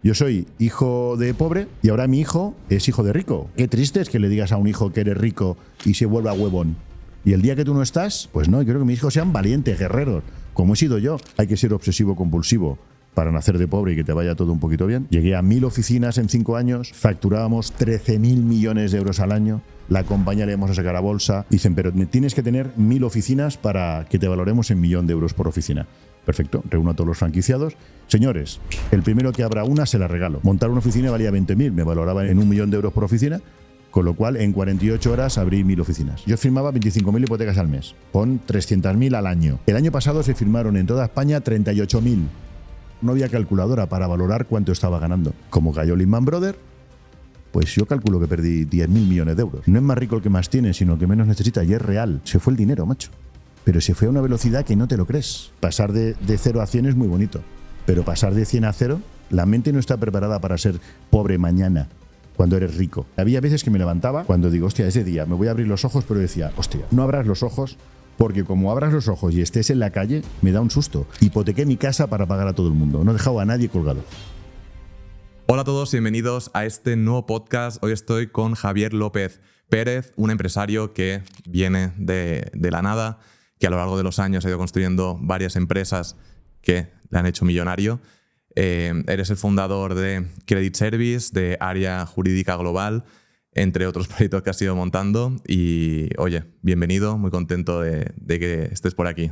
Yo soy hijo de pobre y ahora mi hijo es hijo de rico. Qué triste es que le digas a un hijo que eres rico y se vuelva huevón. Y el día que tú no estás, pues no, yo creo que mis hijos sean valientes, guerreros, como he sido yo. Hay que ser obsesivo-compulsivo para nacer de pobre y que te vaya todo un poquito bien. Llegué a 1000 oficinas en 5 años, facturábamos 13.000 millones de euros al año. La compañía le íbamos a sacar a bolsa. Dicen, pero tienes que tener 1000 oficinas para que te valoremos en 1.000.000 de euros por oficina. Perfecto, reúno a todos los franquiciados. Señores, el primero que abra una se la regalo. Montar una oficina valía 20.000, me valoraban en 1.000.000 de euros por oficina, con lo cual en 48 horas abrí 1000 oficinas. Yo firmaba 25.000 hipotecas al mes, con 300.000 al año. El año pasado se firmaron en toda España 38.000. No había calculadora para valorar cuánto estaba ganando. Como cayó Lehman Brothers, pues yo calculo que perdí 10.000 millones de euros. No es más rico el que más tiene, sino el que menos necesita, y es real. Se fue el dinero, macho. Pero se fue a una velocidad que no te lo crees. Pasar de 0 a 100 es muy bonito, pero pasar de 100 a 0, la mente no está preparada para ser pobre mañana, cuando eres rico. Había veces que me levantaba cuando digo, hostia, ese día me voy a abrir los ojos, pero decía, hostia, no abras los ojos, porque como abras los ojos y estés en la calle, me da un susto. Hipotequé mi casa para pagar a todo el mundo. No he dejado a nadie colgado. Hola a todos, bienvenidos a este nuevo podcast. Hoy estoy con Javier López Pérez, un empresario que viene de la nada, que a lo largo de los años ha ido construyendo varias empresas que le han hecho millonario. Eres el fundador de Credit Service, de Área Jurídica Global, entre otros proyectos que has ido montando. Y oye, bienvenido, muy contento de que estés por aquí.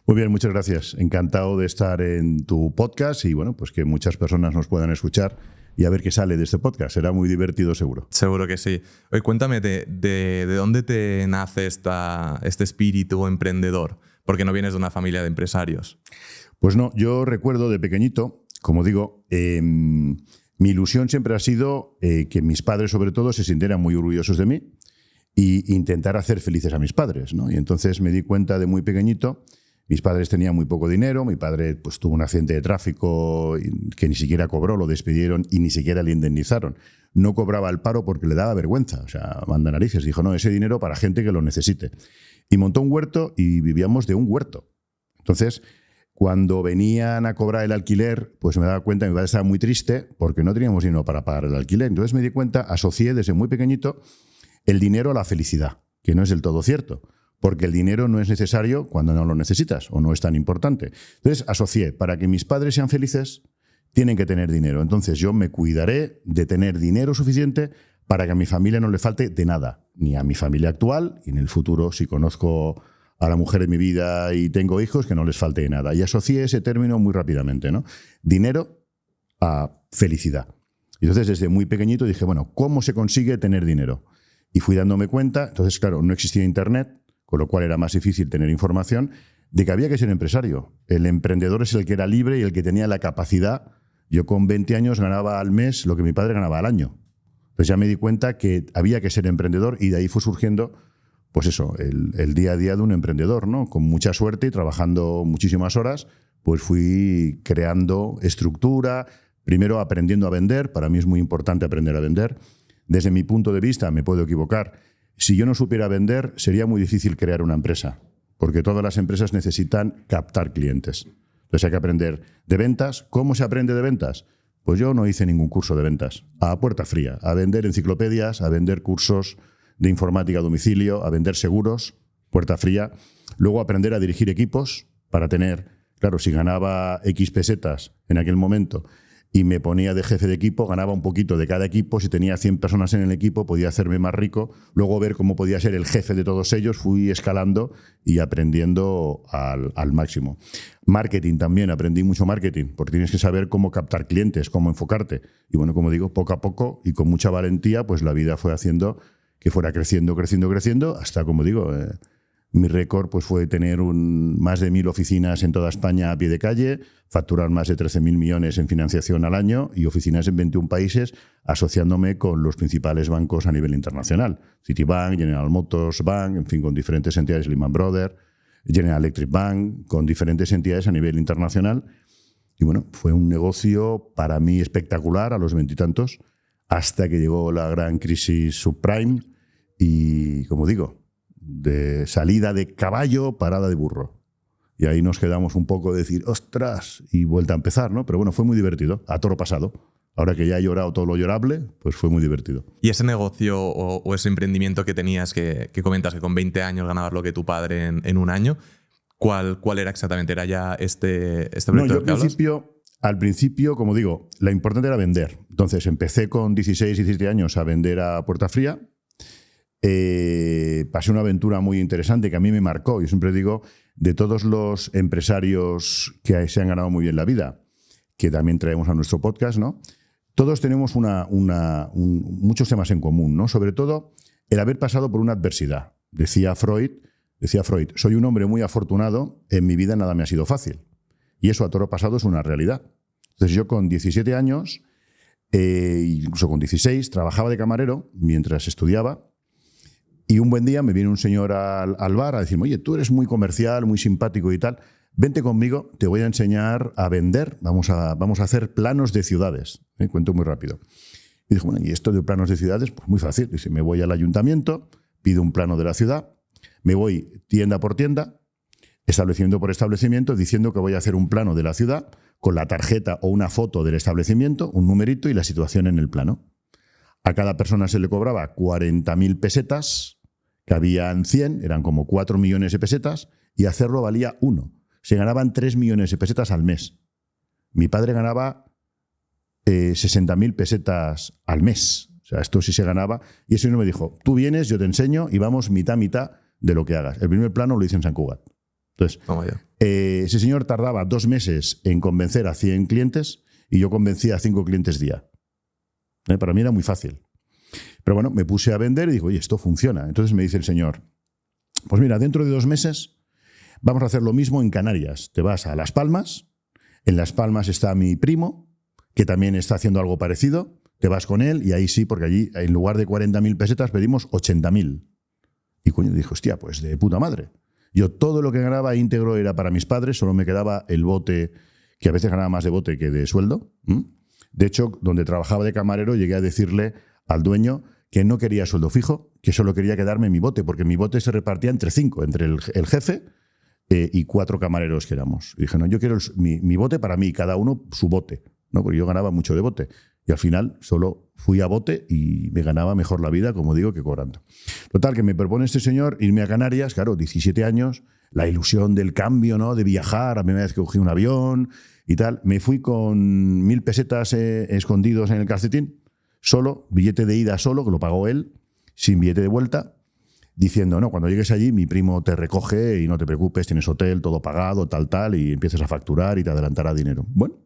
Muy bien, muchas gracias. Encantado de estar en tu podcast y bueno, pues que muchas personas nos puedan escuchar y a ver qué sale de este podcast. Será muy divertido seguro. Seguro que sí. Oye, cuéntame, ¿de dónde te nace este espíritu emprendedor? Porque no vienes de una familia de empresarios. Pues no, yo recuerdo de pequeñito, como digo, mi ilusión siempre ha sido que mis padres sobre todo se sintieran muy orgullosos de mí e intentar hacer felices a mis padres, ¿no? Y entonces me di cuenta de muy pequeñito. Mis padres tenían muy poco dinero, mi padre pues, tuvo un accidente de tráfico que ni siquiera cobró, lo despidieron y ni siquiera le indemnizaron. No cobraba el paro porque le daba vergüenza, o sea, manda narices. Dijo, no, ese dinero para gente que lo necesite. Y montó un huerto y vivíamos de un huerto. Entonces, cuando venían a cobrar el alquiler, pues me daba cuenta, mi padre estaba muy triste porque no teníamos dinero para pagar el alquiler. Entonces me di cuenta, asocié desde muy pequeñito el dinero a la felicidad, que no es del todo cierto. Porque el dinero no es necesario cuando no lo necesitas o no es tan importante. Entonces asocié, para que mis padres sean felices, tienen que tener dinero. Entonces yo me cuidaré de tener dinero suficiente para que a mi familia no le falte de nada. Ni a mi familia actual, y en el futuro, si conozco a la mujer de mi vida y tengo hijos, que no les falte de nada. Y asocié ese término muy rápidamente, ¿no? Dinero a felicidad. Entonces desde muy pequeñito dije, bueno, ¿cómo se consigue tener dinero? Y fui dándome cuenta, entonces claro, no existía internet, con lo cual era más difícil tener información, de que había que ser empresario. El emprendedor es el que era libre y el que tenía la capacidad. Yo con 20 años ganaba al mes lo que mi padre ganaba al año. Entonces ya me di cuenta que había que ser emprendedor y de ahí fue surgiendo, pues eso, el día a día de un emprendedor, ¿no? Con mucha suerte y trabajando muchísimas horas, pues fui creando estructura, primero aprendiendo a vender. Para mí es muy importante aprender a vender. Desde mi punto de vista, me puedo equivocar, si yo no supiera vender, sería muy difícil crear una empresa, porque todas las empresas necesitan captar clientes. Entonces hay que aprender de ventas. ¿Cómo se aprende de ventas? Pues yo no hice ningún curso de ventas. A puerta fría, a vender enciclopedias, a vender cursos de informática a domicilio, a vender seguros, puerta fría. Luego aprender a dirigir equipos para tener, claro, si ganaba X pesetas en aquel momento y me ponía de jefe de equipo, ganaba un poquito de cada equipo. Si tenía 100 personas en el equipo, podía hacerme más rico. Luego ver cómo podía ser el jefe de todos ellos. Fui escalando y aprendiendo al máximo. Marketing también, aprendí mucho marketing, porque tienes que saber cómo captar clientes, cómo enfocarte. Y bueno, como digo, poco a poco y con mucha valentía, pues la vida fue haciendo que fuera creciendo, hasta, como digo, mi récord pues, fue tener más de 1000 oficinas en toda España a pie de calle, facturar más de 13.000 millones en financiación al año y oficinas en 21 países, asociándome con los principales bancos a nivel internacional. Citibank, General Motors Bank, en fin, con diferentes entidades, Lehman Brothers, General Electric Bank, con diferentes entidades a nivel internacional. Y bueno, fue un negocio para mí espectacular a los 20 y tantos, hasta que llegó la gran crisis subprime y, como digo, de salida de caballo, parada de burro. Y ahí nos quedamos un poco de decir, ostras, y vuelta a empezar, ¿no? Pero bueno, fue muy divertido, a toro pasado. Ahora que ya he llorado todo lo llorable, pues fue muy divertido. ¿Y ese negocio o ese emprendimiento que tenías, que comentas que con 20 años ganabas lo que tu padre en un año, ¿cuál era exactamente? ¿Era ya este proyecto del que hablas? Al principio, como digo, lo importante era vender. Entonces empecé con 16, 17 años a vender a puerta fría. Pasé una aventura muy interesante que a mí me marcó. Yo siempre digo, de todos los empresarios que se han ganado muy bien la vida, que también traemos a nuestro podcast, ¿no? Todos tenemos muchos temas en común, ¿no? Sobre todo el haber pasado por una adversidad. Decía Freud, soy un hombre muy afortunado, en mi vida nada me ha sido fácil. Y eso a toro pasado es una realidad. Entonces yo con 17 años, incluso con 16, trabajaba de camarero mientras estudiaba. Y un buen día me viene un señor al bar a decirme, oye, tú eres muy comercial, muy simpático y tal, vente conmigo, te voy a enseñar a vender, vamos a hacer planos de ciudades. Cuento muy rápido. Y dijo, bueno, ¿y esto de planos de ciudades? Pues muy fácil. Dice, me voy al ayuntamiento, pido un plano de la ciudad, me voy tienda por tienda, establecimiento por establecimiento, diciendo que voy a hacer un plano de la ciudad con la tarjeta o una foto del establecimiento, un numerito y la situación en el plano. A cada persona se le cobraba 40.000 pesetas, que habían 100, eran como 4 millones de pesetas, y hacerlo valía 1. Se ganaban 3 millones de pesetas al mes. Mi padre ganaba 60.000 pesetas al mes. O sea, esto sí se ganaba. Y ese señor me dijo, tú vienes, yo te enseño y vamos mitad de lo que hagas. El primer plano lo hice en San Cugat. Entonces, ese señor tardaba 2 meses en convencer a 100 clientes y yo convencía a 5 clientes día. Para mí era muy fácil. Pero bueno, me puse a vender y digo, oye, esto funciona. Entonces me dice el señor, pues mira, dentro de 2 meses vamos a hacer lo mismo en Canarias. Te vas a Las Palmas, en Las Palmas está mi primo, que también está haciendo algo parecido, te vas con él y ahí sí, porque allí en lugar de 40.000 pesetas pedimos 80.000. Y coño, dije, hostia, pues de puta madre. Yo todo lo que ganaba íntegro era para mis padres, solo me quedaba el bote, que a veces ganaba más de bote que de sueldo. De hecho, donde trabajaba de camarero llegué a decirle al dueño que no quería sueldo fijo, que solo quería quedarme mi bote, porque mi bote se repartía entre 5, entre el jefe y 4 camareros que éramos. Y dije, no, yo quiero mi bote para mí, cada uno su bote, ¿no? Porque yo ganaba mucho de bote. Y al final solo fui a bote y me ganaba mejor la vida, como digo, que cobrando. Total, que me propone este señor irme a Canarias, claro, 17 años, la ilusión del cambio, ¿no? De viajar, a la primera vez que cogí un avión y tal. Me fui con 1.000 pesetas escondidos en el calcetín, solo, billete de ida solo, que lo pagó él, sin billete de vuelta, diciendo, no, cuando llegues allí mi primo te recoge y no te preocupes, tienes hotel, todo pagado, tal, y empiezas a facturar y te adelantará dinero. Bueno,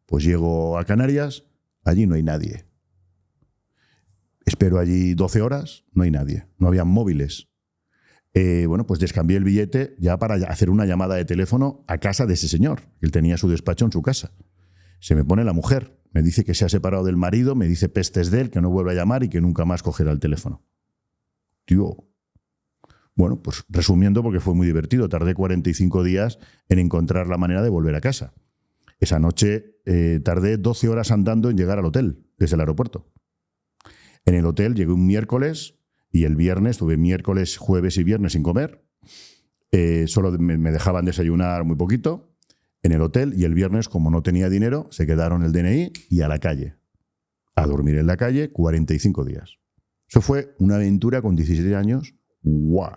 pues llego a Canarias, allí no hay nadie. Espero allí 12 horas, no hay nadie, no había móviles. Bueno, pues descambié el billete ya para hacer una llamada de teléfono a casa de ese señor. Él tenía su despacho en su casa. Se me pone la mujer, me dice que se ha separado del marido, me dice pestes de él, que no vuelve a llamar y que nunca más cogerá el teléfono. Tío, bueno, pues resumiendo, porque fue muy divertido, tardé 45 días en encontrar la manera de volver a casa. Esa noche tardé 12 horas andando en llegar al hotel, desde el aeropuerto. En el hotel llegué un miércoles y el viernes, tuve miércoles, jueves y viernes sin comer. Solo me dejaban desayunar muy poquito en el hotel y el viernes, como no tenía dinero, se quedaron el DNI y a la calle. A dormir en la calle 45 días. Eso fue una aventura con 17 años. ¡Guau!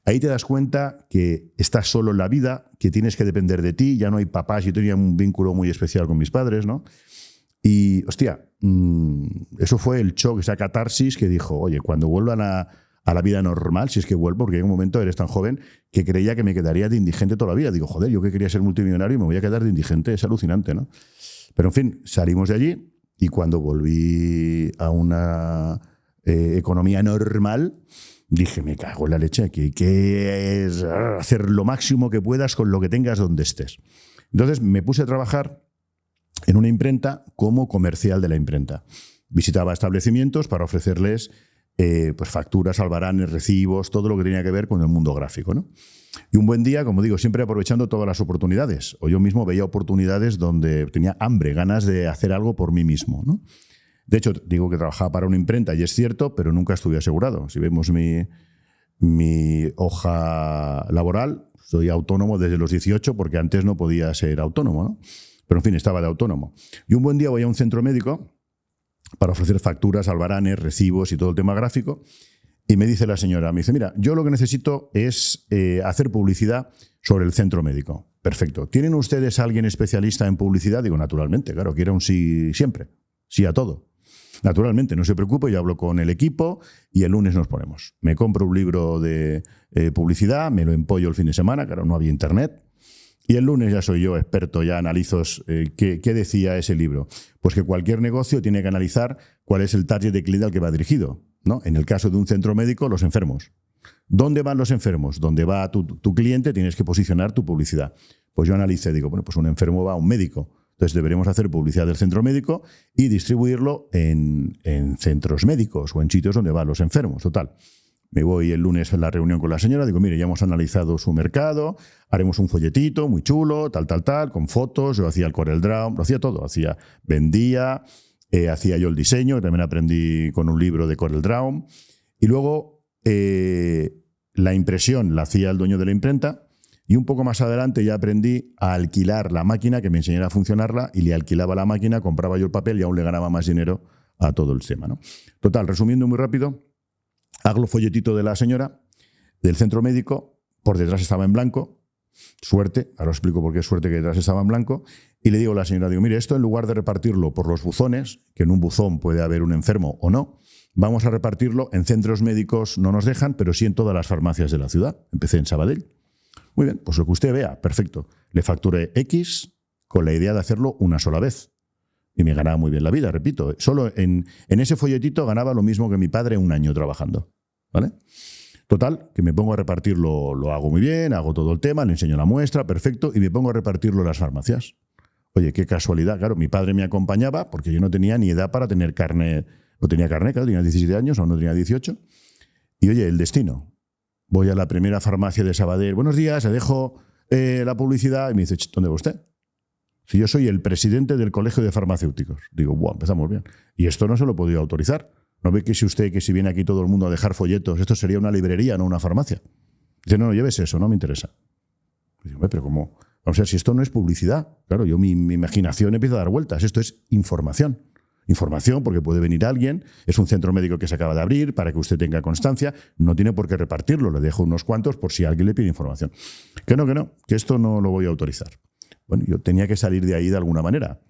Ahí te das cuenta que estás solo en la vida, que tienes que depender de ti, ya no hay papás. Yo tenía un vínculo muy especial con mis padres, ¿no? Y, hostia, eso fue el shock, esa catarsis que dijo, oye, cuando vuelvan a la vida normal, si es que vuelvo, porque en un momento eres tan joven que creía que me quedaría de indigente toda la vida. Digo, joder, yo que quería ser multimillonario y me voy a quedar de indigente, es alucinante, ¿no? Pero, en fin, salimos de allí y cuando volví a una economía normal, dije, me cago en la leche, que hay que hacer lo máximo que puedas con lo que tengas donde estés. Entonces me puse a trabajar en una imprenta como comercial de la imprenta. Visitaba establecimientos para ofrecerles pues facturas, albaranes, recibos, todo lo que tenía que ver con el mundo gráfico, ¿no? Y un buen día, como digo, siempre aprovechando todas las oportunidades. O yo mismo veía oportunidades donde tenía hambre, ganas de hacer algo por mí mismo, ¿no? De hecho, digo que trabajaba para una imprenta y es cierto, pero nunca estuve asegurado. Si vemos mi hoja laboral, soy autónomo desde los 18 porque antes no podía ser autónomo, ¿no? Pero en fin, estaba de autónomo. Y un buen día voy a un centro médico para ofrecer facturas, albaranes, recibos y todo el tema gráfico. Y me dice la señora, me dice, mira, yo lo que necesito es hacer publicidad sobre el centro médico. Perfecto. ¿Tienen ustedes a alguien especialista en publicidad? Digo, naturalmente, claro, quiero un sí siempre, sí a todo. Naturalmente, no se preocupe, yo hablo con el equipo y el lunes nos ponemos. Me compro un libro de publicidad, me lo empollo el fin de semana, claro, no había internet. Y el lunes ya soy yo experto, ya analizo qué decía ese libro. Pues que cualquier negocio tiene que analizar cuál es el target de cliente al que va dirigido, ¿no? En el caso de un centro médico, los enfermos. ¿Dónde van los enfermos? Donde va tu cliente, tienes que posicionar tu publicidad. Pues yo analicé, digo, bueno, pues un enfermo va a un médico. Entonces deberemos hacer publicidad del centro médico y distribuirlo en centros médicos o en sitios donde van los enfermos. Total. Me voy el lunes a la reunión con la señora, digo, mire, ya hemos analizado su mercado, haremos un folletito muy chulo, tal, con fotos. Yo hacía el CorelDRAW, lo hacía todo. Vendía, hacía yo el diseño, que también aprendí con un libro de CorelDRAW. Y luego la impresión la hacía el dueño de la imprenta. Y un poco más adelante ya aprendí a alquilar la máquina, que me enseñara a funcionarla, y le alquilaba la máquina, compraba yo el papel y aún le ganaba más dinero a todo el tema, ¿no? Total, resumiendo muy rápido, hago el folletito de la señora del centro médico, por detrás estaba en blanco, suerte, ahora os explico por qué es suerte que detrás estaba en blanco, y le digo a la señora, digo, mire, esto en lugar de repartirlo por los buzones, que en un buzón puede haber un enfermo o no, vamos a repartirlo en centros médicos, no nos dejan, pero sí en todas las farmacias de la ciudad. Empecé en Sabadell. Muy bien, pues lo que usted vea, perfecto. Le facturé X con la idea de hacerlo una sola vez. Y me ganaba muy bien la vida, repito. Solo en ese folletito ganaba lo mismo que mi padre un año trabajando. ¿Vale? Total, que me pongo a repartirlo, lo hago muy bien, hago todo el tema, le enseño la muestra, perfecto, y me pongo a repartirlo en las farmacias. Oye, qué casualidad. Claro, mi padre me acompañaba porque yo no tenía ni edad para tener carnet. No tenía carnet, claro, tenía 17 años, aún no tenía 18. Y oye, el destino. Voy a la primera farmacia de Sabadell. Buenos días, le dejo la publicidad. Y me dice, ¿dónde va usted? Si yo soy el presidente del Colegio de Farmacéuticos. Digo, wow, empezamos bien. Y esto no se lo he podido autorizar. ¿No ve que si viene aquí todo el mundo a dejar folletos, esto sería una librería, no una farmacia? Dice, no, lleves eso, no me interesa. Digo, pero ¿cómo? O sea, si esto no es publicidad. Claro, mi imaginación empieza a dar vueltas. Esto es información. Información, porque puede venir alguien, es un centro médico que se acaba de abrir, para que usted tenga constancia, no tiene por qué repartirlo, le dejo unos cuantos por si alguien le pide información. Que no, que esto no lo voy a autorizar. Bueno, yo tenía que salir de ahí de alguna manera.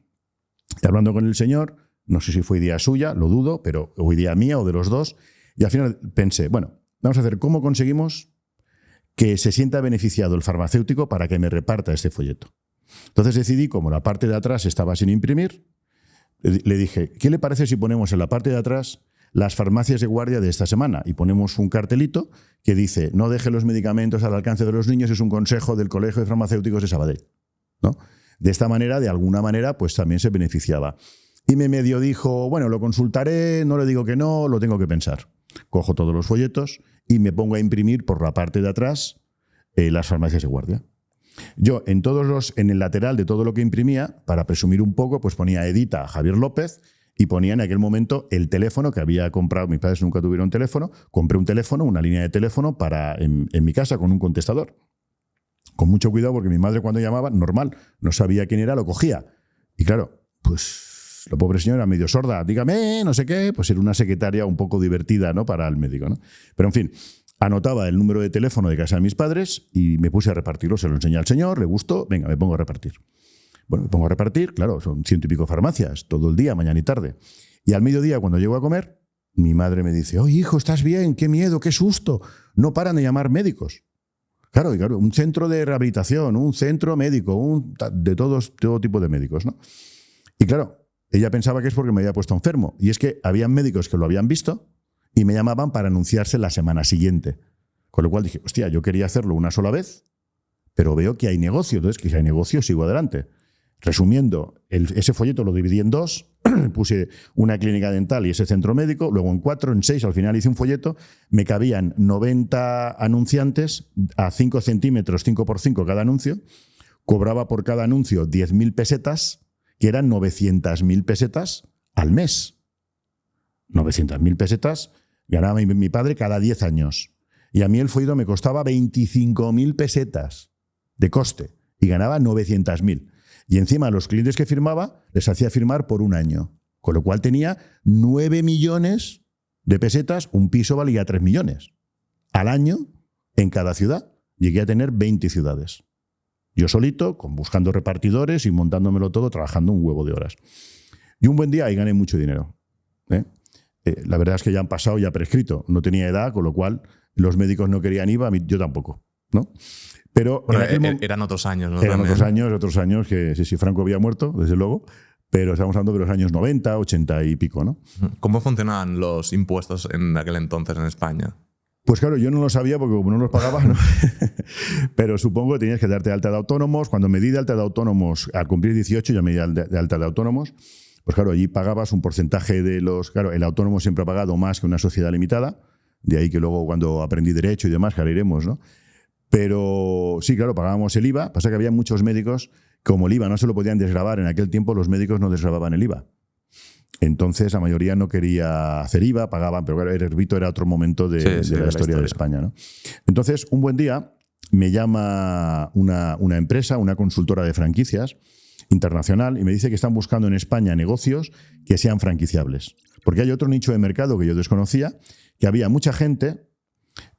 Y hablando con el señor, no sé si fue idea suya, lo dudo, pero o idea mía o de los dos, y al final pensé, bueno, vamos a hacer cómo conseguimos que se sienta beneficiado el farmacéutico para que me reparta este folleto. Entonces decidí, como la parte de atrás estaba sin imprimir, le dije, ¿qué le parece si ponemos en la parte de atrás las farmacias de guardia de esta semana? Y ponemos un cartelito que dice, no deje los medicamentos al alcance de los niños, es un consejo del Colegio de Farmacéuticos de Sabadell, ¿no? De esta manera, de alguna manera, pues también se beneficiaba. Y me medio dijo, bueno, lo consultaré, no le digo que no, lo tengo que pensar. Cojo todos los folletos y me pongo a imprimir por la parte de atrás las farmacias de guardia. Yo en el lateral de todo lo que imprimía, para presumir un poco, pues ponía Edita Javier López y ponía en aquel momento el teléfono que había comprado. Mis padres nunca tuvieron teléfono. Compré un teléfono, una línea de teléfono en mi casa con un contestador. Con mucho cuidado porque mi madre cuando llamaba, normal, no sabía quién era, lo cogía. Y claro, pues la pobre señora medio sorda, dígame, no sé qué, pues era una secretaria un poco divertida, ¿no?, para el médico, ¿no? Pero en fin, anotaba el número de teléfono de casa de mis padres y me puse a repartirlo. Se lo enseñé al señor, le gustó, venga, me pongo a repartir. Bueno, me pongo a repartir, claro, son 100 y pico farmacias, todo el día, mañana y tarde. Y al mediodía, cuando llego a comer, mi madre me dice, oye, hijo, ¿estás bien? ¡Qué miedo, qué susto! No paran de llamar médicos. Claro, un centro de rehabilitación, un centro médico, de todo tipo de médicos, ¿no? Y claro, ella pensaba que es porque me había puesto enfermo. Y es que habían médicos que lo habían visto y me llamaban para anunciarse la semana siguiente. Con lo cual dije, hostia, yo quería hacerlo una sola vez, pero veo que hay negocio. Entonces, que si hay negocio, sigo adelante. Resumiendo, ese folleto lo dividí en dos. Puse una clínica dental y ese centro médico, luego en 4, en 6, al final hice un folleto, me cabían 90 anunciantes a 5 centímetros, 5 por 5 cada anuncio, cobraba por cada anuncio 10.000 pesetas, que eran 900.000 pesetas al mes. 900.000 pesetas ganaba mi padre cada 10 años. Y a mí el folleto me costaba 25.000 pesetas de coste y ganaba 900.000. Y encima a los clientes que firmaba les hacía firmar por un año. Con lo cual tenía 9 millones de pesetas, un piso valía 3 millones. Al año, en cada ciudad, llegué a tener 20 ciudades. Yo solito, buscando repartidores y montándomelo todo, trabajando un huevo de horas. Y un buen día ahí gané mucho dinero. La verdad es que ya han pasado, ya prescrito. No tenía edad, con lo cual los médicos no querían IVA, yo tampoco, ¿no? Pero bueno, eran otros años, ¿no? Eran otros años que sí, Franco había muerto, desde luego, pero estamos hablando de los años 90, 80 y pico, ¿no? ¿Cómo funcionaban los impuestos en aquel entonces en España? Pues claro, yo no lo sabía porque como no los pagaba, ¿no? Pero supongo que tenías que darte de alta de autónomos. Cuando me di de alta de autónomos, al cumplir 18 ya me di de alta de autónomos, pues claro, allí pagabas un porcentaje de los... Claro, el autónomo siempre ha pagado más que una sociedad limitada, de ahí que luego cuando aprendí Derecho y demás, que ahora iremos, ¿no? Pero sí, claro, pagábamos el IVA. Pasa que había muchos médicos, como el IVA no se lo podían desgravar, en aquel tiempo los médicos no desgravaban el IVA. Entonces la mayoría no quería hacer IVA, pagaban, pero claro, el herbito era otro momento de la historia de España, ¿no? Entonces, un buen día me llama una empresa, una consultora de franquicias internacional, y me dice que están buscando en España negocios que sean franquiciables. Porque hay otro nicho de mercado que yo desconocía, que había mucha gente...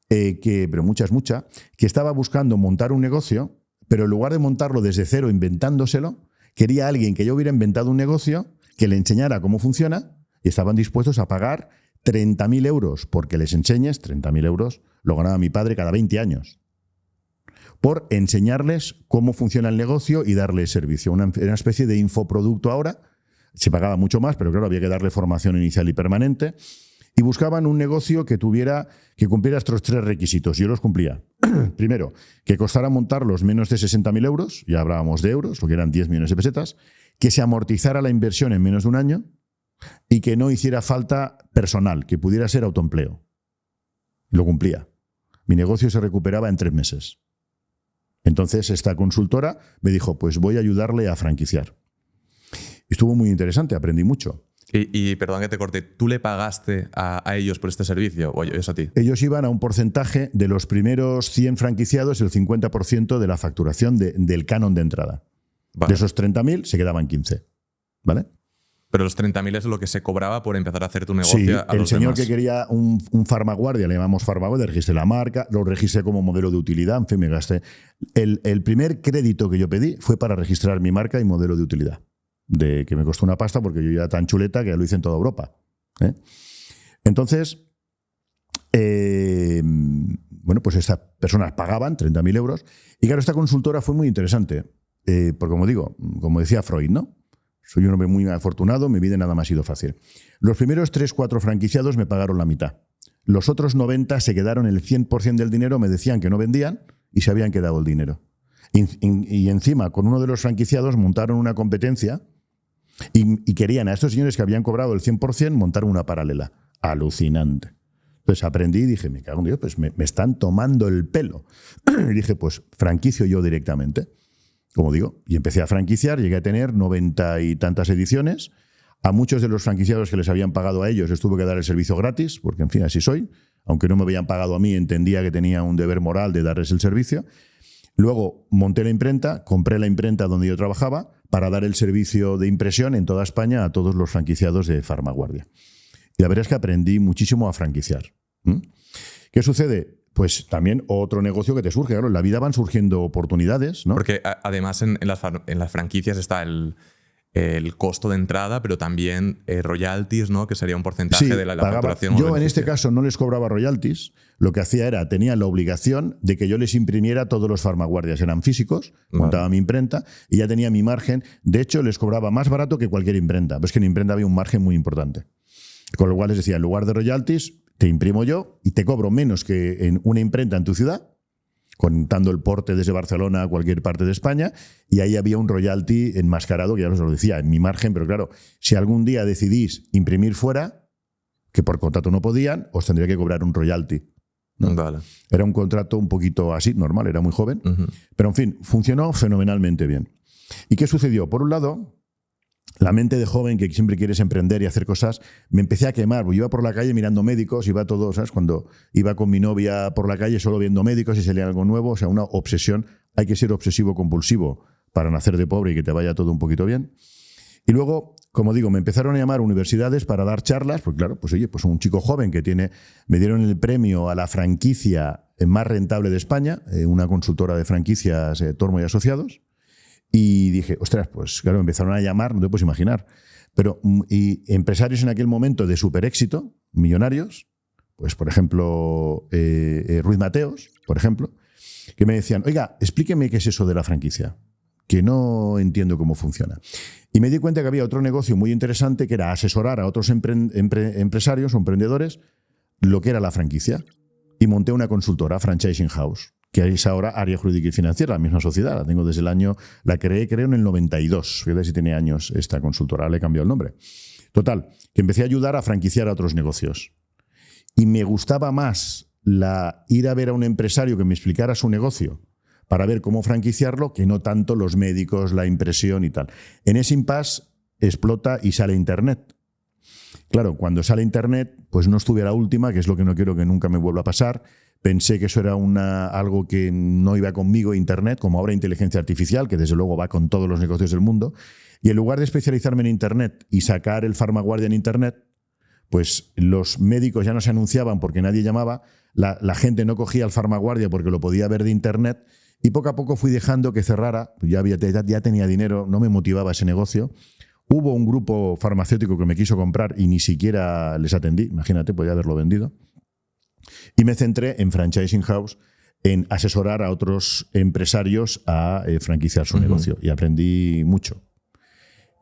pero mucha, que estaba buscando montar un negocio, pero en lugar de montarlo desde cero, inventándoselo, quería alguien que ya hubiera inventado un negocio, que le enseñara cómo funciona, y estaban dispuestos a pagar 30.000 euros porque les enseñes. 30.000 euros lo ganaba mi padre cada 20 años, por enseñarles cómo funciona el negocio y darles servicio. Una especie de infoproducto ahora. Se pagaba mucho más, pero claro, había que darle formación inicial y permanente. Y buscaban un negocio que cumpliera estos 3 requisitos. Yo los cumplía. Primero, que costara montarlos menos de 60.000 euros, ya hablábamos de euros, lo que eran 10 millones de pesetas, que se amortizara la inversión en menos de un año y que no hiciera falta personal, que pudiera ser autoempleo. Lo cumplía. Mi negocio se recuperaba en 3 meses. Entonces esta consultora me dijo, pues voy a ayudarle a franquiciar. Estuvo muy interesante, aprendí mucho. Y perdón que te corte, ¿tú le pagaste a ellos por este servicio o ellos a ti? Ellos iban a un porcentaje de los primeros 100 franquiciados, el 50% de la facturación del canon de entrada. Vale. De esos 30.000 se quedaban 15. ¿Vale? Pero los 30.000 es lo que se cobraba por empezar a hacer tu negocio. Sí, a los el señor demás. Que quería un farmaguardia, le llamamos farmaguardia, registré la marca, lo registré como modelo de utilidad, en fin, me gasté. El primer crédito que yo pedí fue para registrar mi marca y modelo de utilidad. Que me costó una pasta porque yo era tan chuleta que ya lo hice en toda Europa. Entonces, bueno, pues estas personas pagaban 30.000 euros. Y claro, esta consultora fue muy interesante. Porque como digo, como decía Freud, ¿no? Soy un hombre muy afortunado, mi vida nada más ha sido fácil. Los primeros 3-4 franquiciados me pagaron la mitad. Los otros 90 se quedaron el 100% del dinero, me decían que no vendían y se habían quedado el dinero. Y encima, con uno de los franquiciados montaron una competencia y querían a estos señores que habían cobrado el 100% montar una paralela. Alucinante. Entonces aprendí y dije, me cago en Dios, pues me están tomando el pelo. Y dije, pues franquicio yo directamente. Como digo, y empecé a franquiciar, llegué a tener 90 y tantas ediciones. A muchos de los franquiciados que les habían pagado a ellos les tuve que dar el servicio gratis, porque en fin, así soy. Aunque no me habían pagado a mí, entendía que tenía un deber moral de darles el servicio. Luego monté la imprenta, compré la imprenta donde yo trabajaba para dar el servicio de impresión en toda España a todos los franquiciados de Farmaguardia. Y la verdad es que aprendí muchísimo a franquiciar. ¿Qué sucede? Pues también otro negocio que te surge. Claro, en la vida van surgiendo oportunidades, ¿no? Porque además en las franquicias está el costo de entrada, pero también royalties, ¿no? Que sería un porcentaje de la facturación. Yo en este caso no les cobraba royalties. Lo que hacía era, tenía la obligación de que yo les imprimiera todos los farmaguardias. Eran físicos, montaba mi imprenta y ya tenía mi margen. De hecho, les cobraba más barato que cualquier imprenta. Pero es que en imprenta había un margen muy importante. Con lo cual les decía, en lugar de royalties, te imprimo yo y te cobro menos que en una imprenta en tu ciudad, contando el porte desde Barcelona a cualquier parte de España, y ahí había un royalty enmascarado, que ya os lo decía, en mi margen, pero claro, si algún día decidís imprimir fuera, que por contrato no podían, os tendría que cobrar un royalty, ¿no? Vale. Era un contrato un poquito así, normal, era muy joven, pero en fin, funcionó fenomenalmente bien. ¿Y qué sucedió? Por un lado, la mente de joven que siempre quieres emprender y hacer cosas, me empecé a quemar. Yo iba por la calle mirando médicos, iba todo, ¿sabes? Cuando iba con mi novia por la calle solo viendo médicos y salía algo nuevo, o sea, una obsesión. Hay que ser obsesivo compulsivo para nacer de pobre y que te vaya todo un poquito bien. Y luego, como digo, me empezaron a llamar universidades para dar charlas, porque claro, pues oye, pues un chico joven me dieron el premio a la franquicia más rentable de España, una consultora de franquicias, Tormo y Asociados, y dije, ostras, pues claro, me empezaron a llamar, no te puedes imaginar, pero y empresarios en aquel momento de super éxito, millonarios, pues por ejemplo, Ruiz Mateos, por ejemplo, que me decían, oiga, explíqueme qué es eso de la franquicia, que no entiendo cómo funciona. Y me di cuenta que había otro negocio muy interesante que era asesorar a otros empresarios o emprendedores lo que era la franquicia. Y monté una consultora, Franchising House, que es ahora Área Jurídica y Financiera, la misma sociedad. La tengo desde el año, la creé creo en el 92. Fíjate si tiene años esta consultora, le he cambiado el nombre. Total, que empecé a ayudar a franquiciar a otros negocios. Y me gustaba más ir a ver a un empresario que me explicara su negocio para ver cómo franquiciarlo, que no tanto los médicos, la impresión y tal. En ese impasse explota y sale Internet. Claro, cuando sale Internet, pues no estuve a la última, que es lo que no quiero que nunca me vuelva a pasar. Pensé que eso era algo que no iba conmigo, Internet, como ahora inteligencia artificial, que desde luego va con todos los negocios del mundo. Y en lugar de especializarme en Internet y sacar el Farmaguardia en Internet, pues los médicos ya no se anunciaban porque nadie llamaba, la gente no cogía el Farmaguardia porque lo podía ver de Internet, y poco a poco fui dejando que cerrara, ya tenía dinero, no me motivaba ese negocio. Hubo un grupo farmacéutico que me quiso comprar y ni siquiera les atendí, imagínate, podía haberlo vendido. Y me centré en Franchising House, en asesorar a otros empresarios a franquiciar su negocio, y aprendí mucho.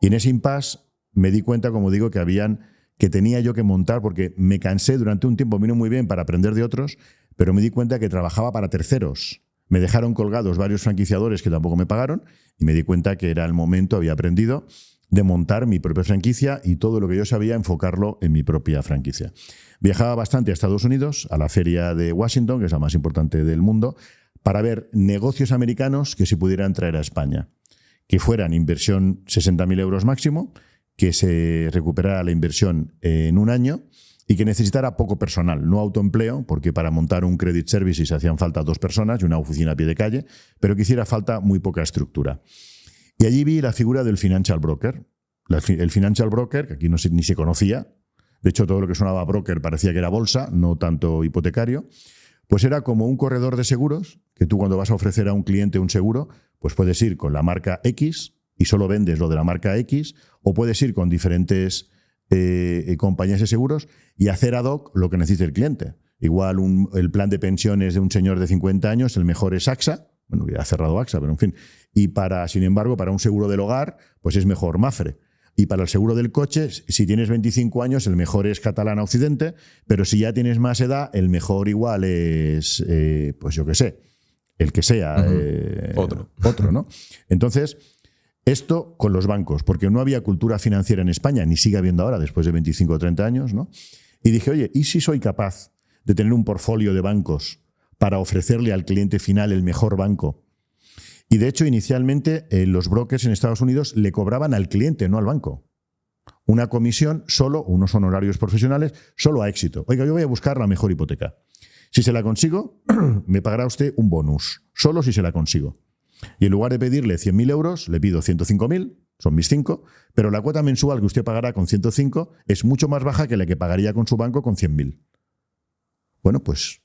Y en ese impasse me di cuenta, como digo, que tenía yo que montar, porque me cansé durante un tiempo, vino muy bien para aprender de otros, pero me di cuenta que trabajaba para terceros. Me dejaron colgados varios franquiciadores que tampoco me pagaron y me di cuenta que era el momento, había aprendido, de montar mi propia franquicia y todo lo que yo sabía enfocarlo en mi propia franquicia. Viajaba bastante a Estados Unidos, a la feria de Washington, que es la más importante del mundo, para ver negocios americanos que se pudieran traer a España, que fueran inversión 60.000 euros máximo, que se recuperara la inversión en un año y que necesitara poco personal, no autoempleo, porque para montar un credit services hacían falta 2 personas y una oficina a pie de calle, pero que hiciera falta muy poca estructura. Y allí vi la figura del financial broker. El financial broker, que aquí ni se conocía, de hecho todo lo que sonaba broker parecía que era bolsa, no tanto hipotecario, pues era como un corredor de seguros, que tú cuando vas a ofrecer a un cliente un seguro, pues puedes ir con la marca X y solo vendes lo de la marca X, o puedes ir con diferentes compañías de seguros y hacer ad hoc lo que necesite el cliente. Igual el plan de pensiones de un señor de 50 años, el mejor es AXA, bueno, ya ha cerrado AXA, pero en fin. Y sin embargo, para un seguro del hogar, pues es mejor Mafre. Y para el seguro del coche, si tienes 25 años, el mejor es Catalana Occidente, pero si ya tienes más edad, el mejor igual es, pues yo qué sé, el que sea. Otro, ¿no? Entonces, esto con los bancos, porque no había cultura financiera en España, ni sigue habiendo ahora, después de 25 o 30 años, ¿no? Y dije, oye, ¿y si soy capaz de tener un portfolio de bancos para ofrecerle al cliente final el mejor banco? Y de hecho, inicialmente, los brokers en Estados Unidos le cobraban al cliente, no al banco. Una comisión solo, unos honorarios profesionales, solo a éxito. Oiga, yo voy a buscar la mejor hipoteca. Si se la consigo, me pagará usted un bonus, solo si se la consigo. Y en lugar de pedirle 100.000 euros, le pido 105.000, son mis 5, pero la cuota mensual que usted pagará con 105 es mucho más baja que la que pagaría con su banco con 100.000. Bueno, pues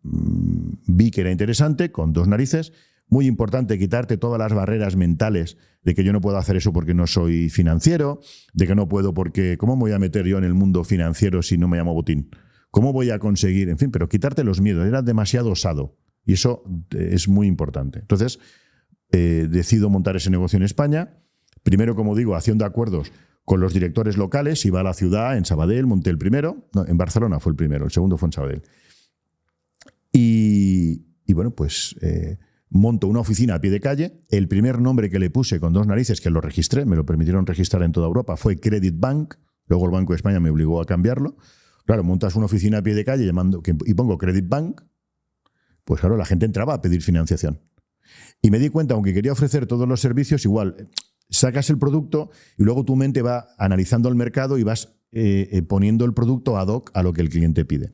vi que era interesante, con 2 narices. Muy importante quitarte todas las barreras mentales de que yo no puedo hacer eso porque no soy financiero, de que no puedo porque ¿cómo me voy a meter yo en el mundo financiero si no me llamo Botín? ¿Cómo voy a conseguir? En fin, pero quitarte los miedos. Era demasiado osado y eso es muy importante. Entonces, decido montar ese negocio en España. Primero, como digo, haciendo acuerdos con los directores locales. Iba a la ciudad, en Sabadell, monté el primero. No, en Barcelona fue el primero, el segundo fue en Sabadell. Y bueno, pues monto una oficina a pie de calle. El primer nombre que le puse con 2 narices, que lo registré, me lo permitieron registrar en toda Europa, fue Credit Bank. Luego el Banco de España me obligó a cambiarlo. Claro, montas una oficina a pie de calle y pongo Credit Bank, pues claro, la gente entraba a pedir financiación. Y me di cuenta, aunque quería ofrecer todos los servicios, igual sacas el producto y luego tu mente va analizando el mercado y vas poniendo el producto ad hoc a lo que el cliente pide.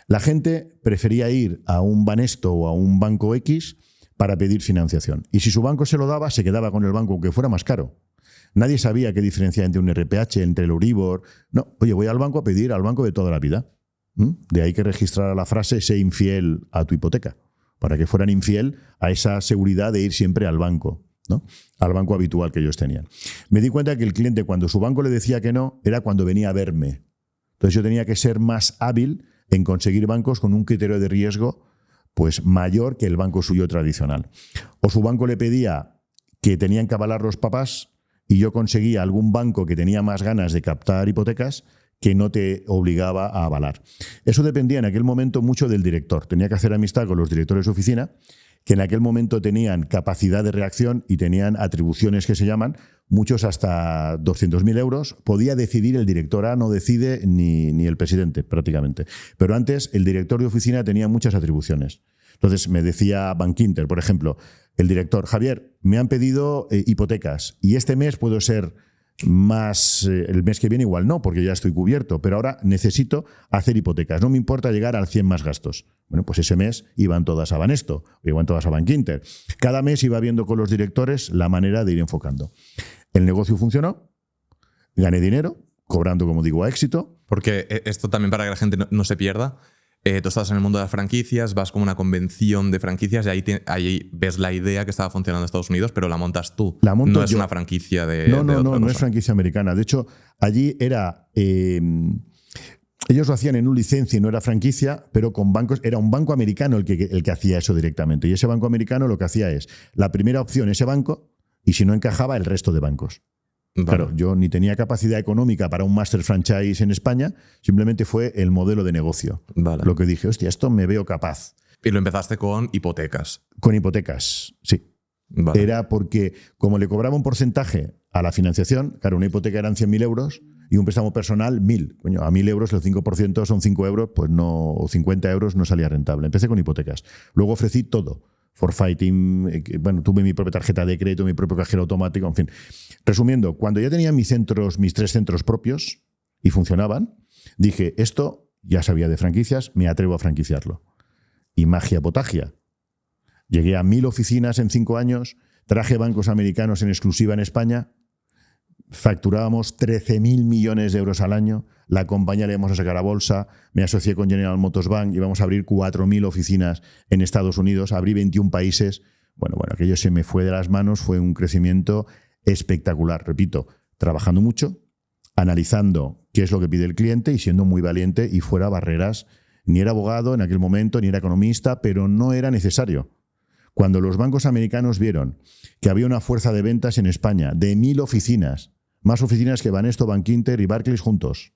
La gente prefería ir a un Banesto o a un banco X para pedir financiación. Y si su banco se lo daba, se quedaba con el banco, aunque fuera más caro. Nadie sabía qué diferencia entre un RPH, entre el Euribor. No, oye, voy al banco a pedir al banco de toda la vida. De ahí que registrara la frase sé infiel a tu hipoteca, para que fueran infiel a esa seguridad de ir siempre al banco, ¿no? Al banco habitual que ellos tenían. Me di cuenta que el cliente, cuando su banco le decía que no, era cuando venía a verme. Entonces yo tenía que ser más hábil en conseguir bancos con un criterio de riesgo pues mayor que el banco suyo tradicional. O su banco le pedía que tenían que avalar los papás y yo conseguía algún banco que tenía más ganas de captar hipotecas que no te obligaba a avalar. Eso dependía en aquel momento mucho del director. Tenía que hacer amistad con los directores de oficina, que en aquel momento tenían capacidad de reacción y tenían atribuciones que se llaman, muchos hasta 200.000 euros. Podía decidir el director A, no decide ni el presidente prácticamente. Pero antes el director de oficina tenía muchas atribuciones. Entonces me decía Bankinter, por ejemplo, el director, Javier, me han pedido hipotecas y este mes puedo ser más, el mes que viene igual no, porque ya estoy cubierto, pero ahora necesito hacer hipotecas, no me importa llegar al 100 más gastos. Bueno, pues ese mes iban todas a Banesto, iban todas a Bankinter. Cada mes iba viendo con los directores la manera de ir enfocando. El negocio funcionó, gané dinero, cobrando, como digo, a éxito. Porque esto también para que la gente no se pierda. Tú estás en el mundo de las franquicias, vas como una convención de franquicias y ahí ves la idea que estaba funcionando en Estados Unidos, pero la montas tú. La monto no es yo. una franquicia de No es franquicia americana. De hecho, allí era... ellos lo hacían en una licencia y no era franquicia, pero con bancos. Era un banco americano el que hacía eso directamente. Y ese banco americano lo que hacía es la primera opción ese banco y si no encajaba el resto de bancos. Vale. Claro, yo ni tenía capacidad económica para un master franchise en España, simplemente fue el modelo de negocio. Vale. Lo que dije, hostia, esto me veo capaz. Y lo empezaste con hipotecas. Con hipotecas, sí. Vale. Era porque, como le cobraba un porcentaje a la financiación, claro, una hipoteca eran 100.000 euros y un préstamo personal 1.000. Coño, a 1.000 euros el 5% son 5 euros, pues no, o 50 euros no salía rentable. Empecé con hipotecas. Luego ofrecí todo. Forfighting, bueno, tuve mi propia tarjeta de crédito, mi propio cajero automático, en fin. Resumiendo, cuando ya tenía mis 3 centros propios y funcionaban, dije, esto ya sabía de franquicias, me atrevo a franquiciarlo. Y magia potagia. Llegué a 1.000 oficinas en 5 años, traje bancos americanos en exclusiva en España, facturábamos 13.000 millones de euros al año, la compañía la íbamos a sacar a bolsa, me asocié con General Motors Bank, íbamos a abrir 4.000 oficinas en Estados Unidos, abrí 21 países. Bueno, aquello se me fue de las manos, fue un crecimiento espectacular. Repito, trabajando mucho, analizando qué es lo que pide el cliente y siendo muy valiente y fuera barreras. Ni era abogado en aquel momento, ni era economista, pero no era necesario. Cuando los bancos americanos vieron que había una fuerza de ventas en España de 1.000 oficinas, más oficinas que Banesto, Bankinter y Barclays juntos,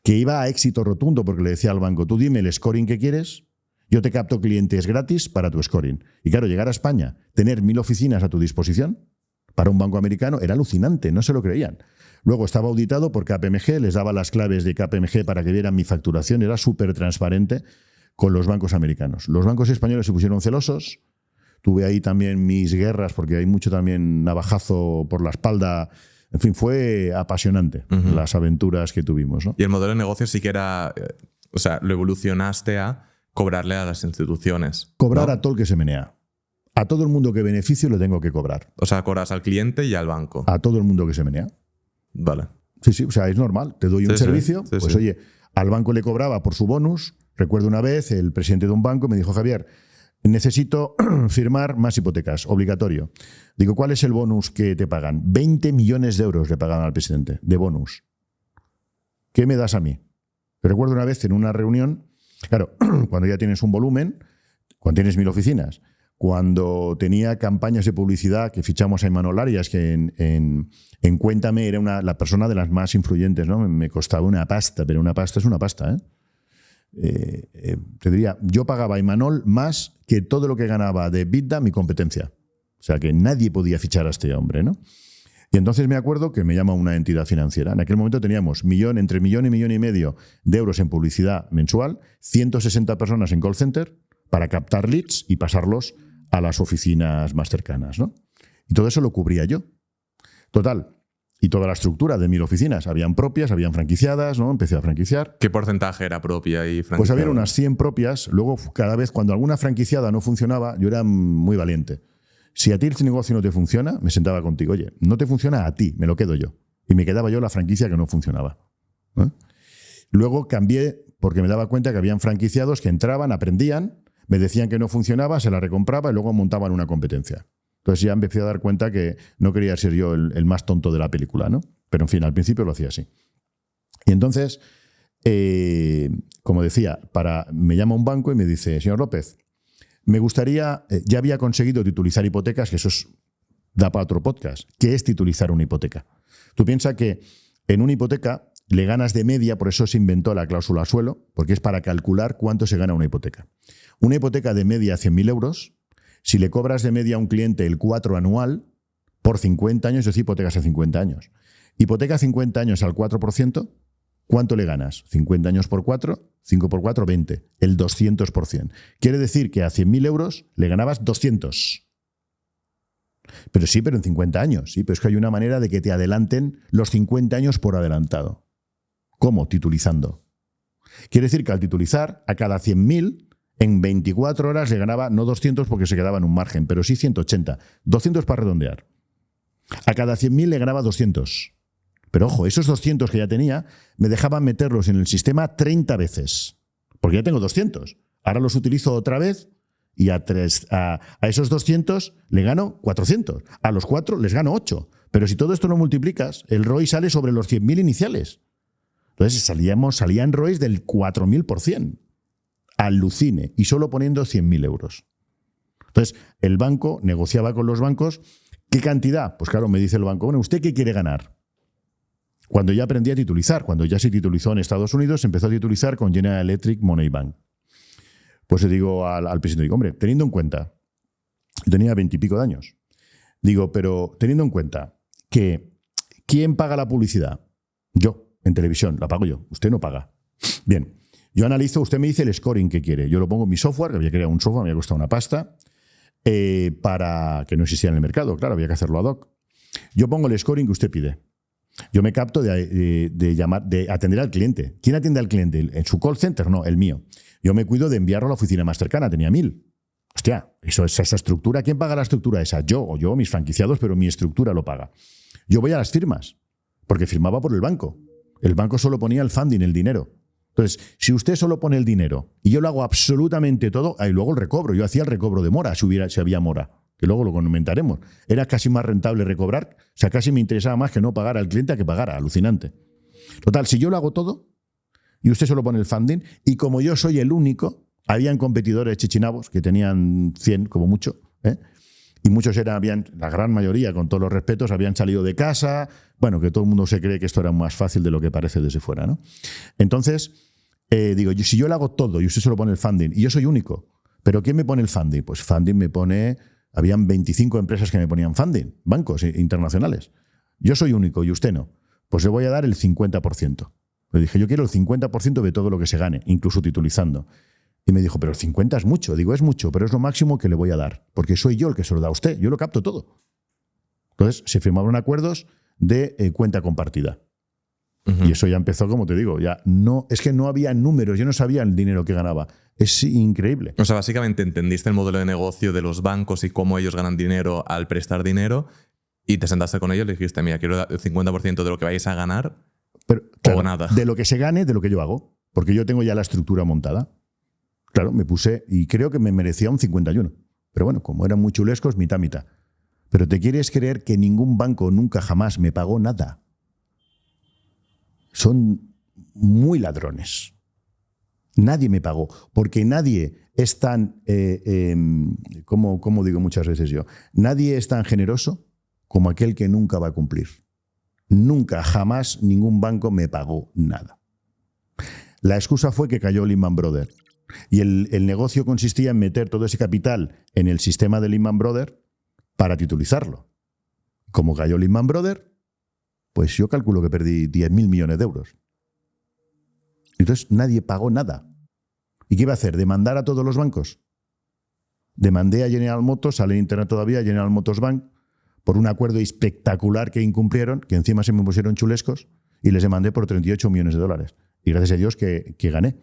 que iba a éxito rotundo porque le decía al banco, tú dime el scoring que quieres, yo te capto clientes gratis para tu scoring. Y claro, llegar a España, tener 1.000 oficinas a tu disposición, para un banco americano era alucinante, no se lo creían. Luego estaba auditado por KPMG, les daba las claves de KPMG para que vieran mi facturación, era súper transparente con los bancos americanos. Los bancos españoles se pusieron celosos, tuve ahí también mis guerras porque hay mucho también navajazo por la espalda. En fin, fue apasionante las aventuras que tuvimos, ¿no? Y el modelo de negocio sí que era, o sea, lo evolucionaste a cobrarle a las instituciones. Cobrar, ¿no? A todo el que se menea. A todo el mundo que beneficio le tengo que cobrar. O sea, cobras al cliente y al banco. A todo el mundo que se menea. Vale. Sí, o sea, es normal. Te doy un servicio, pues oye, al banco le cobraba por su bonus. Recuerdo una vez, el presidente de un banco me dijo, Javier, necesito firmar más hipotecas, obligatorio. Digo, ¿cuál es el bonus que te pagan? 20 millones de euros le pagaban al presidente de bonus. ¿Qué me das a mí? Recuerdo una vez en una reunión, claro, cuando ya tienes un volumen, cuando tienes 1.000 oficinas, cuando tenía campañas de publicidad que fichamos a Imanol Arias, que en Cuéntame era la persona de las más influyentes, ¿no? Me costaba una pasta, pero una pasta es una pasta, ¿eh? Te diría, yo pagaba a Imanol más que todo lo que ganaba de EBITDA mi competencia. O sea, que nadie podía fichar a este hombre, ¿no? Y entonces me acuerdo que me llama una entidad financiera. En aquel momento teníamos entre millón y millón y medio de euros en publicidad mensual, 160 personas en call center para captar leads y pasarlos a las oficinas más cercanas, ¿no? Y todo eso lo cubría yo. Total, y toda la estructura de 1000 oficinas. Habían propias, habían franquiciadas, ¿no? Empecé a franquiciar. ¿Qué porcentaje era propia y franquiciada? Pues había unas 100 propias. Luego, cada vez, cuando alguna franquiciada no funcionaba, yo era muy valiente. Si a ti el negocio no te funciona, me sentaba contigo. Oye, no te funciona a ti, me lo quedo yo. Y me quedaba yo la franquicia que no funcionaba. Luego cambié porque me daba cuenta que habían franquiciados que entraban, aprendían, me decían que no funcionaba, se la recompraba y luego montaban una competencia. Entonces ya empecé a dar cuenta que no quería ser yo el más tonto de la película, ¿no? Pero en fin, al principio lo hacía así. Y entonces, como decía, me llama un banco y me dice, señor López, me gustaría, ya había conseguido titulizar hipotecas, que eso da para otro podcast. ¿Qué es titulizar una hipoteca? Tú piensas que en una hipoteca le ganas de media, por eso se inventó la cláusula suelo, porque es para calcular cuánto se gana una hipoteca. Una hipoteca de media 100.000 euros, si le cobras de media a un cliente el 4 anual por 50 años, es decir, hipotecas a 50 años. Hipoteca 50 años al 4%, ¿cuánto le ganas? 50 años por 4, 5 por 4, 20, el 200%. Quiere decir que a 100.000 euros le ganabas 200. Pero sí, pero en 50 años. Sí, pero es que hay una manera de que te adelanten los 50 años por adelantado. ¿Cómo? Titulizando. Quiere decir que al titulizar, a cada 100.000, en 24 horas le ganaba no 200 porque se quedaba en un margen, pero sí 180. 200 para redondear. A cada 100.000 le ganaba 200. Pero ojo, esos 200 que ya tenía, me dejaban meterlos en el sistema 30 veces. Porque ya tengo 200. Ahora los utilizo otra vez y a esos 200 le gano 400. A los 4 les gano 8. Pero si todo esto lo multiplicas, el ROI sale sobre los 100.000 iniciales. Entonces salían ROIs del 4.000%. Alucine. Y solo poniendo 100.000 euros. Entonces, el banco negociaba con los bancos. ¿Qué cantidad? Pues claro, me dice el banco, bueno, ¿usted qué quiere ganar? Cuando ya aprendí a titulizar, cuando ya se titulizó en Estados Unidos, se empezó a titulizar con General Electric Money Bank. Pues le digo al presidente, digo, hombre, teniendo en cuenta, tenía 20 y pico de años, digo, pero teniendo en cuenta que ¿quién paga la publicidad? Yo. En televisión, la pago yo, usted no paga. Bien, yo analizo, usted me dice el scoring que quiere. Yo lo pongo en mi software, que había creado un software, me había costado una pasta, para que no existía en el mercado, claro, había que hacerlo ad hoc. Yo pongo el scoring que usted pide. Yo me capto de atender al cliente. ¿Quién atiende al cliente? ¿En su call center? No, el mío. Yo me cuido de enviarlo a la oficina más cercana, tenía 1.000. Hostia, esa estructura, ¿quién paga la estructura esa? Yo, mis franquiciados, pero mi estructura lo paga. Yo voy a las firmas, porque firmaba por el banco. El banco solo ponía el funding, el dinero. Entonces, si usted solo pone el dinero y yo lo hago absolutamente todo, ahí luego el recobro. Yo hacía el recobro de mora, si había mora, que luego lo comentaremos. Era casi más rentable recobrar, o sea, casi me interesaba más que no pagar al cliente a que pagara, alucinante. Total, si yo lo hago todo y usted solo pone el funding, y como yo soy el único, habían competidores chichinabos que tenían 100 como mucho, y muchos la gran mayoría, con todos los respetos, habían salido de casa. Bueno, que todo el mundo se cree que esto era más fácil de lo que parece desde fuera, ¿no? Entonces, digo, si yo lo hago todo y usted solo pone el funding, y yo soy único, ¿pero quién me pone el funding? Pues funding me pone... Habían 25 empresas que me ponían funding, bancos internacionales. Yo soy único y usted no. Pues le voy a dar el 50%. Le dije, yo quiero el 50% de todo lo que se gane, incluso titulizando. Y me dijo, pero el 50 es mucho. Digo, es mucho, pero es lo máximo que le voy a dar, porque soy yo el que se lo da a usted. Yo lo capto todo. Entonces, se firmaron acuerdos de cuenta compartida. Y eso ya empezó, como te digo, es que no había números, yo no sabía el dinero que ganaba. Es increíble. O sea, básicamente entendiste el modelo de negocio de los bancos y cómo ellos ganan dinero al prestar dinero, y te sentaste con ellos y le dijiste, mira, quiero el 50% de lo que vais a ganar, pero, claro, o nada. De lo que se gane, de lo que yo hago, porque yo tengo ya la estructura montada. Claro, me puse, y creo que me merecía un 51. Pero bueno, como eran muy chulescos, mitad. Pero ¿te quieres creer que ningún banco nunca jamás me pagó nada? Son muy ladrones. Nadie me pagó, porque nadie es tan, como digo muchas veces yo, nadie es tan generoso como aquel que nunca va a cumplir. Nunca, jamás, ningún banco me pagó nada. La excusa fue que cayó Lehman Brothers. Y el negocio consistía en meter todo ese capital en el sistema de Lehman Brothers para titulizarlo. Como cayó Lehman Brothers, pues yo calculo que perdí 10.000 millones de euros. Entonces nadie pagó nada. ¿Y qué iba a hacer? ¿Demandar a todos los bancos? Demandé a General Motors, sale en internet todavía, General Motors Bank, por un acuerdo espectacular que incumplieron, que encima se me pusieron chulescos y les demandé por 38 millones de dólares. Y gracias a Dios que gané.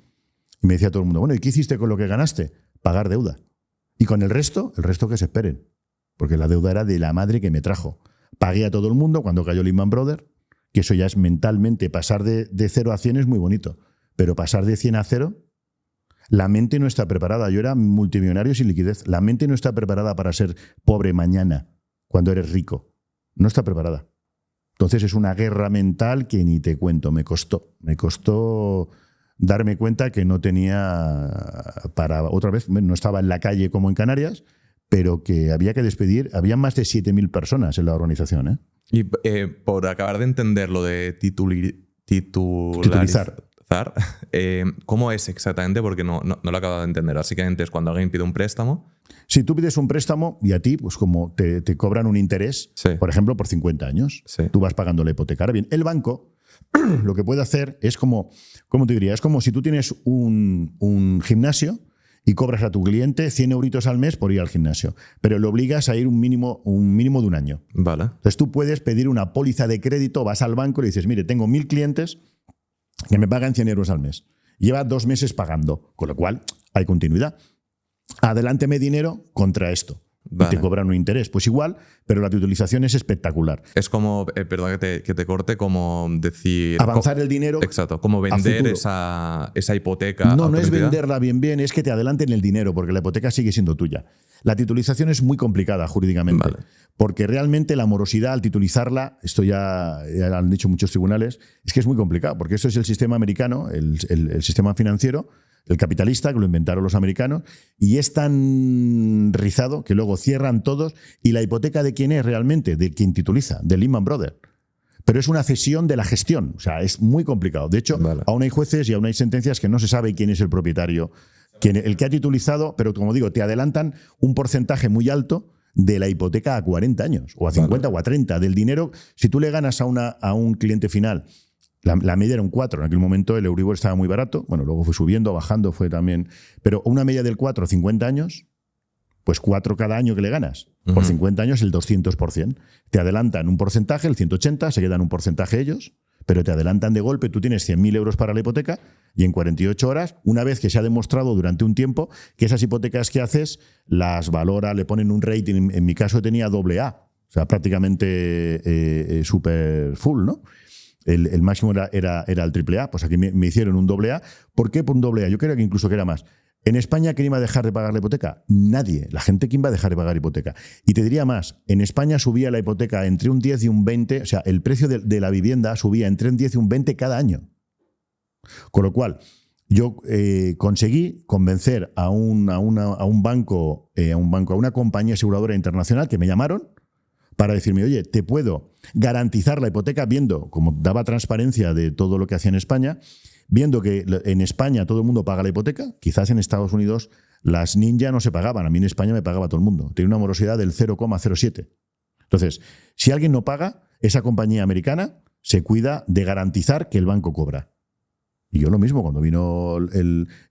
Y me decía todo el mundo, bueno, ¿y qué hiciste con lo que ganaste? Pagar deuda. Y con el resto que se esperen. Porque la deuda era de la madre que me trajo. Pagué a todo el mundo cuando cayó Lehman Brothers, que eso ya es mentalmente, pasar de 0 a 100 es muy bonito. Pero pasar de 100 a 0, la mente no está preparada. Yo era multimillonario sin liquidez. La mente no está preparada para ser pobre mañana, cuando eres rico. No está preparada. Entonces es una guerra mental que ni te cuento. Me costó darme cuenta que no tenía para otra vez, no estaba en la calle como en Canarias, pero que había que despedir. Había más de 7.000 personas en la organización. Y por acabar de entender lo de titularizar, ¿cómo es exactamente? Porque no lo acabo de entender. Básicamente es cuando alguien pide un préstamo. Si tú pides un préstamo y a ti, pues como te cobran un interés, Sí. por ejemplo, por 50 años, Sí. tú vas pagando la hipoteca. Ahora bien, el banco lo que puede hacer es ¿cómo te diría? Es como si tú tienes un gimnasio y cobras a tu cliente 100 euritos al mes por ir al gimnasio, pero le obligas a ir un mínimo de un año. Vale. Entonces tú puedes pedir una póliza de crédito, vas al banco y le dices, mire, tengo 1.000 clientes que me pagan 100 euros al mes. Lleva 2 meses pagando, con lo cual hay continuidad. Adelánteme dinero contra esto. Vale. Y te cobran un interés. Pues igual, pero la titulización es espectacular. Es como, perdón que te corte, como decir... Avanzar el dinero. Exacto, como vender futuro. esa hipoteca. No es autorizada. venderla bien, es que te adelanten el dinero, porque la hipoteca sigue siendo tuya. La titulización es muy complicada jurídicamente, Vale. porque realmente la morosidad al titulizarla, esto ya lo han dicho muchos tribunales, es que es muy complicado, porque esto es el sistema americano, el sistema financiero, el capitalista, que lo inventaron los americanos, y es tan rizado que luego cierran todos, y la hipoteca ¿de quién es realmente? De quien tituliza, de Lehman Brothers. Pero es una cesión de la gestión, o sea, es muy complicado. De hecho, Vale. aún hay jueces y aún hay sentencias que no se sabe quién es el propietario, el que ha titulizado, pero como digo, te adelantan un porcentaje muy alto de la hipoteca a 40 años, o a 50 o a 30, del dinero. Si tú le ganas a un cliente final, la media era un 4, en aquel momento el Euribor estaba muy barato, bueno, luego fue subiendo, bajando, fue también, pero una media del 4 a 50 años, pues 4 cada año que le ganas. Por 50 años el 200%. Te adelantan un porcentaje, el 180, se quedan un porcentaje ellos, pero te adelantan de golpe, tú tienes 100.000 euros para la hipoteca y en 48 horas, una vez que se ha demostrado durante un tiempo que esas hipotecas que haces las valora, le ponen un rating, en mi caso tenía AA, o sea, prácticamente super full, ¿no? El máximo era el AAA, pues aquí me hicieron un AA. ¿Por qué por un AA? Yo creo que incluso que era más. ¿En España quién iba a dejar de pagar la hipoteca? Nadie. La gente, ¿quién va a dejar de pagar hipoteca? Y te diría más, en España subía la hipoteca entre un 10 y un 20, o sea, el precio de la vivienda subía entre un 10 y un 20 cada año. Con lo cual, yo conseguí convencer a un banco, a una compañía aseguradora internacional que me llamaron para decirme, oye, te puedo garantizar la hipoteca viendo, como daba transparencia de todo lo que hacía en España, viendo que en España todo el mundo paga la hipoteca, quizás en Estados Unidos las ninja no se pagaban, a mí en España me pagaba todo el mundo. Tenía una morosidad del 0,07. Entonces, si alguien no paga, esa compañía americana se cuida de garantizar que el banco cobra. Y yo lo mismo, cuando vino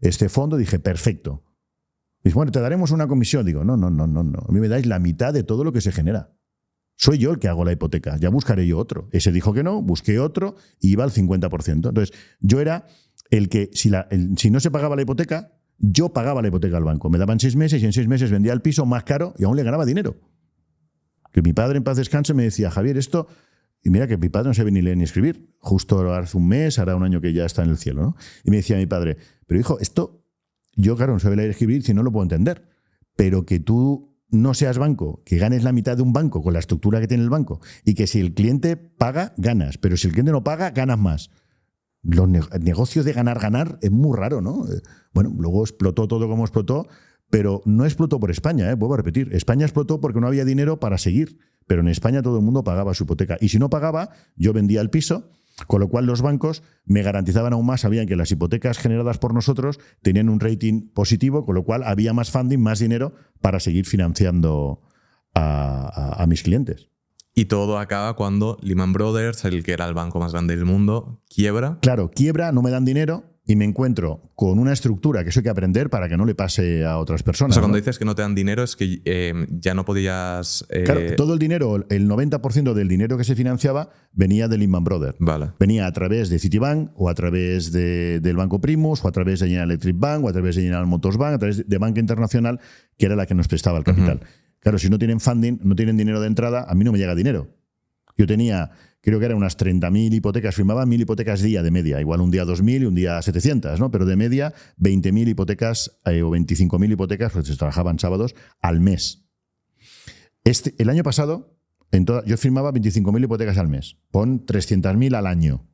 este fondo dije, perfecto. Dice, bueno, te daremos una comisión. Digo, no. A mí me dais la mitad de todo lo que se genera. Soy yo el que hago la hipoteca, ya buscaré yo otro. Ese dijo que no, busqué otro y iba al 50%. Entonces, yo era el que, si no se pagaba la hipoteca, yo pagaba la hipoteca al banco. Me daban 6 meses y en 6 meses vendía el piso más caro y aún le ganaba dinero. Que mi padre, en paz descanse, me decía, Javier, esto... Y mira que mi padre no sabe ni leer ni escribir. Justo hace un mes, hará un año que ya está en el cielo, ¿no? Y me decía mi padre, pero hijo, esto... Yo, claro, no sabe leer y escribir, si no lo puedo entender. Pero que tú... no seas banco, que ganes la mitad de un banco con la estructura que tiene el banco y que si el cliente paga, ganas, pero si el cliente no paga, ganas más. Los negocios de ganar es muy raro, ¿no? Bueno, luego explotó todo como explotó, pero no explotó por España, vuelvo a repetir. España explotó porque no había dinero para seguir, pero en España todo el mundo pagaba su hipoteca. Y si no pagaba, yo vendía el piso, con lo cual los bancos me garantizaban aún más, sabían que las hipotecas generadas por nosotros tenían un rating positivo, con lo cual había más funding, más dinero para seguir financiando a mis clientes. Y todo acaba cuando Lehman Brothers, el que era el banco más grande del mundo, quiebra. Claro, quiebra, no me dan dinero y me encuentro con una estructura que eso hay que aprender para que no le pase a otras personas. O sea, cuando ¿no? dices que no te dan dinero es que ya no podías... Claro, todo el dinero, el 90% del dinero que se financiaba venía de Lehman Brothers. Vale. Venía a través de Citibank o a través del Banco Primus o a través de General Electric Bank o a través de General Motors Bank, a través de Banca Internacional, que era la que nos prestaba el capital. Claro, si no tienen funding, no tienen dinero de entrada, a mí no me llega dinero. Yo tenía, creo que eran unas 30.000 hipotecas, firmaba 1.000 hipotecas día de media, igual un día 2.000 y un día 700, ¿no? Pero de media 20.000 hipotecas o 25.000 hipotecas, pues se trabajaban sábados al mes. El año pasado, yo firmaba 25.000 hipotecas al mes, pon 300.000 al año.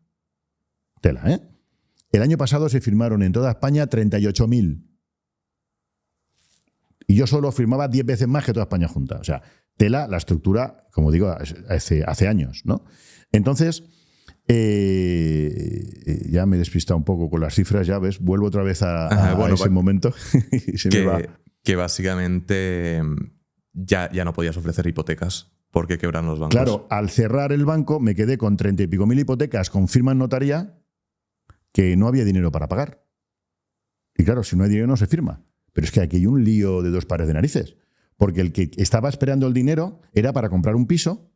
Tela, ¿eh? El año pasado se firmaron en toda España 38.000. Y yo solo firmaba 10 veces más que toda España junta. O sea, tela la estructura, como digo, hace años, ¿no? Entonces, ya me he despistado un poco con las cifras, ya ves, vuelvo otra vez a ese momento. Y se me va. Que básicamente ya no podías ofrecer hipotecas porque quebraron los bancos. Claro, al cerrar el banco me quedé con 30 y pico mil hipotecas con firma en notaría que no había dinero para pagar. Y claro, si no hay dinero no se firma. Pero es que aquí hay un lío de dos pares de narices. Porque el que estaba esperando el dinero era para comprar un piso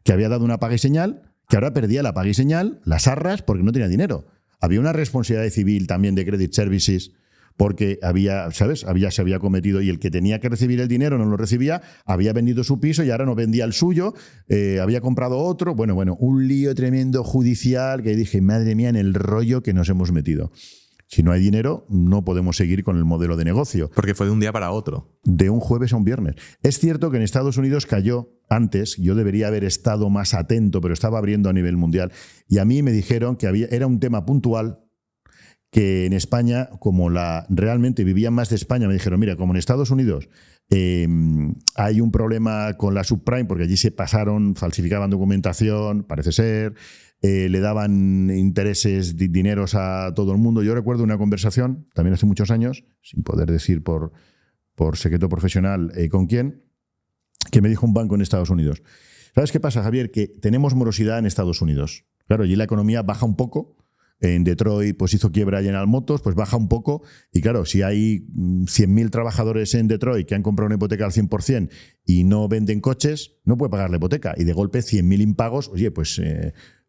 que había dado una paga y señal, que ahora perdía la paga y señal, las arras, porque no tenía dinero. Había una responsabilidad civil también de Credit Services porque se había cometido y el que tenía que recibir el dinero no lo recibía, había vendido su piso y ahora no vendía el suyo, había comprado otro. Bueno, un lío tremendo judicial que dije, madre mía, en el rollo que nos hemos metido. Si no hay dinero, no podemos seguir con el modelo de negocio. Porque fue de un día para otro. De un jueves a un viernes. Es cierto que en Estados Unidos cayó antes, yo debería haber estado más atento, pero estaba abriendo a nivel mundial. Y a mí me dijeron que era un tema puntual, que en España, como realmente vivían más de España, me dijeron, mira, como en Estados Unidos hay un problema con la subprime, porque allí se pasaron, falsificaban documentación, parece ser, le daban intereses, dineros a todo el mundo. Yo recuerdo una conversación, también hace muchos años, sin poder decir por secreto profesional con quién, que me dijo un banco en Estados Unidos. ¿Sabes qué pasa, Javier? Que tenemos morosidad en Estados Unidos. Claro, allí la economía baja un poco. En Detroit pues hizo quiebra General Motors, pues baja un poco. Y claro, si hay 100.000 trabajadores en Detroit que han comprado una hipoteca al 100% y no venden coches, no puede pagar la hipoteca. Y de golpe 100.000 impagos, oye, pues...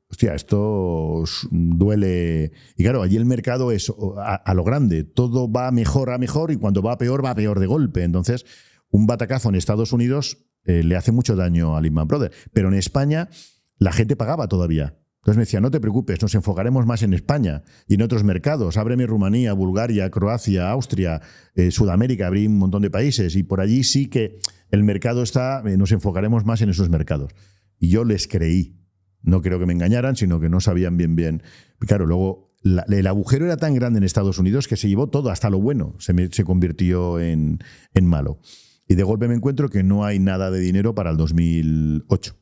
hostia, esto duele. Y claro, allí el mercado es a lo grande. Todo va mejor a mejor y cuando va peor de golpe. Entonces, un batacazo en Estados Unidos le hace mucho daño a Lehman Brothers. Pero en España la gente pagaba todavía. Entonces me decía, no te preocupes, nos enfocaremos más en España y en otros mercados. Ábreme Rumanía, Bulgaria, Croacia, Austria, Sudamérica, abrí un montón de países. Y por allí sí que el mercado está, nos enfocaremos más en esos mercados. Y yo les creí. No creo que me engañaran, sino que no sabían bien. Claro, luego el agujero era tan grande en Estados Unidos que se llevó todo, hasta lo bueno se convirtió en malo. Y de golpe me encuentro que no hay nada de dinero para el 2008.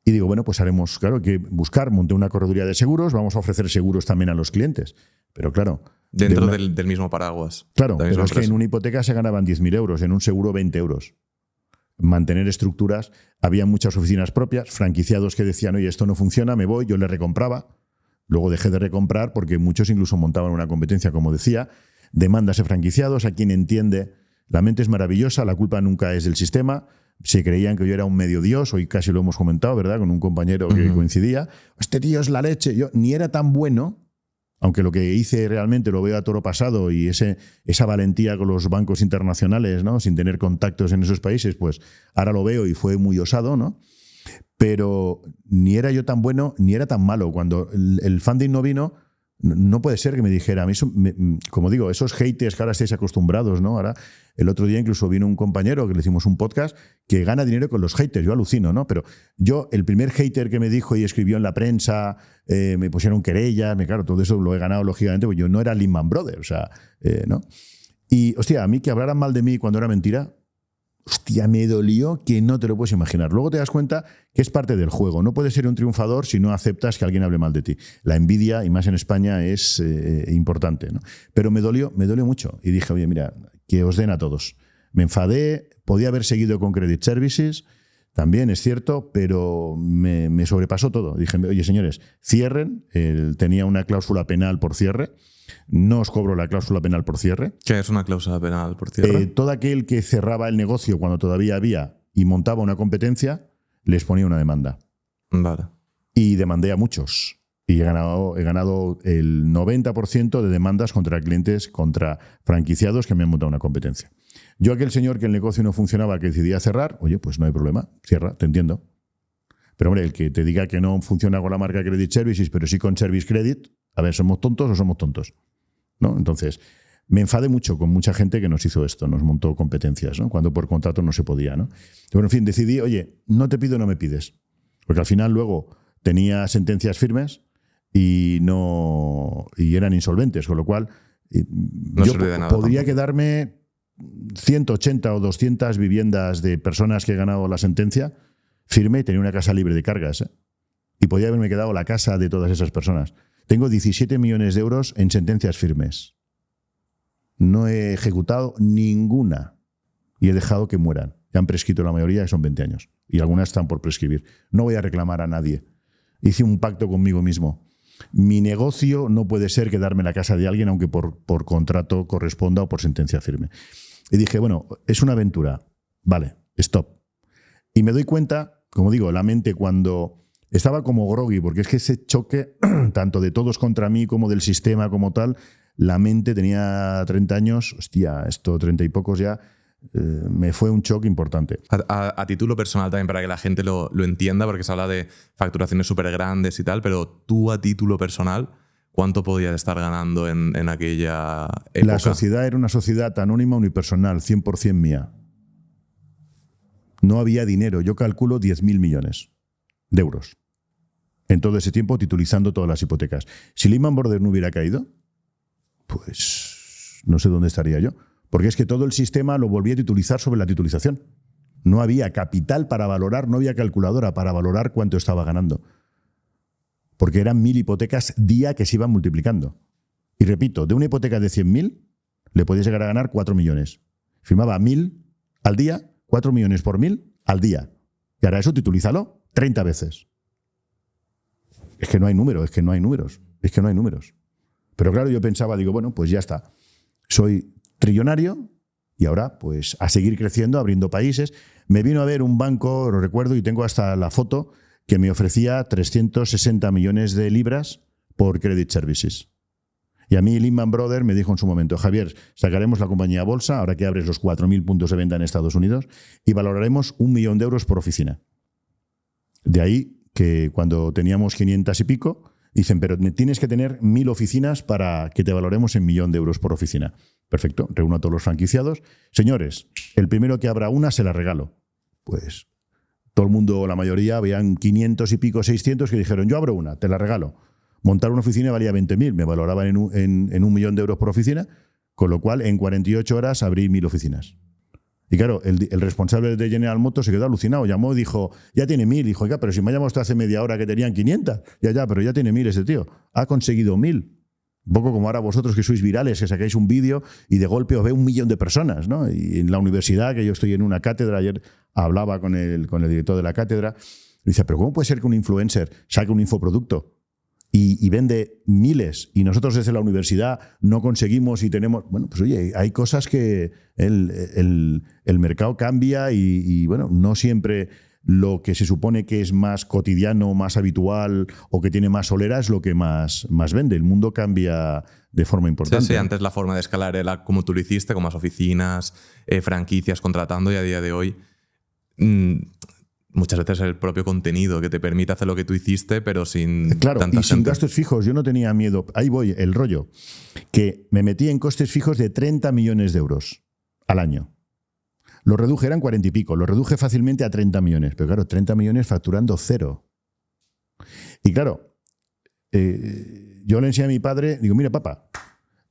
Y digo, bueno, pues haremos, claro, que buscar, monté una correduría de seguros, vamos a ofrecer seguros también a los clientes. Pero claro... Dentro del mismo paraguas. Claro, pero es que en una hipoteca se ganaban 10.000 euros, en un seguro 20 euros. Mantener estructuras, había muchas oficinas propias, franquiciados que decían, oye, esto no funciona, me voy, yo le recompraba. Luego dejé de recomprar porque muchos incluso montaban una competencia, como decía, demandas de franquiciados, a quien entiende, la mente es maravillosa, la culpa nunca es del sistema, se creían que yo era un medio dios, hoy casi lo hemos comentado, ¿verdad?, con un compañero que coincidía, este tío es la leche, yo ni era tan bueno, aunque lo que hice realmente lo veo a toro pasado y esa valentía con los bancos internacionales, ¿no?, sin tener contactos en esos países, pues ahora lo veo y fue muy osado, ¿no? Pero ni era yo tan bueno ni era tan malo. Cuando el funding no vino, no puede ser que me dijera, como digo, esos haters que ahora estáis acostumbrados, ¿no? Ahora, el otro día incluso vino un compañero que le hicimos un podcast que gana dinero con los haters. Yo alucino, ¿no? Pero yo, el primer hater que me dijo y escribió en la prensa, me pusieron querellas, claro, todo eso lo he ganado, lógicamente, porque yo no era Lehman Brothers, o sea, ¿no? Y, hostia, a mí que hablaran mal de mí cuando era mentira, hostia, me dolió que no te lo puedes imaginar. Luego te das cuenta que es parte del juego. No puedes ser un triunfador si no aceptas que alguien hable mal de ti. La envidia, y más en España, es importante, ¿no? Pero me dolió mucho. Y dije, oye, mira, que os den a todos. Me enfadé, podía haber seguido con Credit Services, también es cierto, pero me sobrepasó todo. Dije, oye, señores, cierren. Tenía una cláusula penal por cierre. No os cobro la cláusula penal por cierre. ¿Qué es una cláusula penal por cierre? Todo aquel que cerraba el negocio cuando todavía había y montaba una competencia, les ponía una demanda. Vale. Y demandé a muchos. Y he ganado el 90% de demandas contra clientes, contra franquiciados que me han montado una competencia. Yo, aquel señor que el negocio no funcionaba, que decidía cerrar, oye, pues no hay problema, cierra, te entiendo. Pero hombre, el que te diga que no funciona con la marca Credit Services, pero sí con Service Credit, a ver, ¿somos tontos o somos tontos? ¿No? Entonces, me enfadé mucho con mucha gente que nos hizo esto, nos montó competencias, ¿no? Cuando por contrato no se podía, ¿no? Pero en fin, decidí, oye, no te pido, no me pides. Porque al final luego tenía sentencias firmes y eran insolventes, con lo cual no yo podría tampoco quedarme 180 o 200 viviendas de personas que he ganado la sentencia firme y tenía una casa libre de cargas, ¿eh? Y podía haberme quedado la casa de todas esas personas. Tengo 17 millones de euros en sentencias firmes. No he ejecutado ninguna y he dejado que mueran. Ya han prescrito la mayoría, que son 20 años. Y algunas están por prescribir. No voy a reclamar a nadie. Hice un pacto conmigo mismo. Mi negocio no puede ser quedarme en la casa de alguien, aunque por contrato corresponda o por sentencia firme. Y dije, bueno, es una aventura. Vale, stop. Y me doy cuenta, como digo, la mente cuando estaba como groggy, porque es que ese choque, tanto de todos contra mí como del sistema como tal, la mente tenía 30 años, hostia, esto 30 y pocos ya, me fue un shock importante. A título personal también, para que la gente lo entienda, porque se habla de facturaciones súper grandes y tal, pero tú a título personal, ¿cuánto podías estar ganando en aquella época? La sociedad era una sociedad anónima unipersonal, 100% mía. No había dinero. Yo calculo 10.000 millones de euros en todo ese tiempo, titulizando todas las hipotecas. Si Lehman Brothers no hubiera caído, pues no sé dónde estaría yo. Porque es que todo el sistema lo volvía a titulizar sobre la titulización. No había capital para valorar, no había calculadora para valorar cuánto estaba ganando. Porque eran 1.000 hipotecas día que se iban multiplicando. Y repito, de una hipoteca de 100.000 le podías llegar a ganar 4 millones. Firmaba 1.000 al día, 4 millones por 1.000 al día. Y ahora eso titulízalo 30 veces. Es que no hay números, es que no hay números. Pero claro, yo pensaba, digo, bueno, pues ya está. Soy trillonario y ahora pues a seguir creciendo, abriendo países. Me vino a ver un banco, lo recuerdo, y tengo hasta la foto, que me ofrecía 360 millones de libras por Credit Services. Y a mí Lehman Brothers me dijo en su momento, Javier, sacaremos la compañía a bolsa, ahora que abres los 4.000 puntos de venta en Estados Unidos, y valoraremos 1 millón de euros por oficina. De ahí que cuando teníamos 500 y pico, dicen, pero tienes que tener 1.000 oficinas para que te valoremos en 1 millón de euros por oficina. Perfecto, reúno a todos los franquiciados. Señores, el primero que abra una se la regalo. Pues todo el mundo, la mayoría, habían 500 y pico, 600 que dijeron, yo abro una, te la regalo. Montar una oficina valía 20.000, me valoraban en 1 millón de euros por oficina, con lo cual en 48 horas abrí 1.000 oficinas. Y claro, el responsable de General Motors se quedó alucinado, llamó y dijo, ya tiene 1.000. Dijo, oiga, pero si me ha llamado usted hace media hora que tenían 500. Ya, pero ya tiene 1.000 ese tío. Ha conseguido 1.000. Un poco como ahora vosotros que sois virales, que sacáis un vídeo y de golpe os ve 1 millón de personas, ¿no? Y en la universidad, que yo estoy en una cátedra, ayer hablaba con el director de la cátedra, y dice, pero ¿cómo puede ser que un influencer saque un infoproducto y vende miles y nosotros desde la universidad no conseguimos y tenemos... Bueno, pues oye, hay cosas que el mercado cambia y bueno, no siempre lo que se supone que es más cotidiano, más habitual o que tiene más solera es lo que más vende. El mundo cambia de forma importante. Sí, antes la forma de escalar era como tú lo hiciste, con más oficinas, franquicias contratando, y a día de hoy muchas veces el propio contenido que te permite hacer lo que tú hiciste, pero sin claro, tanta y sin gente. gastos fijos. Yo no tenía miedo. Ahí voy, el rollo. Que me metí en costes fijos de 30 millones de euros al año. Lo reduje, eran 40 y pico. Lo reduje fácilmente a 30 millones. Pero claro, 30 millones facturando cero. Y claro, yo le enseñé a mi padre, digo, mira, papá,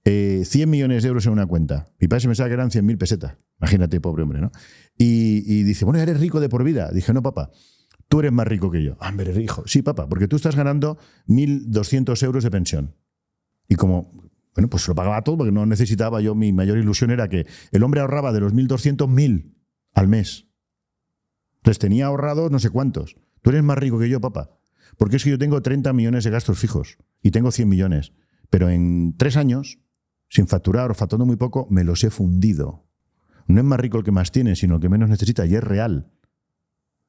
100 millones de euros en una cuenta. Mi padre se pensaba que eran 100.000 pesetas. Imagínate, pobre hombre, ¿no? Y dice, bueno, ¿eres rico de por vida? Dije, no, papá, tú eres más rico que yo. Ah, hombre, hijo. Sí, papá, porque tú estás ganando 1.200 euros de pensión. Y como, bueno, pues lo pagaba todo porque no necesitaba yo, mi mayor ilusión era que el hombre ahorraba de los 1.200, 1.000 al mes. Entonces tenía ahorrados no sé cuántos. Tú eres más rico que yo, papá. Porque es que yo tengo 30 millones de gastos fijos y tengo 100 millones. Pero en 3 años, sin facturar o facturando muy poco, me los he fundido. No es más rico el que más tiene, sino el que menos necesita, y es real.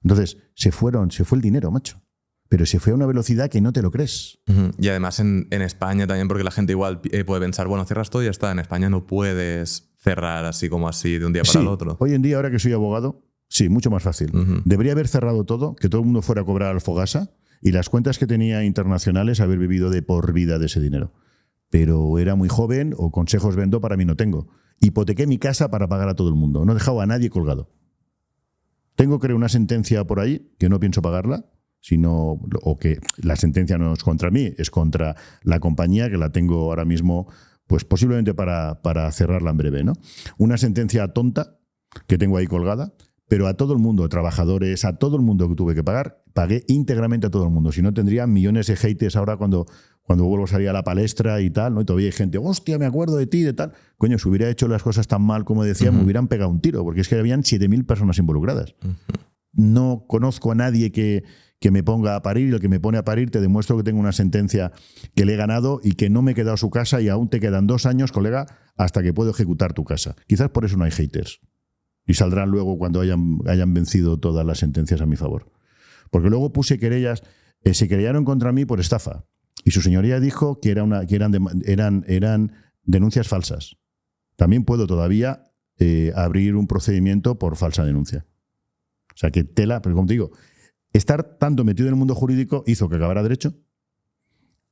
Entonces, se fue el dinero, macho. Pero se fue a una velocidad que no te lo crees. Y además en España también, porque la gente igual puede pensar, bueno, cierras todo y ya está. En España no puedes cerrar así como así de un día para el otro. Hoy en día, ahora que soy abogado, sí, mucho más fácil. Debería haber cerrado todo, que todo el mundo fuera a cobrar al Fogasa y las cuentas que tenía internacionales haber vivido de por vida de ese dinero. Pero era muy joven o consejos vendo para mí no tengo. Hipotequé mi casa para pagar a todo el mundo. No he dejado a nadie colgado. Tengo, creo, una sentencia por ahí que no pienso pagarla, o que la sentencia no es contra mí, es contra la compañía, que la tengo ahora mismo, pues posiblemente para cerrarla en breve, ¿no? Una sentencia tonta que tengo ahí colgada, pero a todo el mundo, trabajadores, a todo el mundo que tuve que pagar, pagué íntegramente a todo el mundo. Si no, tendría millones de haters ahora cuando vuelvo a salir a la palestra y tal, ¿no? Y todavía hay gente, hostia, me acuerdo de ti, de tal. Coño, si hubiera hecho las cosas tan mal como decía, me hubieran pegado un tiro, porque es que habían 7.000 personas involucradas. No conozco a nadie que me ponga a parir, y el que me pone a parir te demuestro que tengo una sentencia que le he ganado y que no me he quedado a su casa y aún te quedan 2 años, colega, hasta que puedo ejecutar tu casa. Quizás por eso no hay haters. Y saldrán luego cuando hayan vencido todas las sentencias a mi favor. Porque luego puse querellas, se querellaron contra mí por estafa. Y su señoría dijo que eran denuncias falsas. También puedo todavía abrir un procedimiento por falsa denuncia. O sea, que tela, pero como te digo, estar tanto metido en el mundo jurídico hizo que acabara derecho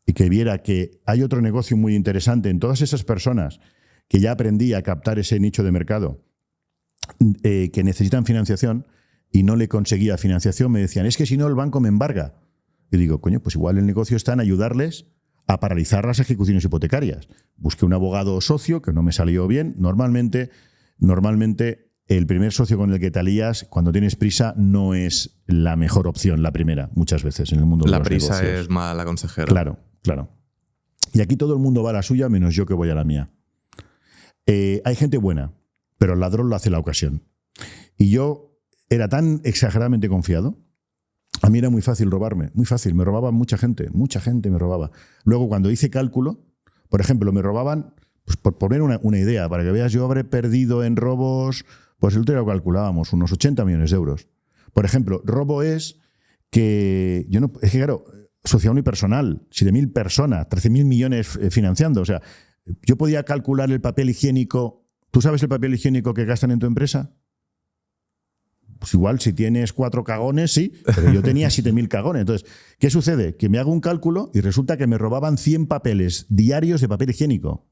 y que viera que hay otro negocio muy interesante en todas esas personas que ya aprendí a captar ese nicho de mercado, que necesitan financiación y no le conseguía financiación. Me decían, es que si no el banco me embarga. Y digo, coño, pues igual el negocio está en ayudarles a paralizar las ejecuciones hipotecarias. Busqué un abogado socio que no me salió bien. Normalmente el primer socio con el que te alías cuando tienes prisa no es la mejor opción, la primera, muchas veces en el mundo de los negocios. La prisa es mala consejera. Claro. Y aquí todo el mundo va a la suya menos yo que voy a la mía. Hay gente buena, pero el ladrón lo hace la ocasión. Y yo era tan exageradamente confiado. A mí era muy fácil robarme, muy fácil. Me robaban mucha gente me robaba. Luego, cuando hice cálculo, por ejemplo, me robaban, pues por poner una idea, para que veas, yo habré perdido en robos, pues el otro día lo calculábamos, unos 80 millones de euros. Por ejemplo, robo es que, es que claro, sociedad unipersonal, 7.000 personas, 13.000 millones financiando. O sea, yo podía calcular el papel higiénico. ¿Tú sabes el papel higiénico que gastan en tu empresa? Pues igual, si tienes 4 cagones, sí, pero yo tenía 7.000 cagones. Entonces, ¿qué sucede? Que me hago un cálculo y resulta que me robaban 100 papeles diarios de papel higiénico.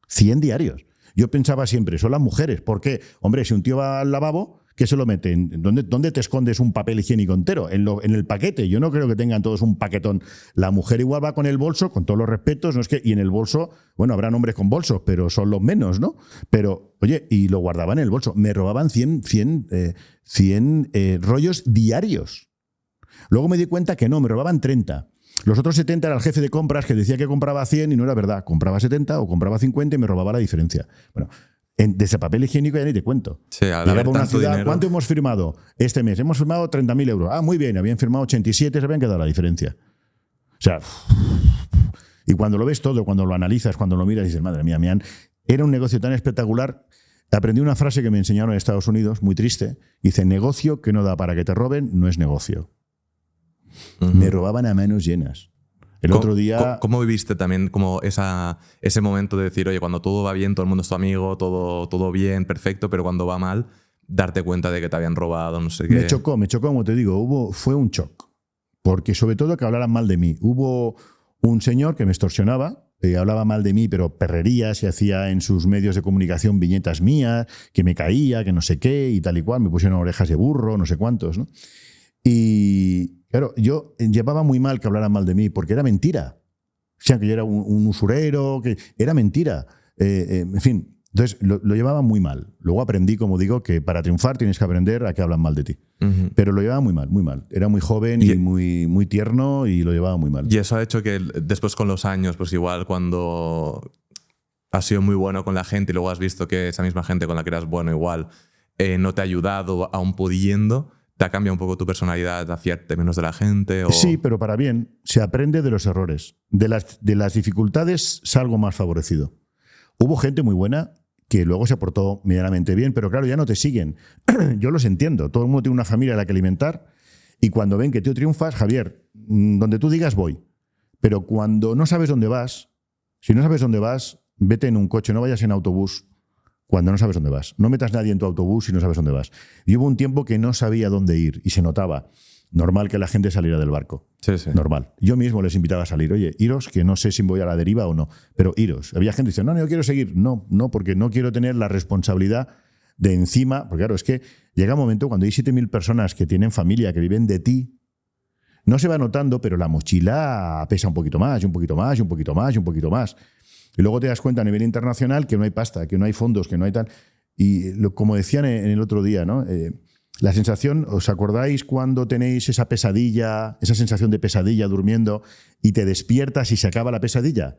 100 diarios. Yo pensaba siempre, son las mujeres. ¿Por qué? Hombre, si un tío va al lavabo, ¿qué se lo mete? ¿Dónde te escondes un papel higiénico entero? En el paquete. Yo no creo que tengan todos un paquetón. La mujer igual va con el bolso, con todos los respetos, no es que, y en el bolso, bueno, habrán hombres con bolsos, pero son los menos, ¿no? Pero, oye, y lo guardaban en el bolso. Me robaban 100 rollos diarios. Luego me di cuenta que no, me robaban 30. Los otros 70 era el jefe de compras que decía que compraba 100 y no era verdad. Compraba 70 o compraba 50 y me robaba la diferencia. Bueno, de ese papel higiénico ya ni te cuento. Sí, llegaba a una ciudad, ¿cuánto hemos firmado este mes? Hemos firmado 30.000 euros. Ah, muy bien, habían firmado 87, se habían quedado la diferencia. O sea, y cuando lo ves todo, cuando lo analizas, cuando lo miras, dices, madre mía, era un negocio tan espectacular. Aprendí una frase que me enseñaron en Estados Unidos, muy triste. Dice, negocio que no da para que te roben no es negocio. Me robaban a manos llenas. El otro día... ¿Cómo viviste también como ese momento de decir, oye, cuando todo va bien, todo el mundo es tu amigo, todo bien, perfecto, pero cuando va mal, darte cuenta de que te habían robado, no sé qué? Me chocó, como te digo, fue un shock. Porque sobre todo que hablaran mal de mí. Hubo un señor que me extorsionaba, hablaba mal de mí, pero perrerías, y hacía en sus medios de comunicación viñetas mías, que me caía, que no sé qué, y tal y cual. Me pusieron orejas de burro, no sé cuántos, ¿no? Y claro, yo llevaba muy mal que hablaran mal de mí, porque era mentira. O sea, que yo era un usurero, que era mentira. En fin, entonces lo llevaba muy mal. Luego aprendí, como digo, que para triunfar tienes que aprender a que hablan mal de ti. Pero lo llevaba muy mal, muy mal. Era muy joven y muy tierno y lo llevaba muy mal. Y eso ha hecho que después con los años, pues igual cuando has sido muy bueno con la gente y luego has visto que esa misma gente con la que eras bueno igual no te ha ayudado aún pudiendo, ¿Te ha cambiado un poco tu personalidad hacia menos de la gente? O... Sí, pero para bien. Se aprende de los errores. De las dificultades salgo más favorecido. Hubo gente muy buena que luego se portó medianamente bien, pero claro, ya no te siguen. Yo los entiendo. Todo el mundo tiene una familia a la que alimentar y cuando ven que tú triunfas, Javier, donde tú digas voy. Pero cuando no sabes dónde vas, si no sabes dónde vas, vete en un coche, no vayas en autobús cuando no sabes dónde vas. No metas nadie en tu autobús si no sabes dónde vas. Y hubo un tiempo que no sabía dónde ir y se notaba. Normal que la gente saliera del barco. Sí, sí. Normal. Yo mismo les invitaba a salir. Oye, iros, que no sé si voy a la deriva o no, pero iros. Había gente que dice, no, yo quiero seguir. No, porque no quiero tener la responsabilidad de encima. Porque claro, es que llega un momento cuando hay 7.000 personas que tienen familia, que viven de ti, no se va notando, pero la mochila pesa un poquito más, y un poquito más, y un poquito más, y un poquito más. Y luego te das cuenta a nivel internacional que no hay pasta, que no hay fondos, que no hay tal. Y como decían en el otro día, ¿no? La sensación, ¿os acordáis cuando tenéis esa pesadilla, esa sensación de pesadilla durmiendo y te despiertas y se acaba la pesadilla?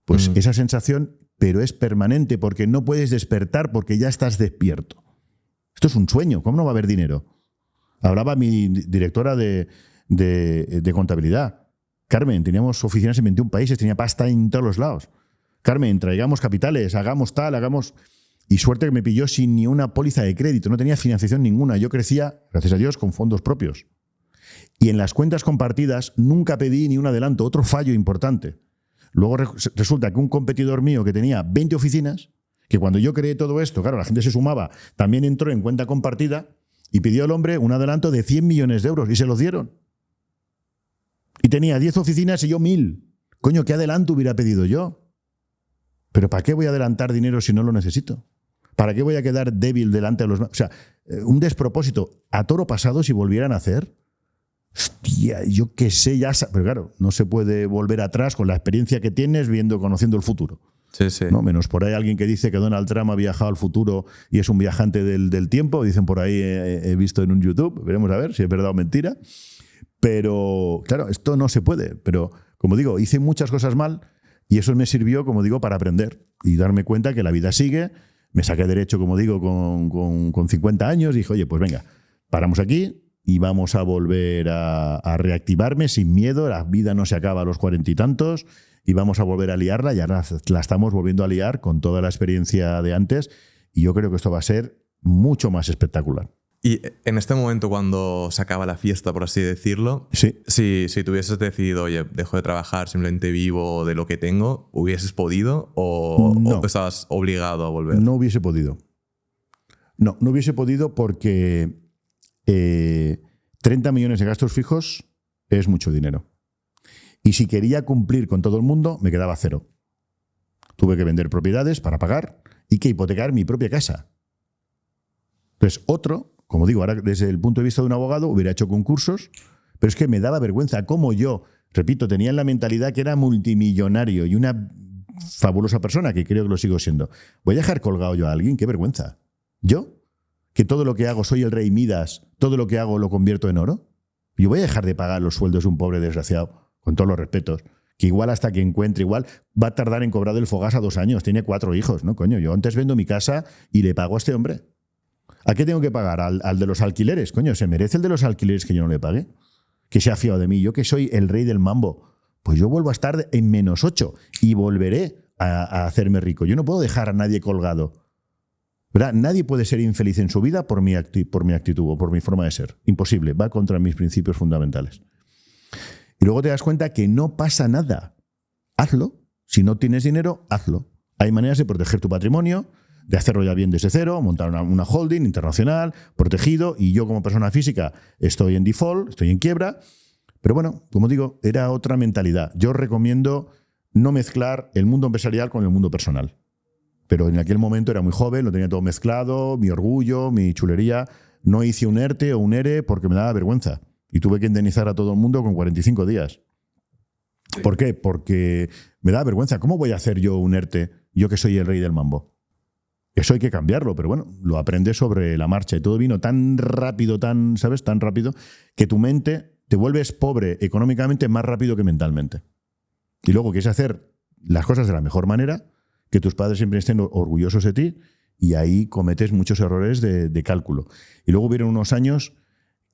Pues esa sensación, pero es permanente porque no puedes despertar porque ya estás despierto. Esto es un sueño, ¿cómo no va a haber dinero? Hablaba mi directora de contabilidad. Carmen, teníamos oficinas en 21 países, tenía pasta en todos los lados. Carmen, traigamos capitales, hagamos tal, hagamos... Y suerte que me pilló sin ni una póliza de crédito, no tenía financiación ninguna. Yo crecía, gracias a Dios, con fondos propios. Y en las cuentas compartidas nunca pedí ni un adelanto, otro fallo importante. Luego resulta que un competidor mío que tenía 20 oficinas, que cuando yo creé todo esto, claro, la gente se sumaba, también entró en cuenta compartida y pidió al hombre un adelanto de 100 millones de euros y se los dieron. Y tenía 10 oficinas y yo 1.000. Coño, ¿qué adelanto hubiera pedido yo? ¿Pero para qué voy a adelantar dinero si no lo necesito? ¿Para qué voy a quedar débil delante de los... O sea, un despropósito a toro pasado si volvieran a hacer. Hostia, yo qué sé, ya... Pero claro, no se puede volver atrás con la experiencia que tienes conociendo el futuro. Sí, sí. ¿No? Menos por ahí alguien que dice que Donald Trump ha viajado al futuro y es un viajante del tiempo. Dicen por ahí, he visto en un YouTube. Veremos a ver si es verdad o mentira. Pero, claro, esto no se puede. Pero, como digo, hice muchas cosas mal y eso me sirvió, como digo, para aprender y darme cuenta que la vida sigue. Me saqué derecho, como digo, con 50 años y dije, oye, pues venga, paramos aquí y vamos a volver a reactivarme sin miedo. La vida no se acaba a los 40 y tantos y vamos a volver a liarla. Y ahora la estamos volviendo a liar con toda la experiencia de antes y yo creo que esto va a ser mucho más espectacular. Y en este momento, cuando se acaba la fiesta, por así decirlo, sí. si tú hubieses decidido, oye, dejo de trabajar, simplemente vivo de lo que tengo, ¿hubieses podido o estabas obligado a volver? No hubiese podido. No hubiese podido porque 30 millones de gastos fijos es mucho dinero. Y si quería cumplir con todo el mundo, me quedaba cero. Tuve que vender propiedades para pagar y que hipotecar mi propia casa. Entonces, como digo, ahora desde el punto de vista de un abogado hubiera hecho concursos, pero es que me daba vergüenza cómo yo, repito, tenía en la mentalidad que era multimillonario y una fabulosa persona, que creo que lo sigo siendo. ¿Voy a dejar colgado yo a alguien? ¡Qué vergüenza! ¿Yo? ¿Que todo lo que hago soy el rey Midas, todo lo que hago lo convierto en oro? ¿Yo voy a dejar de pagar los sueldos de un pobre desgraciado, con todos los respetos, que igual hasta que encuentre, igual va a tardar en cobrar del Fogasa 2 años, tiene 4 hijos, ¿no? Coño, yo antes vendo mi casa y le pago a este hombre. ¿A qué tengo que pagar? ¿Al de los alquileres? Coño, ¿se merece el de los alquileres que yo no le pague? Que se ha fiado de mí, yo que soy el rey del mambo. Pues yo vuelvo a estar en -8 y volveré a hacerme rico. Yo no puedo dejar a nadie colgado. ¿Verdad? Nadie puede ser infeliz en su vida por mi actitud o por mi forma de ser. Imposible, va contra mis principios fundamentales. Y luego te das cuenta que no pasa nada. Hazlo. Si no tienes dinero, hazlo. Hay maneras de proteger tu patrimonio, de hacerlo ya bien desde cero, montar una holding internacional, protegido, y yo como persona física estoy en default, estoy en quiebra, pero bueno, como digo, era otra mentalidad. Yo recomiendo no mezclar el mundo empresarial con el mundo personal, pero en aquel momento era muy joven, lo tenía todo mezclado, mi orgullo, mi chulería, no hice un ERTE o un ERE porque me daba vergüenza y tuve que indemnizar a todo el mundo con 45 días. ¿Por qué? Porque me daba vergüenza. ¿Cómo voy a hacer yo un ERTE, yo que soy el rey del mambo? Eso hay que cambiarlo, pero bueno, lo aprendes sobre la marcha y todo vino tan rápido, tan rápido, que tu mente te vuelves pobre económicamente más rápido que mentalmente. Y luego quieres hacer las cosas de la mejor manera, que tus padres siempre estén orgullosos de ti, y ahí cometes muchos errores de cálculo. Y luego hubieron unos años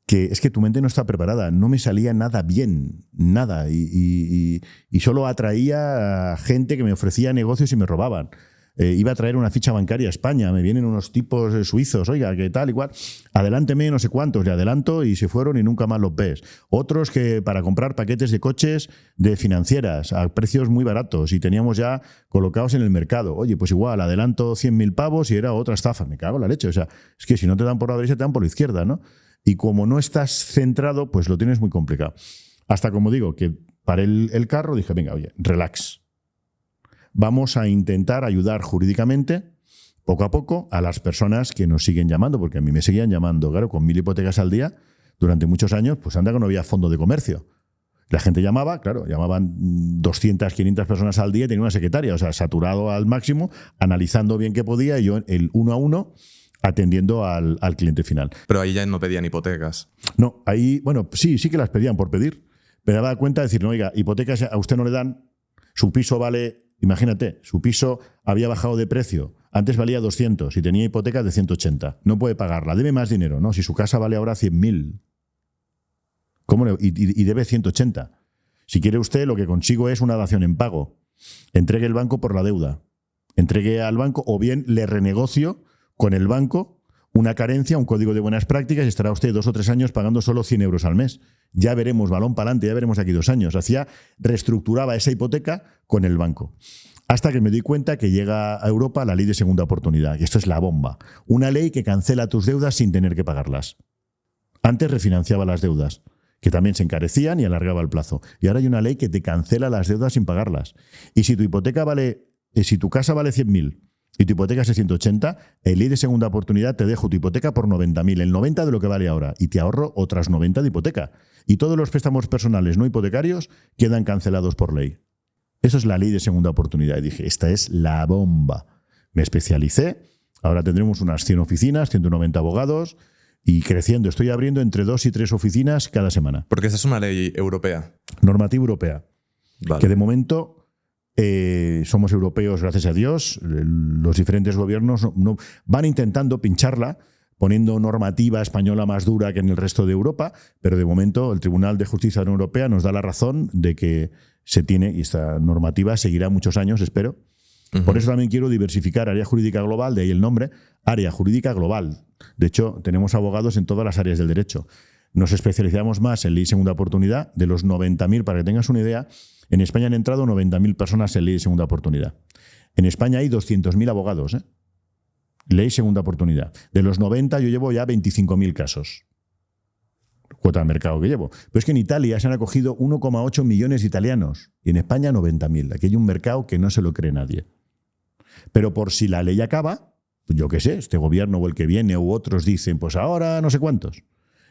que es que tu mente no está preparada. No me salía nada bien, nada. Y solo atraía a gente que me ofrecía negocios y me robaban. Iba a traer una ficha bancaria a España, me vienen unos tipos suizos, oiga, ¿qué tal? Igual, adelánteme no sé cuántos, le adelanto y se fueron y nunca más los ves. Otros que para comprar paquetes de coches de financieras a precios muy baratos y teníamos ya colocados en el mercado. Oye, pues igual, adelanto 100.000 pavos y era otra estafa. Me cago en la leche. O sea, es que si no te dan por la derecha, te dan por la izquierda, ¿no? Y como no estás centrado, pues lo tienes muy complicado. Hasta, como digo, que paré el carro, dije, venga, oye, relax. Vamos a intentar ayudar jurídicamente, poco a poco, a las personas que nos siguen llamando, porque a mí me seguían llamando, claro, con 1.000 hipotecas al día, durante muchos años, pues anda que no había fondo de comercio. La gente llamaba, claro, llamaban 200, 500 personas al día y tenía una secretaria, o sea, saturado al máximo, analizando bien qué podía, y yo el 1 a 1 atendiendo al cliente final. Pero ahí ya no pedían hipotecas. No, ahí, bueno, sí que las pedían por pedir, pero me daba cuenta de decir, no, oiga, hipotecas a usted no le dan, su piso vale... Imagínate, su piso había bajado de precio. Antes valía 200 y tenía hipotecas de 180. No puede pagarla. Debe más dinero. No, si su casa vale ahora 100.000. ¿Cómo no? Y debe 180. Si quiere usted, lo que consigo es una dación en pago. Entregue el banco por la deuda. Entregue al banco o bien le renegocio con el banco una carencia, un código de buenas prácticas y estará usted 2 o 3 años pagando solo 100 euros al mes. Ya veremos, balón para adelante, ya veremos aquí 2 años. Reestructuraba esa hipoteca con el banco. Hasta que me di cuenta que llega a Europa la ley de segunda oportunidad. Y esto es la bomba. Una ley que cancela tus deudas sin tener que pagarlas. Antes refinanciaba las deudas, que también se encarecían y alargaba el plazo. Y ahora hay una ley que te cancela las deudas sin pagarlas. Y si tu hipoteca si tu casa vale 100.000 y tu hipoteca es de 180, en ley de segunda oportunidad te dejo tu hipoteca por 90.000, el 90 de lo que vale ahora, y te ahorro otras 90 de hipoteca. Y todos los préstamos personales no hipotecarios quedan cancelados por ley. Eso es la ley de segunda oportunidad. Y dije, esta es la bomba. Me especialicé, ahora tendremos unas 100 oficinas, 190 abogados, y creciendo. Estoy abriendo entre 2 y 3 oficinas cada semana. Porque esa es una ley europea. Normativa europea. Vale. Que de momento... somos europeos, gracias a Dios. Los diferentes gobiernos no van intentando pincharla, poniendo normativa española más dura que en el resto de Europa, pero de momento el Tribunal de Justicia de la Unión Europea nos da la razón de que se tiene, y esta normativa seguirá muchos años, espero. Por eso también quiero diversificar área jurídica global, de ahí el nombre, área jurídica global. De hecho, tenemos abogados en todas las áreas del derecho. Nos especializamos más en ley segunda oportunidad. De los 90.000, para que tengas una idea, en España han entrado 90.000 personas en ley de segunda oportunidad. En España hay 200.000 abogados, ¿eh? Ley segunda oportunidad. De los 90 yo llevo ya 25.000 casos. Cuota de mercado que llevo. Pero es que en Italia se han acogido 1,8 millones de italianos y en España 90.000. Aquí hay un mercado que no se lo cree nadie. Pero por si la ley acaba, pues yo qué sé, este gobierno o el que viene u otros dicen, pues ahora no sé cuántos.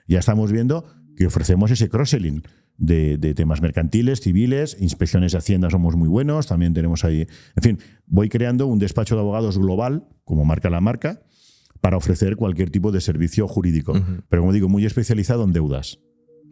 Ya estamos viendo que ofrecemos ese cross-selling de temas mercantiles, civiles, inspecciones de Hacienda somos muy buenos, también tenemos ahí... En fin, voy creando un despacho de abogados global, como marca la marca, para ofrecer cualquier tipo de servicio jurídico. Pero como digo, muy especializado en deudas.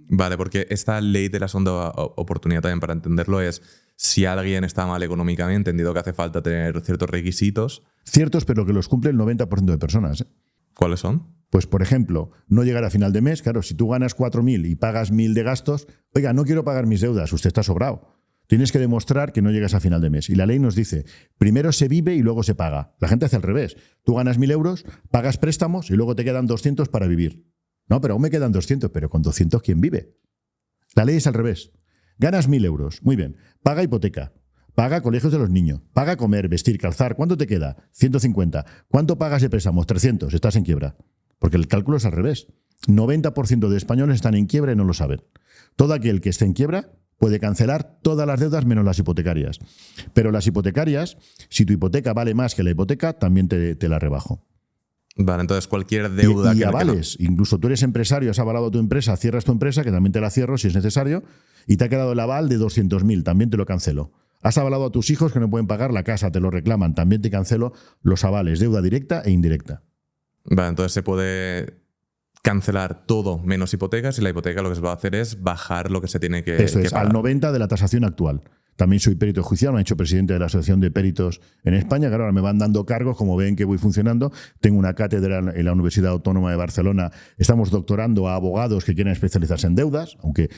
Vale, porque esta ley de la segunda oportunidad también, para entenderlo, es si alguien está mal económicamente, entendido que hace falta tener ciertos requisitos. Ciertos, pero que los cumple el 90% de personas, ¿eh? ¿Cuáles son? Pues, por ejemplo, no llegar a final de mes. Claro, si tú ganas 4.000 y pagas 1.000 de gastos, oiga, no quiero pagar mis deudas, usted está sobrado. Tienes que demostrar que no llegas a final de mes. Y la ley nos dice, primero se vive y luego se paga. La gente hace al revés. Tú ganas 1.000 euros, pagas préstamos y luego te quedan 200 para vivir. No, pero aún me quedan 200, pero con 200 ¿quién vive? La ley es al revés. Ganas 1.000 euros, muy bien, paga hipoteca, paga colegios de los niños, paga comer, vestir, calzar. ¿Cuánto te queda? 150. ¿Cuánto pagas de préstamos? 300. Estás en quiebra. Porque el cálculo es al revés. 90% de españoles están en quiebra y no lo saben. Todo aquel que esté en quiebra puede cancelar todas las deudas menos las hipotecarias. Pero las hipotecarias, si tu hipoteca vale más que la hipoteca, también te la rebajo. Vale, entonces cualquier deuda y avales, que no. Incluso tú eres empresario, has avalado tu empresa, cierras tu empresa, que también te la cierro si es necesario, y te ha quedado el aval de 200.000, también te lo cancelo. Has avalado a tus hijos que no pueden pagar la casa, te lo reclaman, también te cancelo los avales, deuda directa e indirecta. Vale, entonces se puede cancelar todo menos hipotecas y la hipoteca lo que se va a hacer es bajar lo que se tiene que Eso es, pagar. al 90 de la tasación actual. También soy perito judicial, me han hecho presidente de la Asociación de Peritos en España, que ahora me van dando cargos, como ven que voy funcionando. Tengo una cátedra en la Universidad Autónoma de Barcelona. Estamos doctorando a abogados que quieren especializarse en deudas, aunque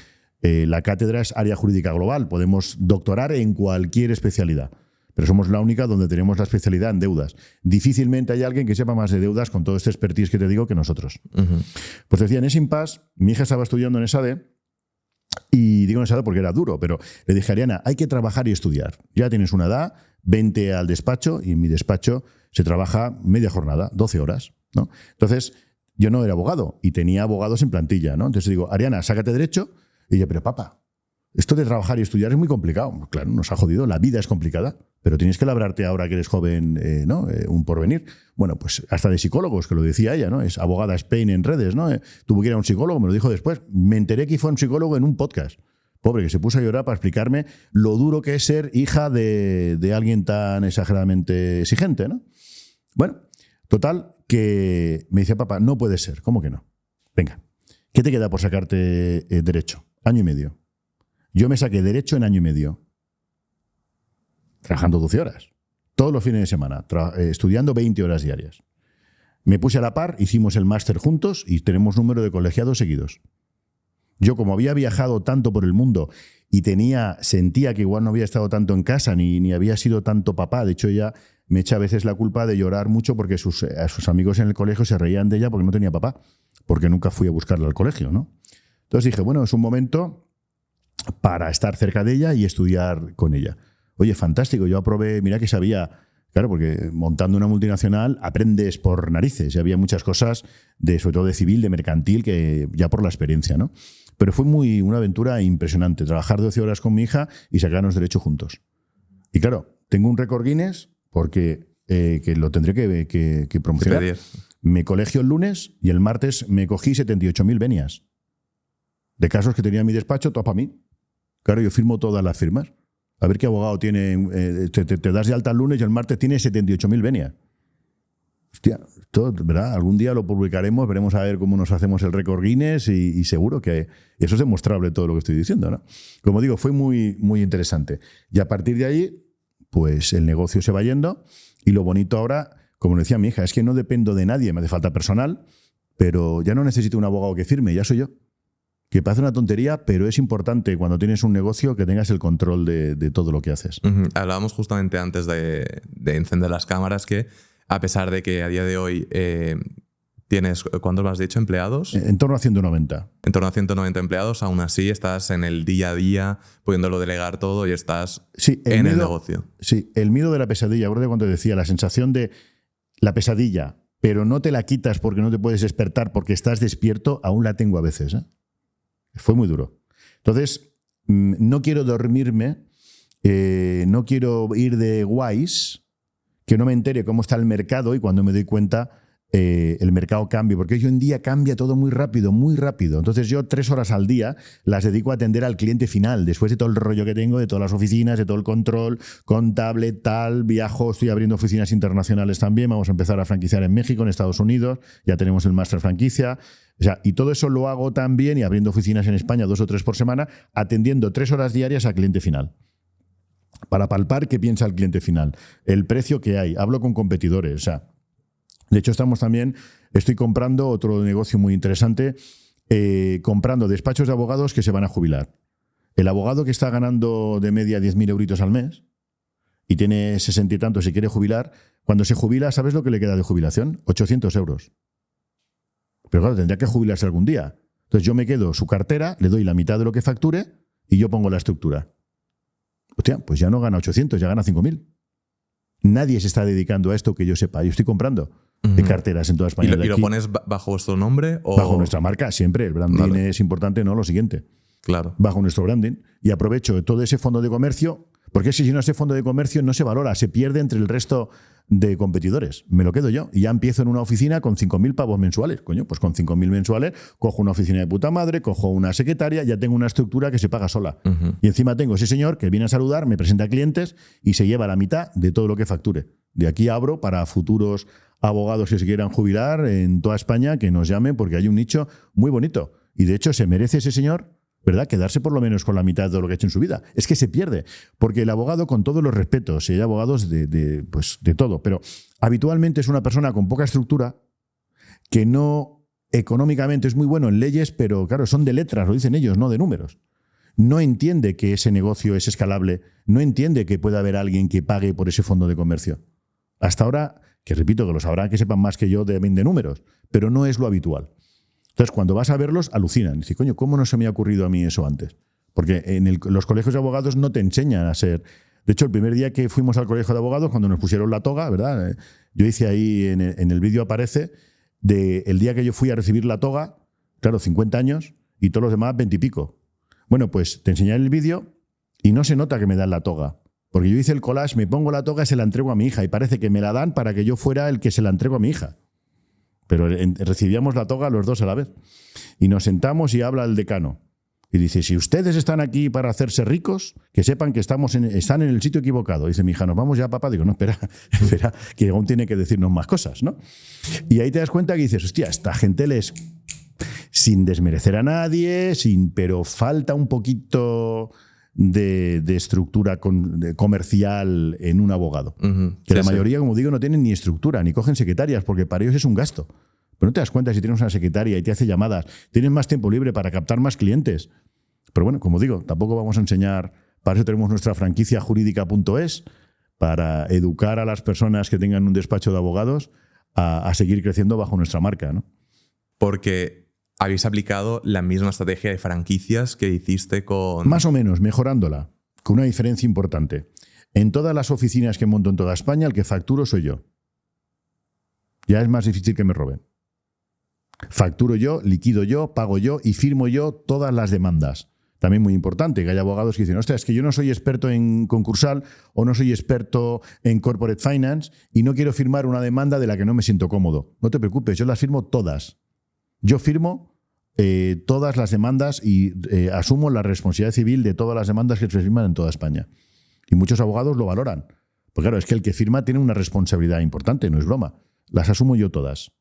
la cátedra es área jurídica global. Podemos doctorar en cualquier especialidad, pero somos la única donde tenemos la especialidad en deudas. Difícilmente hay alguien que sepa más de deudas con todo este expertise que te digo que nosotros. Pues decía, en ese impasse, mi hija estaba estudiando en ESADE. Y digo en esa edad porque era duro, pero le dije a Ariana, hay que trabajar y estudiar. Ya tienes una edad, vente al despacho, y en mi despacho se trabaja media jornada, 12 horas, ¿no? Entonces, yo no era abogado y tenía abogados en plantilla, ¿no? Entonces digo, Ariana, sácate derecho. Y yo, pero papá, esto de trabajar y estudiar es muy complicado. Claro, nos ha jodido, la vida es complicada, pero tienes que labrarte ahora que eres joven, ¿no? Un porvenir. Bueno, pues hasta de psicólogos, que lo decía ella, ¿no? Es abogada Spain en redes, ¿no? Tuvo que ir a un psicólogo, me lo dijo después. Me enteré que fue un psicólogo en un podcast. Pobre, que se puso a llorar para explicarme lo duro que es ser hija de alguien tan exageradamente exigente, ¿no? Bueno, total, que me dice, papá, no puede ser. ¿Cómo que no? Venga, ¿qué te queda por sacarte derecho? Año y medio. Yo me saqué derecho en año y medio, trabajando 12 horas, todos los fines de semana, estudiando 20 horas diarias. Me puse a la par, hicimos el máster juntos y tenemos número de colegiados seguidos. Yo, como había viajado tanto por el mundo y sentía que igual no había estado tanto en casa ni había sido tanto papá, de hecho ella me echa a veces la culpa de llorar mucho porque a sus amigos en el colegio se reían de ella porque no tenía papá, porque nunca fui a buscarla al colegio, ¿no? Entonces dije, bueno, es un momento para estar cerca de ella y estudiar con ella. Oye, fantástico, yo aprobé, mira que sabía, claro, porque montando una multinacional aprendes por narices, y había muchas cosas, sobre todo de civil, de mercantil, que ya por la experiencia, ¿no? Pero fue una aventura impresionante, trabajar 12 horas con mi hija y sacarnos derecho juntos. Y claro, tengo un récord Guinness, porque que lo tendré que promocionar. Me colegio el lunes y el martes me cogí 78.000 venias de casos que tenía en mi despacho, todo para mí. Claro, yo firmo todas las firmas. A ver qué abogado tiene. Te das de alta el lunes y el martes tiene 78.000 venias. Hostia, esto, ¿verdad? Algún día lo publicaremos, veremos a ver cómo nos hacemos el récord Guinness y seguro que eso es demostrable todo lo que estoy diciendo, ¿no? Como digo, fue muy, muy interesante. Y a partir de ahí, pues el negocio se va yendo y lo bonito ahora, como decía mi hija, es que no dependo de nadie, me hace falta personal, pero ya no necesito un abogado que firme, ya soy yo. Que parece una tontería, pero es importante cuando tienes un negocio que tengas el control de todo lo que haces. Hablábamos justamente antes de encender las cámaras que, a pesar de que a día de hoy tienes, ¿cuántos me has dicho, empleados? En torno a 190. En torno a 190 empleados, aún así estás en el día a día, pudiéndolo delegar todo y estás el negocio. Sí, el miedo de la pesadilla, acuérdate cuando decía, la sensación de la pesadilla, pero no te la quitas porque no te puedes despertar porque estás despierto, aún la tengo a veces, ¿eh? Fue muy duro. Entonces, no quiero dormirme, no quiero ir de guays, que no me entere cómo está el mercado y cuando me doy cuenta el mercado cambia, porque hoy en día cambia todo muy rápido, muy rápido. Entonces yo 3 horas al día las dedico a atender al cliente final, después de todo el rollo que tengo, de todas las oficinas, de todo el control, contable, tal, viajo, estoy abriendo oficinas internacionales también, vamos a empezar a franquiciar en México, en Estados Unidos, ya tenemos el máster franquicia. O sea, y todo eso lo hago también y abriendo oficinas en España 2 o 3 por semana, atendiendo 3 horas diarias al cliente final. Para palpar qué piensa el cliente final, el precio que hay. Hablo con competidores. O sea, de hecho, estoy comprando otro negocio muy interesante, comprando despachos de abogados que se van a jubilar. El abogado que está ganando de media 10.000 euritos al mes y tiene 60 y tantos y quiere jubilar, cuando se jubila, ¿sabes lo que le queda de jubilación? 800 euros. Pero claro, tendría que jubilarse algún día. Entonces yo me quedo su cartera, le doy la mitad de lo que facture y yo pongo la estructura. Hostia, pues ya no gana 800, ya gana 5.000. Nadie se está dedicando a esto que yo sepa. Yo estoy comprando carteras en toda España. ¿Y lo pones bajo vuestro nombre? O... Bajo nuestra marca, siempre. El branding vale. Es importante, no lo siguiente. Claro. Bajo nuestro branding. Y aprovecho todo ese fondo de comercio, porque si no, ese fondo de comercio no se valora, se pierde entre el resto de competidores. Me lo quedo yo y ya empiezo en una oficina con 5.000 pavos mensuales. Coño, pues con 5.000 mensuales cojo una oficina de puta madre, cojo una secretaria, ya tengo una estructura que se paga sola. Y encima tengo ese señor que viene a saludar, me presenta clientes y se lleva la mitad de todo lo que facture. De aquí abro para futuros abogados que se quieran jubilar en toda España, que nos llamen porque hay un nicho muy bonito. Y de hecho se merece ese señor ¿verdad? Quedarse por lo menos con la mitad de lo que ha hecho en su vida. Es que se pierde, porque el abogado, con todos los respetos, hay abogados pues, de todo, pero habitualmente es una persona con poca estructura que no económicamente es muy bueno en leyes, pero claro, son de letras, lo dicen ellos, no de números. No entiende que ese negocio es escalable, no entiende que pueda haber alguien que pague por ese fondo de comercio. Hasta ahora, que repito que los habrá que sepan más que yo de números, pero no es lo habitual. Entonces, cuando vas a verlos, alucinan. Dices, coño, ¿cómo no se me ha ocurrido a mí eso antes? Porque en los colegios de abogados no te enseñan a ser... De hecho, el primer día que fuimos al colegio de abogados, cuando nos pusieron la toga, ¿verdad? Yo hice ahí, en el vídeo aparece, el día que yo fui a recibir la toga, claro, 50 años, y todos los demás 20 y pico. Bueno, pues te enseñaré el vídeo y no se nota que me dan la toga. Porque yo hice el collage, me pongo la toga y se la entrego a mi hija. Y parece que me la dan para que yo fuera el que se la entrego a mi hija. Pero recibíamos la toga los dos a la vez. Y nos sentamos y habla el decano. Y dice, si ustedes están aquí para hacerse ricos, que sepan que están en el sitio equivocado. Dice mi hija, ¿nos vamos ya, papá? Digo, no, espera, que aún tiene que decirnos más cosas, ¿no? Y ahí te das cuenta que dices, hostia, esta gente sin desmerecer a nadie, pero falta un poquito de estructura comercial en un abogado. Que la mayoría, como digo, no tienen ni estructura, ni cogen secretarias, porque para ellos es un gasto. Pero no te das cuenta si tienes una secretaria y te hace llamadas, tienes más tiempo libre para captar más clientes. Pero bueno, como digo, tampoco vamos a enseñar, para eso tenemos nuestra franquicia jurídica.es, para educar a las personas que tengan un despacho de abogados a seguir creciendo bajo nuestra marca, ¿no? Porque habéis aplicado la misma estrategia de franquicias que hiciste con... Más o menos, mejorándola, con una diferencia importante. En todas las oficinas que monto en toda España, el que facturo soy yo. Ya es más difícil que me roben. Facturo yo, liquido yo, pago yo y firmo yo todas las demandas. También muy importante, que hay abogados que dicen, ostras, es que yo no soy experto en concursal o no soy experto en corporate finance y no quiero firmar una demanda de la que no me siento cómodo. No te preocupes, yo las firmo todas. Yo firmo todas las demandas y asumo la responsabilidad civil de todas las demandas que se firman en toda España. Y muchos abogados lo valoran. Porque claro, es que el que firma tiene una responsabilidad importante, no es broma. Las asumo yo todas.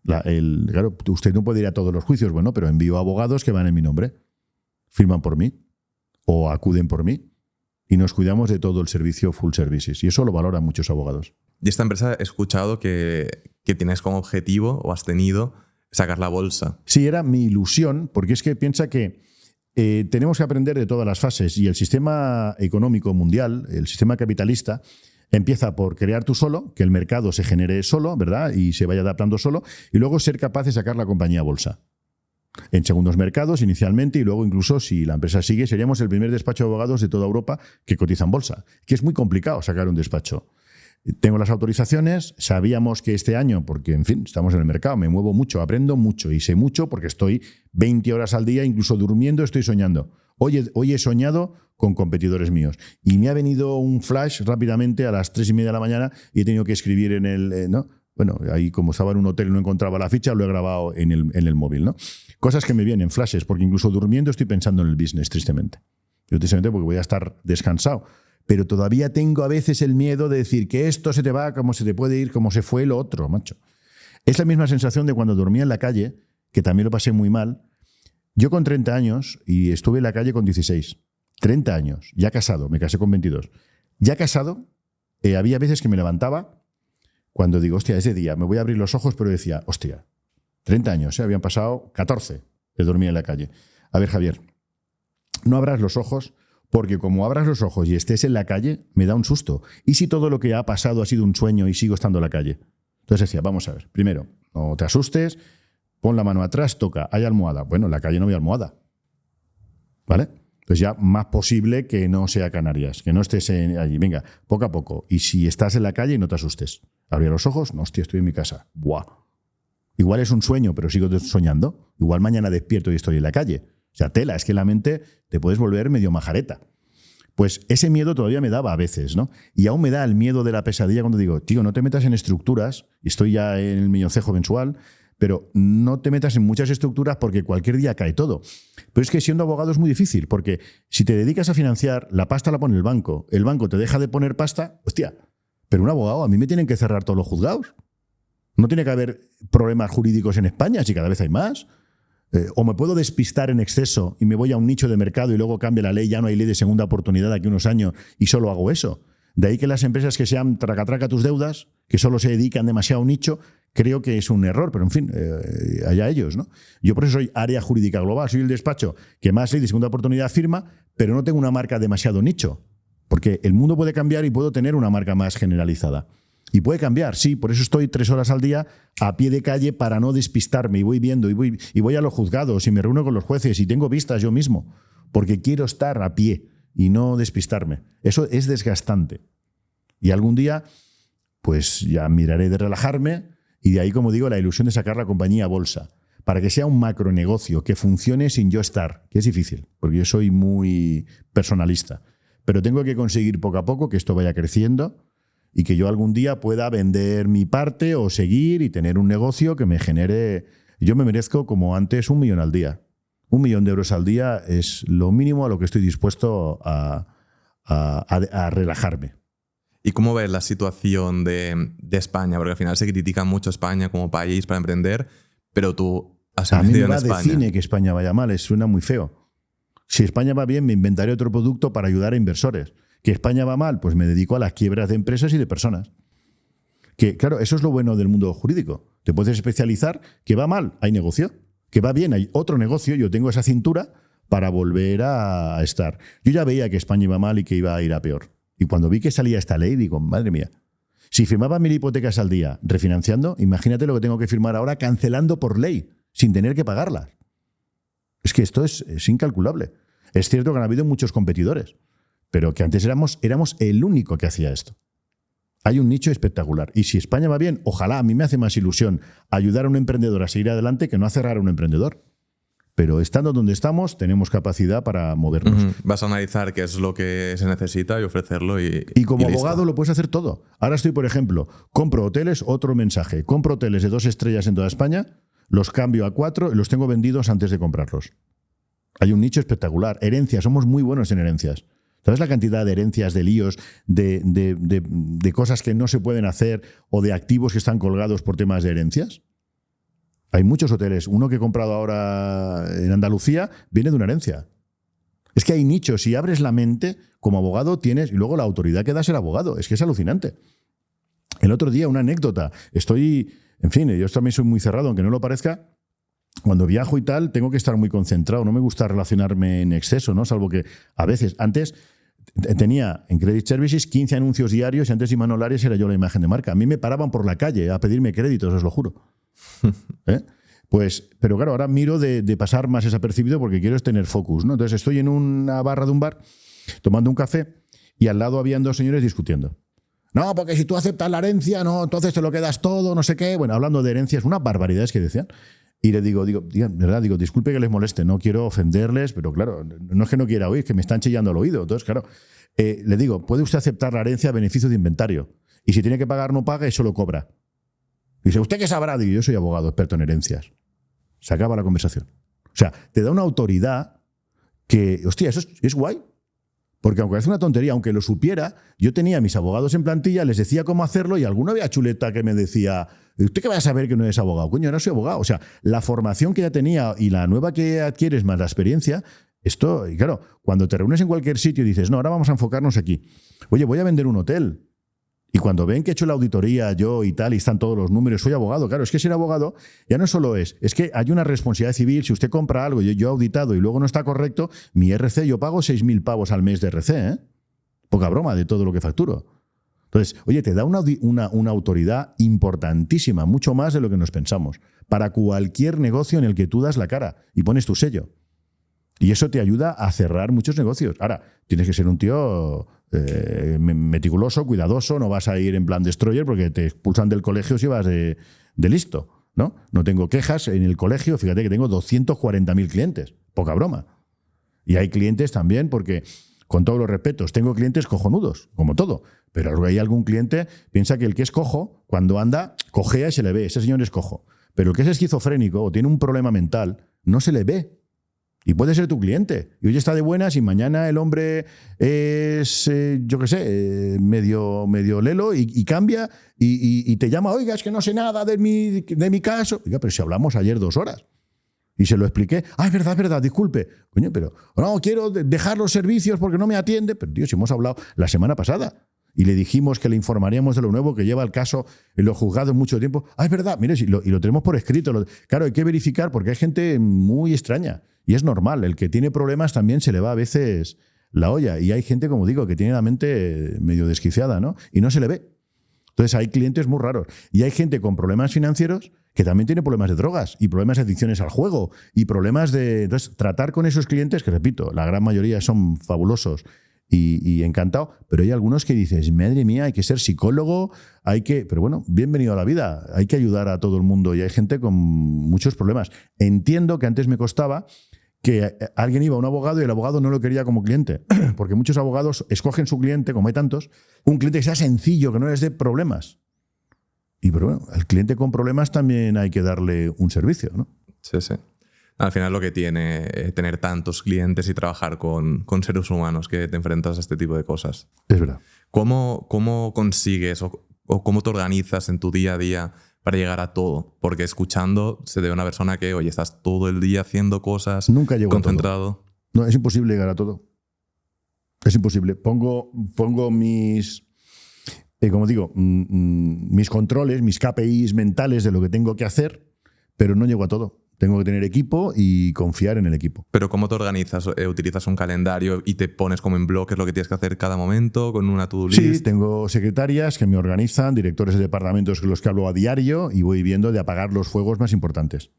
Claro, usted no puede ir a todos los juicios, bueno, pero envío abogados que van en mi nombre. Firman por mí o acuden por mí y nos cuidamos de todo el servicio full services. Y eso lo valoran muchos abogados. Y esta empresa he escuchado que tienes como objetivo o has tenido sacar la bolsa. Sí, era mi ilusión, porque es que piensa que tenemos que aprender de todas las fases y el sistema económico mundial, el sistema capitalista, empieza por crear tú solo, que el mercado se genere solo, ¿verdad? Y se vaya adaptando solo, y luego ser capaz de sacar la compañía a bolsa. En segundos mercados inicialmente y luego incluso si la empresa sigue, seríamos el primer despacho de abogados de toda Europa que cotiza en bolsa, que es muy complicado sacar un despacho. Tengo las autorizaciones, sabíamos que este año, porque en fin, estamos en el mercado, me muevo mucho, aprendo mucho y sé mucho porque estoy 20 horas al día, incluso durmiendo estoy soñando. Hoy he soñado con competidores míos y me ha venido un flash rápidamente a las 3:30 de la mañana y he tenido que escribir en el... ¿no? Bueno, ahí como estaba en un hotel y no encontraba la ficha, lo he grabado en el móvil, ¿no? Cosas que me vienen, flashes, porque incluso durmiendo estoy pensando en el business, tristemente. Yo tristemente porque voy a estar descansado. Pero todavía tengo a veces el miedo de decir que esto se te va, como se te puede ir, como se fue lo otro, macho. Es la misma sensación de cuando dormía en la calle, que también lo pasé muy mal. Yo con 30 años, y estuve en la calle con 16, 30 años, ya casado, me casé con 22. Ya casado, había veces que me levantaba cuando digo, hostia, ese día me voy a abrir los ojos, pero decía, hostia, 30 años, habían pasado 14 de dormir en la calle. A ver, Javier, no abras los ojos, porque como abras los ojos y estés en la calle, me da un susto. ¿Y si todo lo que ha pasado ha sido un sueño y sigo estando en la calle? Entonces decía, vamos a ver, primero, no te asustes, pon la mano atrás, toca, hay almohada. Bueno, en la calle no hay almohada. ¿Vale? Pues ya más posible que no sea Canarias, que no estés allí. Venga, poco a poco. Y si estás en la calle, no te asustes. Abrir los ojos, no, hostia, estoy en mi casa. ¡Buah! Igual es un sueño, pero sigo soñando. Igual mañana despierto y estoy en la calle. O sea, tela, es que la mente te puedes volver medio majareta. Pues ese miedo todavía me daba a veces, ¿no? Y aún me da el miedo de la pesadilla cuando digo, tío, no te metas en estructuras, y estoy ya en el millocejo mensual, pero no te metas en muchas estructuras porque cualquier día cae todo. Pero es que siendo abogado es muy difícil, porque si te dedicas a financiar, la pasta la pone el banco te deja de poner pasta, hostia, pero un abogado, a mí me tienen que cerrar todos los juzgados. No tiene que haber problemas jurídicos en España, si cada vez hay más. O me puedo despistar en exceso y me voy a un nicho de mercado y luego cambia la ley, ya no hay ley de segunda oportunidad de aquí a unos años y solo hago eso. De ahí que las empresas que sean traca tus deudas, que solo se dedican demasiado a un nicho, creo que es un error, pero en fin, allá ellos, ¿no? Yo por eso soy área jurídica global, soy el despacho que más ley de segunda oportunidad firma, pero no tengo una marca demasiado nicho, porque el mundo puede cambiar y puedo tener una marca más generalizada. Y puede cambiar, sí, por eso estoy 3 horas al día a pie de calle para no despistarme y voy viendo y voy a los juzgados y me reúno con los jueces y tengo vistas yo mismo, porque quiero estar a pie y no despistarme. Eso es desgastante. Y algún día, pues ya miraré de relajarme y de ahí, como digo, la ilusión de sacar la compañía a bolsa para que sea un macronegocio que funcione sin yo estar, que es difícil, porque yo soy muy personalista. Pero tengo que conseguir poco a poco que esto vaya creciendo y que yo algún día pueda vender mi parte o seguir y tener un negocio que me genere... Yo me merezco, como antes, 1 millón al día. 1 millón de euros al día es lo mínimo a lo que estoy dispuesto a relajarme. ¿Y cómo ves la situación de España? Porque al final se critica mucho España como país para emprender, pero tú has emprendido en España. A mí me define que España vaya mal, suena muy feo. Si España va bien, me inventaré otro producto para ayudar a inversores. Que España va mal, pues me dedico a las quiebras de empresas y de personas. Que, claro, eso es lo bueno del mundo jurídico. Te puedes especializar. Que va mal, hay negocio. Que va bien, hay otro negocio. Yo tengo esa cintura para volver a estar. Yo ya veía que España iba mal y que iba a ir a peor. Y cuando vi que salía esta ley, digo, madre mía, si firmaba 1000 hipotecas al día refinanciando, imagínate lo que tengo que firmar ahora cancelando por ley, sin tener que pagarlas. Es que esto es incalculable. Es cierto que han habido muchos competidores, pero que antes éramos el único que hacía esto. Hay un nicho espectacular. Y si España va bien, ojalá, a mí me hace más ilusión ayudar a un emprendedor a seguir adelante que no a cerrar a un emprendedor. Pero estando donde estamos, tenemos capacidad para movernos. Vas a analizar qué es lo que se necesita y ofrecerlo. Y como listo. abogado lo puedes hacer todo. Ahora estoy, por ejemplo, compro hoteles, otro mensaje. Compro hoteles de 2 estrellas en toda España, los cambio a 4 y los tengo vendidos antes de comprarlos. Hay un nicho espectacular. Herencias, somos muy buenos en herencias. ¿Sabes la cantidad de herencias, de líos, de cosas que no se pueden hacer o de activos que están colgados por temas de herencias? Hay muchos hoteles. Uno que he comprado ahora en Andalucía viene de una herencia. Es que hay nichos. Si abres la mente, como abogado tienes... Y luego la autoridad que da ser abogado. Es que es alucinante. El otro día, una anécdota. En fin, yo también soy muy cerrado, aunque no lo parezca. Cuando viajo y tal, tengo que estar muy concentrado. No me gusta relacionarme en exceso, ¿no? Salvo que a veces... Antes tenía en Credit Services 15 anuncios diarios y antes de Imanol Arias era yo la imagen de marca. A mí me paraban por la calle a pedirme créditos, os lo juro. Pues, pero claro, ahora miro de pasar más desapercibido porque quiero tener focus, ¿no? Entonces estoy en una barra de un bar tomando un café y al lado habían 2 señores discutiendo. No, porque si tú aceptas la herencia, no, entonces te lo quedas todo, no sé qué. Bueno, hablando de herencias, unas barbaridades que decían. Y le digo, disculpe que les moleste, no quiero ofenderles, pero claro, no es que no quiera oír, que me están chillando al oído. Entonces, claro, le digo, ¿puede usted aceptar la herencia a beneficio de inventario? Y si tiene que pagar, no paga, eso lo cobra. Dice, ¿usted qué sabrá? Digo, yo soy abogado, experto en herencias. Se acaba la conversación. O sea, te da una autoridad que, hostia, eso es guay. Porque aunque es una tontería, aunque lo supiera, yo tenía a mis abogados en plantilla, les decía cómo hacerlo y alguna había chuleta que me decía, ¿usted qué va a saber que no es abogado? Coño, no soy abogado. O sea, la formación que ya tenía y la nueva que adquieres más la experiencia, esto, y claro, cuando te reúnes en cualquier sitio y dices, no, ahora vamos a enfocarnos aquí. Oye, voy a vender un hotel. Y cuando ven que he hecho la auditoría yo y tal, y están todos los números, soy abogado. Claro, es que ser abogado ya no solo es que hay una responsabilidad civil. Si usted compra algo y yo he auditado y luego no está correcto, mi RC, yo pago 6.000 pavos al mes de RC, ¿eh? Poca broma de todo lo que facturo. Entonces, oye, te da una autoridad importantísima, mucho más de lo que nos pensamos, para cualquier negocio en el que tú das la cara y pones tu sello. Y eso te ayuda a cerrar muchos negocios. Ahora, tienes que ser un tío meticuloso, cuidadoso, no vas a ir en plan destroyer porque te expulsan del colegio si vas de listo, ¿no? No tengo quejas en el colegio, fíjate que tengo 240.000 clientes, poca broma. Y hay clientes también porque, con todos los respetos, tengo clientes cojonudos, como todo, pero hay algún cliente, piensa que el que es cojo, cuando anda, cojea y se le ve, ese señor es cojo. Pero el que es esquizofrénico o tiene un problema mental, no se le ve. Y puede ser tu cliente. Y hoy está de buenas y mañana el hombre es, yo qué sé, medio lelo y cambia y te llama, oiga, es que no sé nada de mi caso. Oiga, pero si hablamos ayer 2 horas. Y se lo expliqué. Es verdad, disculpe. Coño, pero no, quiero dejar los servicios porque no me atiende. Pero, tío, si hemos hablado la semana pasada y le dijimos que le informaríamos de lo nuevo que lleva el caso en los juzgados mucho tiempo. Es verdad, mire, y lo tenemos por escrito. Claro, hay que verificar porque hay gente muy extraña. Y es normal, el que tiene problemas también se le va a veces la olla. Y hay gente, como digo, que tiene la mente medio desquiciada, ¿no? Y no se le ve. Entonces hay clientes muy raros. Y hay gente con problemas financieros que también tiene problemas de drogas y problemas de adicciones al juego y problemas de... Entonces, tratar con esos clientes, que repito, la gran mayoría son fabulosos y encantado, pero hay algunos que dices, madre mía, hay que ser psicólogo, pero bueno, bienvenido a la vida, hay que ayudar a todo el mundo y hay gente con muchos problemas. Entiendo que antes me costaba que alguien iba a un abogado y el abogado no lo quería como cliente, porque muchos abogados escogen su cliente, como hay tantos, un cliente que sea sencillo, que no les dé problemas. Pero bueno, al cliente con problemas también hay que darle un servicio, ¿no? Sí. Al final lo que tiene tener tantos clientes y trabajar con seres humanos que te enfrentas a este tipo de cosas. Es verdad. ¿Cómo consigues o cómo te organizas en tu día a día para llegar a todo? Porque escuchando se ve una persona que, oye, estás todo el día haciendo cosas, nunca llego concentrado. A todo. No, es imposible llegar a todo. Es imposible. Pongo mis... como digo, mis controles, mis KPIs mentales de lo que tengo que hacer, pero no llego a todo. Tengo que tener equipo y confiar en el equipo. ¿Pero cómo te organizas? ¿Utilizas un calendario y te pones como en bloques lo que tienes que hacer cada momento con una to-do list? Sí, tengo secretarias que me organizan, directores de departamentos con los que hablo a diario y voy viendo de apagar los fuegos más importantes.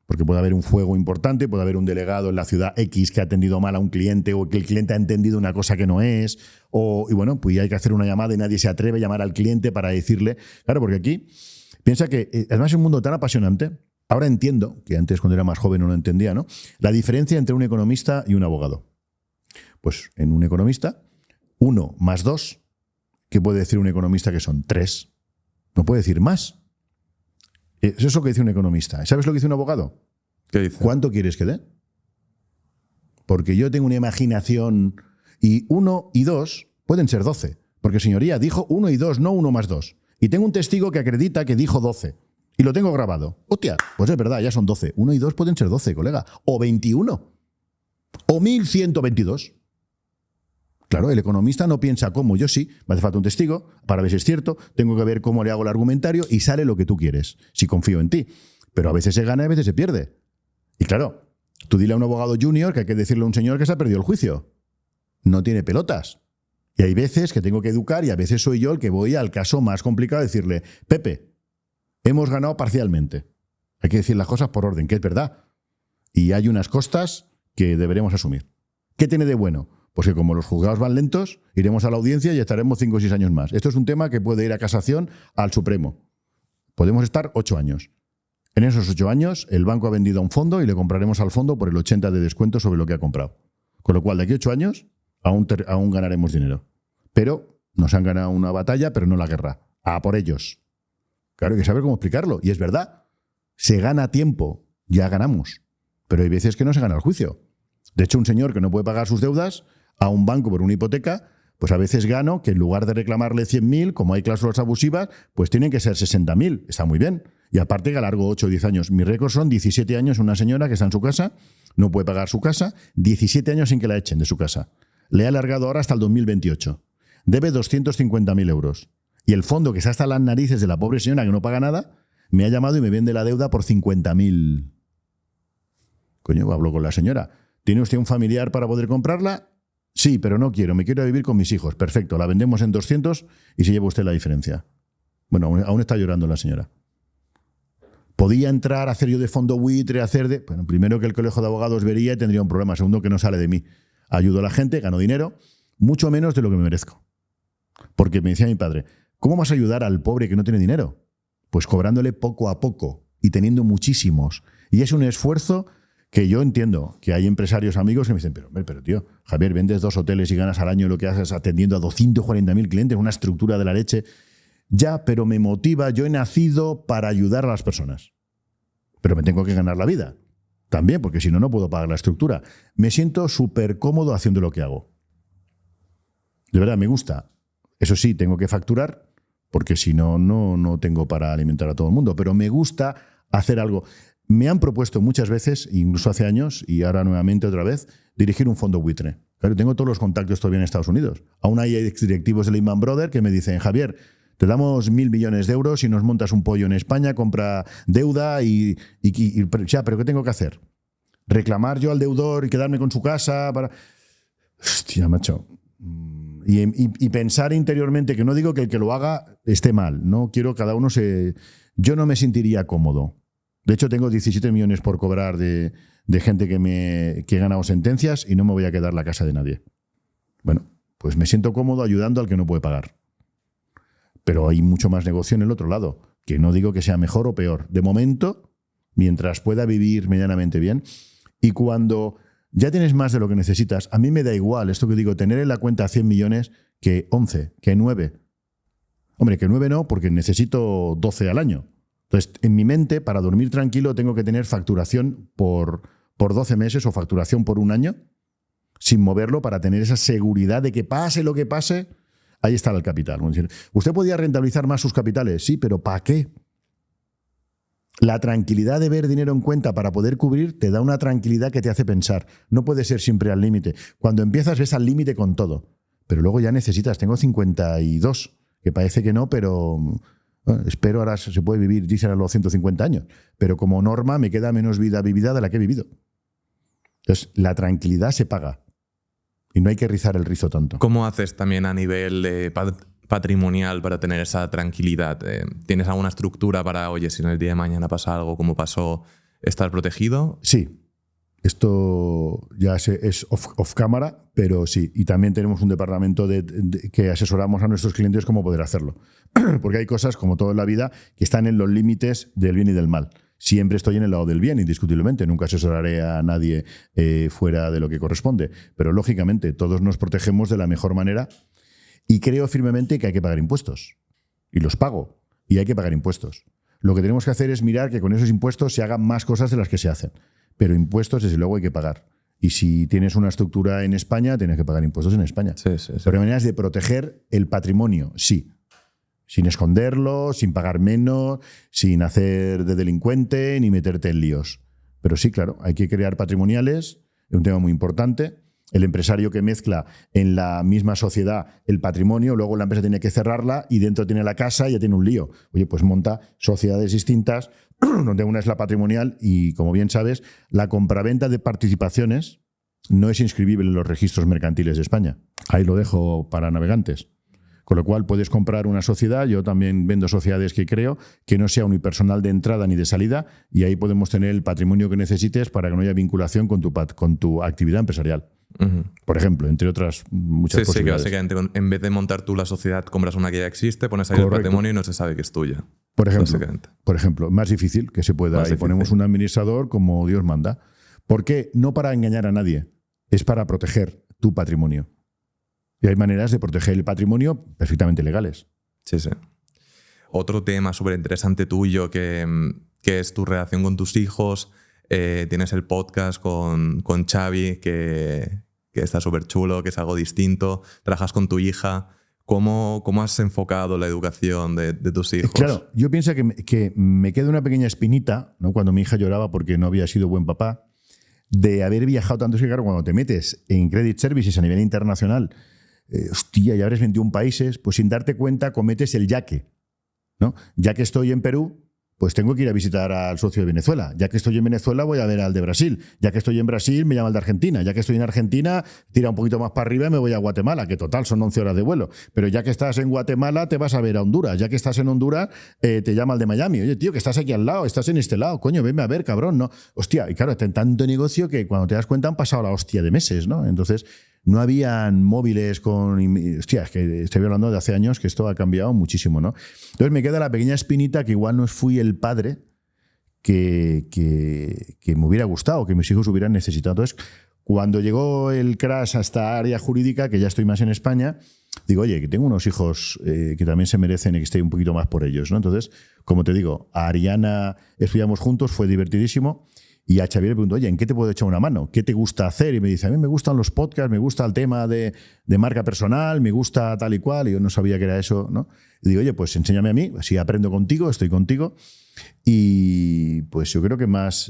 Porque puede haber un fuego importante, puede haber un delegado en la ciudad X que ha atendido mal a un cliente o que el cliente ha entendido una cosa que no es. Y bueno, pues hay que hacer una llamada y nadie se atreve a llamar al cliente para decirle... Claro, porque aquí piensa que además es un mundo tan apasionante. Ahora entiendo, que antes cuando era más joven no lo entendía, ¿no? La diferencia entre un economista y un abogado. Pues en un economista, 1 más 2, ¿qué puede decir un economista que son 3? No puede decir más. Eso es lo que dice un economista. ¿Sabes lo que dice un abogado? ¿Qué dice? ¿Cuánto quieres que dé? Porque yo tengo una imaginación y 1 y 2 pueden ser 12. Porque señoría dijo 1 y 2, no 1 más 2. Y tengo un testigo que acredita que dijo 12. Y lo tengo grabado. Hostia, pues es verdad, ya son 12. 1 y 2 pueden ser 12, colega. O 21. O 1122. Claro, el economista no piensa cómo, yo sí. Me hace falta un testigo para ver si es cierto. Tengo que ver cómo le hago el argumentario y sale lo que tú quieres, si confío en ti. Pero a veces se gana y a veces se pierde. Y claro, tú dile a un abogado junior que hay que decirle a un señor que se ha perdido el juicio. No tiene pelotas. Y hay veces que tengo que educar y a veces soy yo el que voy al caso más complicado a decirle, Pepe, hemos ganado parcialmente. Hay que decir las cosas por orden, que es verdad. Y hay unas costas que deberemos asumir. ¿Qué tiene de bueno? Pues que como los juzgados van lentos, iremos a la audiencia y estaremos 5 o 6 años más. Esto es un tema que puede ir a casación al Supremo. Podemos estar 8 años. En esos 8 años, el banco ha vendido a un fondo y le compraremos al fondo por el 80% de descuento sobre lo que ha comprado. Con lo cual, de aquí a 8 años, aún ganaremos dinero. Pero nos han ganado una batalla, pero no la guerra. A por ellos. Claro, hay que saber cómo explicarlo. Y es verdad. Se gana tiempo. Ya ganamos. Pero hay veces que no se gana el juicio. De hecho, un señor que no puede pagar sus deudas a un banco por una hipoteca, pues a veces gano que en lugar de reclamarle 100.000, como hay cláusulas abusivas, pues tienen que ser 60.000. Está muy bien. Y aparte que alargo 8 o 10 años. Mi récord son 17 años, una señora que está en su casa, no puede pagar su casa, 17 años sin que la echen de su casa. Le he alargado ahora hasta el 2028. Debe 250.000 euros. Y el fondo, que está hasta las narices de la pobre señora que no paga nada, me ha llamado y me vende la deuda por 50.000. Coño, hablo con la señora. ¿Tiene usted un familiar para poder comprarla? Sí, pero no quiero, me quiero vivir con mis hijos. Perfecto, la vendemos en 200 y se lleva usted la diferencia. Bueno, aún está llorando la señora. ¿Podía entrar a hacer yo de fondo buitre, Bueno, primero que el colegio de abogados vería y tendría un problema. Segundo, que no sale de mí. Ayudo a la gente, gano dinero, mucho menos de lo que me merezco. Porque me decía mi padre, ¿cómo vas a ayudar al pobre que no tiene dinero? Pues cobrándole poco a poco y teniendo muchísimos. Y es un esfuerzo que yo entiendo que hay empresarios amigos que me dicen, pero tío, Javier, vendes 2 hoteles y ganas al año lo que haces atendiendo a 240.000 clientes, una estructura de la leche. Ya, pero me motiva, yo he nacido para ayudar a las personas. Pero me tengo que ganar la vida. También, porque si no, no puedo pagar la estructura. Me siento súper cómodo haciendo lo que hago. De verdad, me gusta. Eso sí, tengo que facturar, porque si no, no tengo para alimentar a todo el mundo. Pero me gusta hacer algo. Me han propuesto muchas veces, incluso hace años, y ahora nuevamente otra vez, dirigir un fondo buitre. Claro, tengo todos los contactos todavía en Estados Unidos. Aún hay exdirectivos de Lehman Brothers que me dicen, Javier, te damos 1.000 millones de euros y nos montas un pollo en España, compra deuda pero ¿qué tengo que hacer? ¿Reclamar yo al deudor y quedarme con su casa? Hostia, macho. Y pensar interiormente, que no digo que el que lo haga esté mal, no quiero cada uno se... Yo no me sentiría cómodo. De hecho, tengo 17 millones por cobrar de gente que he ganado sentencias y no me voy a quedar la casa de nadie. Bueno, pues me siento cómodo ayudando al que no puede pagar. Pero hay mucho más negocio en el otro lado, que no digo que sea mejor o peor. De momento, mientras pueda vivir medianamente bien, y cuando ya tienes más de lo que necesitas, a mí me da igual esto que digo, tener en la cuenta 100 millones que 11, que 9. Hombre, que 9 no, porque necesito 12 al año. Entonces, en mi mente, para dormir tranquilo, tengo que tener facturación por 12 meses o facturación por un año, sin moverlo, para tener esa seguridad de que pase lo que pase, ahí está el capital. ¿Usted podía rentabilizar más sus capitales? Sí, pero ¿para qué? La tranquilidad de ver dinero en cuenta para poder cubrir te da una tranquilidad que te hace pensar. No puede ser siempre al límite. Cuando empiezas ves al límite con todo, pero luego ya necesitas. Tengo 52, que parece que no, pero... Bueno, espero ahora se puede vivir, dicen a los 150 años, pero como norma me queda menos vida vivida de la que he vivido. Entonces, la tranquilidad se paga y no hay que rizar el rizo tanto. ¿Cómo haces también a nivel patrimonial para tener esa tranquilidad? ¿Tienes alguna estructura para, oye, si en el día de mañana pasa algo como pasó, estar protegido? Sí. Esto ya es off cámara, pero sí. Y también tenemos un departamento que asesoramos a nuestros clientes cómo poder hacerlo. Porque hay cosas, como todo en la vida, que están en los límites del bien y del mal. Siempre estoy en el lado del bien, indiscutiblemente. Nunca asesoraré a nadie fuera de lo que corresponde. Pero, lógicamente, todos nos protegemos de la mejor manera y creo firmemente que hay que pagar impuestos. Y los pago. Y hay que pagar impuestos. Lo que tenemos que hacer es mirar que con esos impuestos se hagan más cosas de las que se hacen. Pero impuestos, desde luego, hay que pagar. Y si tienes una estructura en España, tienes que pagar impuestos en España. Sí. Pero hay maneras de proteger el patrimonio, sí. Sin esconderlo, sin pagar menos, sin hacer de delincuente ni meterte en líos. Pero sí, claro, hay que crear patrimoniales, es un tema muy importante. El empresario que mezcla en la misma sociedad el patrimonio, luego la empresa tiene que cerrarla y dentro tiene la casa y ya tiene un lío. Oye, pues monta sociedades distintas, donde una es la patrimonial y, como bien sabes, la compraventa de participaciones no es inscribible en los registros mercantiles de España. Ahí lo dejo para navegantes. Con lo cual puedes comprar una sociedad, yo también vendo sociedades que creo, que no sea unipersonal de entrada ni de salida, y ahí podemos tener el patrimonio que necesites para que no haya vinculación con tu actividad empresarial. Uh-huh. Por ejemplo, entre otras muchas posibilidades. Sí, que básicamente en vez de montar tú la sociedad, compras una que ya existe, pones ahí el patrimonio y no se sabe que es tuya. Por ejemplo, más difícil que se pueda, y ponemos un administrador como Dios manda. ¿Por qué? No para engañar a nadie, es para proteger tu patrimonio. Y hay maneras de proteger el patrimonio perfectamente legales. Sí. Otro tema súper interesante tuyo que es tu relación con tus hijos. Tienes el podcast con Xavi, que está súper chulo, que es algo distinto. Trabajas con tu hija. ¿Cómo has enfocado la educación de tus hijos? Claro, yo pienso que me queda una pequeña espinita, ¿no? Cuando mi hija lloraba porque no había sido buen papá, de haber viajado tanto. Es que, claro, cuando te metes en Credit Services a nivel internacional, hostia, y abres 21 países, pues sin darte cuenta cometes el yaque, ¿no? Ya que estoy en Perú, pues tengo que ir a visitar al socio de Venezuela. Ya que estoy en Venezuela, voy a ver al de Brasil. Ya que estoy en Brasil, me llama el de Argentina. Ya que estoy en Argentina, tira un poquito más para arriba y me voy a Guatemala, que total son 11 horas de vuelo. Pero ya que estás en Guatemala, te vas a ver a Honduras. Ya que estás en Honduras, te llama el de Miami. Oye, tío, que estás aquí al lado, estás en este lado. Coño, venme a ver, cabrón, ¿no? Hostia, y claro, tanto negocio que cuando te das cuenta han pasado la hostia de meses, ¿no? Entonces, no habían móviles con... Hostia, es que estoy hablando de hace años que esto ha cambiado muchísimo, ¿no? Entonces me queda la pequeña espinita que igual no fui el padre que me hubiera gustado, que mis hijos hubieran necesitado. Entonces, cuando llegó el crash a esta área jurídica, que ya estoy más en España, digo, oye, que tengo unos hijos que también se merecen y que esté un poquito más por ellos, ¿no? Entonces, como te digo, a Ariana estudiamos juntos, fue divertidísimo. Y a Xavier le pregunto, oye, ¿en qué te puedo echar una mano? ¿Qué te gusta hacer? Y me dice, a mí me gustan los podcasts, me gusta el tema de marca personal, me gusta tal y cual. Y yo no sabía que era eso, ¿no? Y digo, oye, pues enséñame a mí, así aprendo contigo, estoy contigo. Y pues yo creo que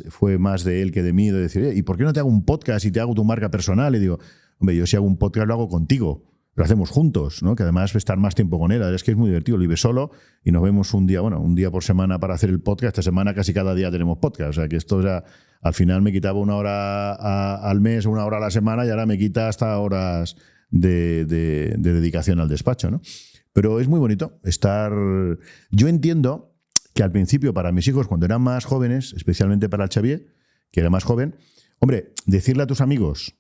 fue más de él que de mí, de decir, oye, ¿y por qué no te hago un podcast y te hago tu marca personal? Y digo, hombre, yo si hago un podcast lo hago contigo. Lo hacemos juntos, ¿no? Que además estar más tiempo con él. La verdad es que es muy divertido. Lo vive solo y nos vemos un día por semana para hacer el podcast. Esta semana casi cada día tenemos podcast. O sea, que esto ya al final me quitaba 1 hora al mes, 1 hora a la semana y ahora me quita hasta horas de dedicación al despacho, ¿no? Pero es muy bonito estar... Yo entiendo que al principio para mis hijos, cuando eran más jóvenes, especialmente para el Xavier, que era más joven, hombre, decirle a tus amigos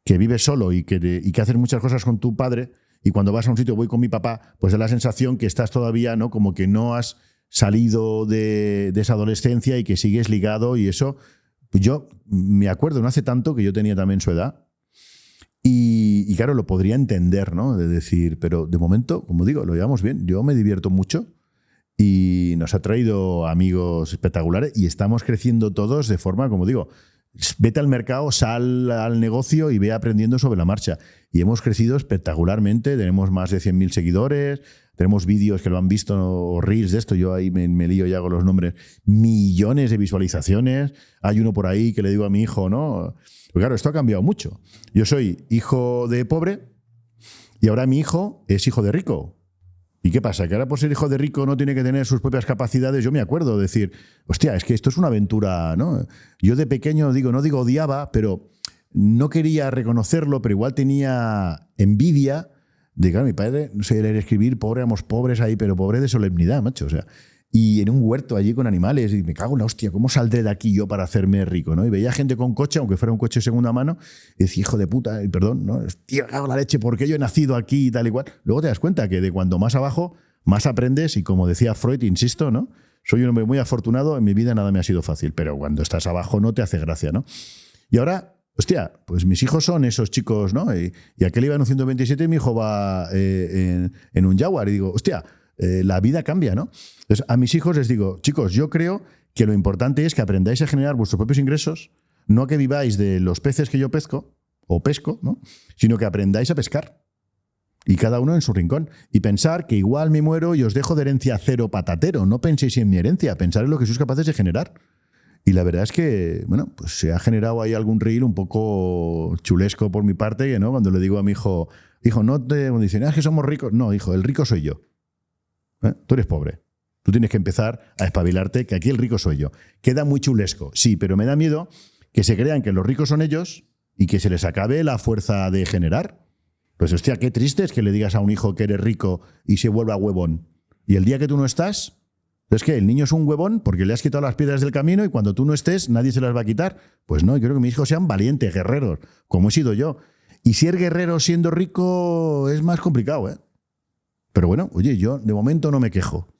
que vives solo y que haces muchas cosas con tu padre, y cuando vas a un sitio, voy con mi papá, pues da la sensación que estás todavía, ¿no? Como que no has salido de esa adolescencia y que sigues ligado, y eso, pues yo me acuerdo, no hace tanto, que yo tenía también su edad, y claro, lo podría entender, ¿no? De decir, pero de momento, como digo, lo llevamos bien, yo me divierto mucho y nos ha traído amigos espectaculares y estamos creciendo todos de forma, como digo, vete al mercado, sal al negocio y ve aprendiendo sobre la marcha. Y hemos crecido espectacularmente, tenemos más de 100.000 seguidores, tenemos vídeos que lo han visto, o reels de esto, yo ahí me lío ya con los nombres, millones de visualizaciones. Hay uno por ahí que le digo a mi hijo, ¿no? Pues claro, esto ha cambiado mucho. Yo soy hijo de pobre y ahora mi hijo es hijo de rico. ¿Y qué pasa? ¿Que ahora por ser hijo de rico no tiene que tener sus propias capacidades? Yo me acuerdo de decir, hostia, es que esto es una aventura, ¿no? Yo de pequeño no digo odiaba, pero no quería reconocerlo, pero igual tenía envidia de, claro, mi padre, no sé leer, escribir, pobre, éramos pobres ahí, pero pobre de solemnidad, macho, o sea. Y en un huerto allí con animales, y me cago en la hostia, ¿cómo saldré de aquí yo para hacerme rico, ¿no? Y veía gente con coche, aunque fuera un coche de segunda mano, y decía, hijo de puta, perdón, ¿no? Tío, cago en la leche, ¿por qué yo he nacido aquí y tal y cual? Luego te das cuenta que de cuando más abajo, más aprendes, y como decía Freud, insisto, ¿no? Soy un hombre muy afortunado, en mi vida nada me ha sido fácil, pero cuando estás abajo no te hace gracia, ¿no? Y ahora, hostia, pues mis hijos son esos chicos, ¿no? Y aquel iba en un 127 y mi hijo va en un Jaguar, y digo, hostia, la vida cambia, ¿no? Entonces, a mis hijos les digo, chicos, yo creo que lo importante es que aprendáis a generar vuestros propios ingresos, no que viváis de los peces que yo pesco, o pesco, ¿no? Sino que aprendáis a pescar. Y cada uno en su rincón. Y pensar que igual me muero y os dejo de herencia cero patatero. No penséis en mi herencia, pensar en lo que sois capaces de generar. Y la verdad es que, bueno, pues se ha generado ahí algún reel un poco chulesco por mi parte, ¿no? Cuando le digo a mi hijo, no te dicen, es que somos ricos. No, hijo, el rico soy yo. Tú eres pobre. Tú tienes que empezar a espabilarte, que aquí el rico soy yo. Queda muy chulesco, sí, pero me da miedo que se crean que los ricos son ellos y que se les acabe la fuerza de generar. Pues hostia, qué triste es que le digas a un hijo que eres rico y se vuelva huevón. Y el día que tú no estás, es que el niño es un huevón porque le has quitado las piedras del camino y cuando tú no estés nadie se las va a quitar. Pues no, yo creo que mis hijos sean valientes, guerreros, como he sido yo. Y ser guerrero siendo rico es más complicado, ¿eh? Pero bueno, oye, yo de momento no me quejo.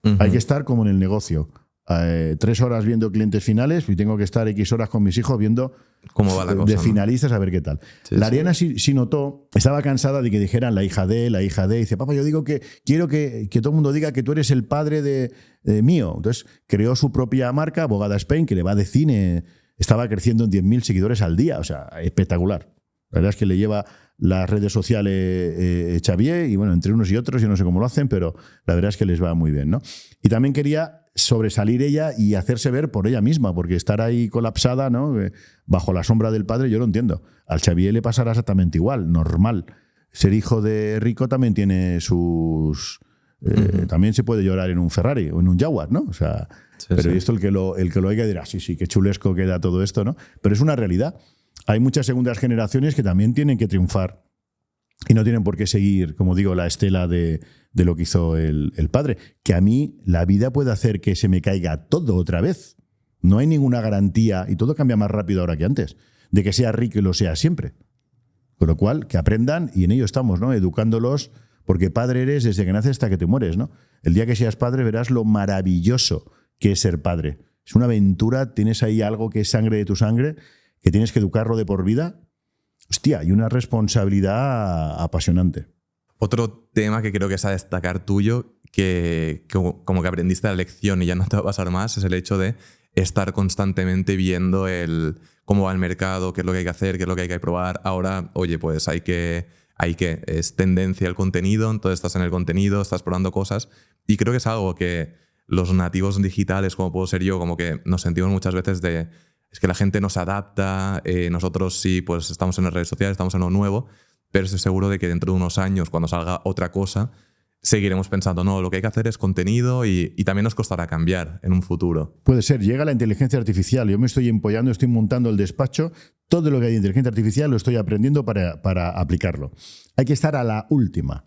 Uh-huh. Hay que estar como en el negocio. 3 horas viendo clientes finales y tengo que estar X horas con mis hijos viendo cómo va la cosa, de finalistas, a ver qué tal. Sí, la Ariana sí notó, estaba cansada de que dijeran la hija de. Dice, papá, yo digo que quiero que todo el mundo diga que tú eres el padre de mío. Entonces creó su propia marca, Abogada Spain, que le va de cine. Estaba creciendo en 10.000 seguidores al día. O sea, espectacular. La verdad es que le lleva las redes sociales Xavier, y bueno, entre unos y otros, yo no sé cómo lo hacen, pero la verdad es que les va muy bien, ¿no? Y también quería sobresalir ella y hacerse ver por ella misma, porque estar ahí colapsada, ¿no? Bajo la sombra del padre, yo lo entiendo. Al Xavier le pasará exactamente igual, normal. Ser hijo de rico también tiene sus... También se puede llorar en un Ferrari o en un Jaguar, ¿no? O sea, sí, pero sí. Esto el que lo oiga dirá, sí, qué chulesco queda todo esto, ¿no? Pero es una realidad. Hay muchas segundas generaciones que también tienen que triunfar y no tienen por qué seguir, como digo, la estela de lo que hizo el padre. Que a mí la vida puede hacer que se me caiga todo otra vez. No hay ninguna garantía, y todo cambia más rápido ahora que antes, de que sea rico y lo sea siempre. Con lo cual, que aprendan, y en ello estamos, ¿no? Educándolos, porque padre eres desde que naces hasta que te mueres, ¿no? El día que seas padre verás lo maravilloso que es ser padre. Es una aventura, tienes ahí algo que es sangre de tu sangre, que tienes que educarlo de por vida. Hostia, y una responsabilidad apasionante. Otro tema que creo que es a destacar tuyo, que como que aprendiste la lección y ya no te va a pasar más, es el hecho de estar constantemente viendo cómo va el mercado, qué es lo que hay que hacer, qué es lo que hay que probar. Ahora, oye, pues es tendencia el contenido, entonces estás en el contenido, estás probando cosas, y creo que es algo que los nativos digitales, como puedo ser yo, como que nos sentimos muchas veces es que la gente no se adapta, nosotros sí, pues estamos en las redes sociales, estamos en lo nuevo, pero estoy seguro de que dentro de unos años, cuando salga otra cosa, seguiremos pensando, no, lo que hay que hacer es contenido y también nos costará cambiar en un futuro. Puede ser, llega la inteligencia artificial, yo me estoy empollando, estoy montando el despacho, todo lo que hay de inteligencia artificial lo estoy aprendiendo para aplicarlo. Hay que estar a la última.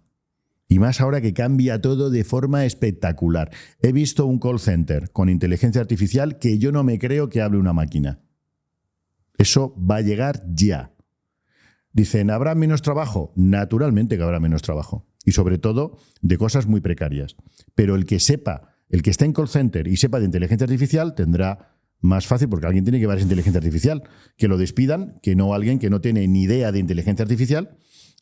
Y más ahora que cambia todo de forma espectacular. He visto un call center con inteligencia artificial que yo no me creo que hable una máquina. Eso va a llegar ya. Dicen, ¿habrá menos trabajo? Naturalmente que habrá menos trabajo. Y sobre todo de cosas muy precarias. Pero el que esté en call center y sepa de inteligencia artificial tendrá más fácil, porque alguien tiene que ver esa inteligencia artificial. Que lo despidan, que no alguien que no tiene ni idea de inteligencia artificial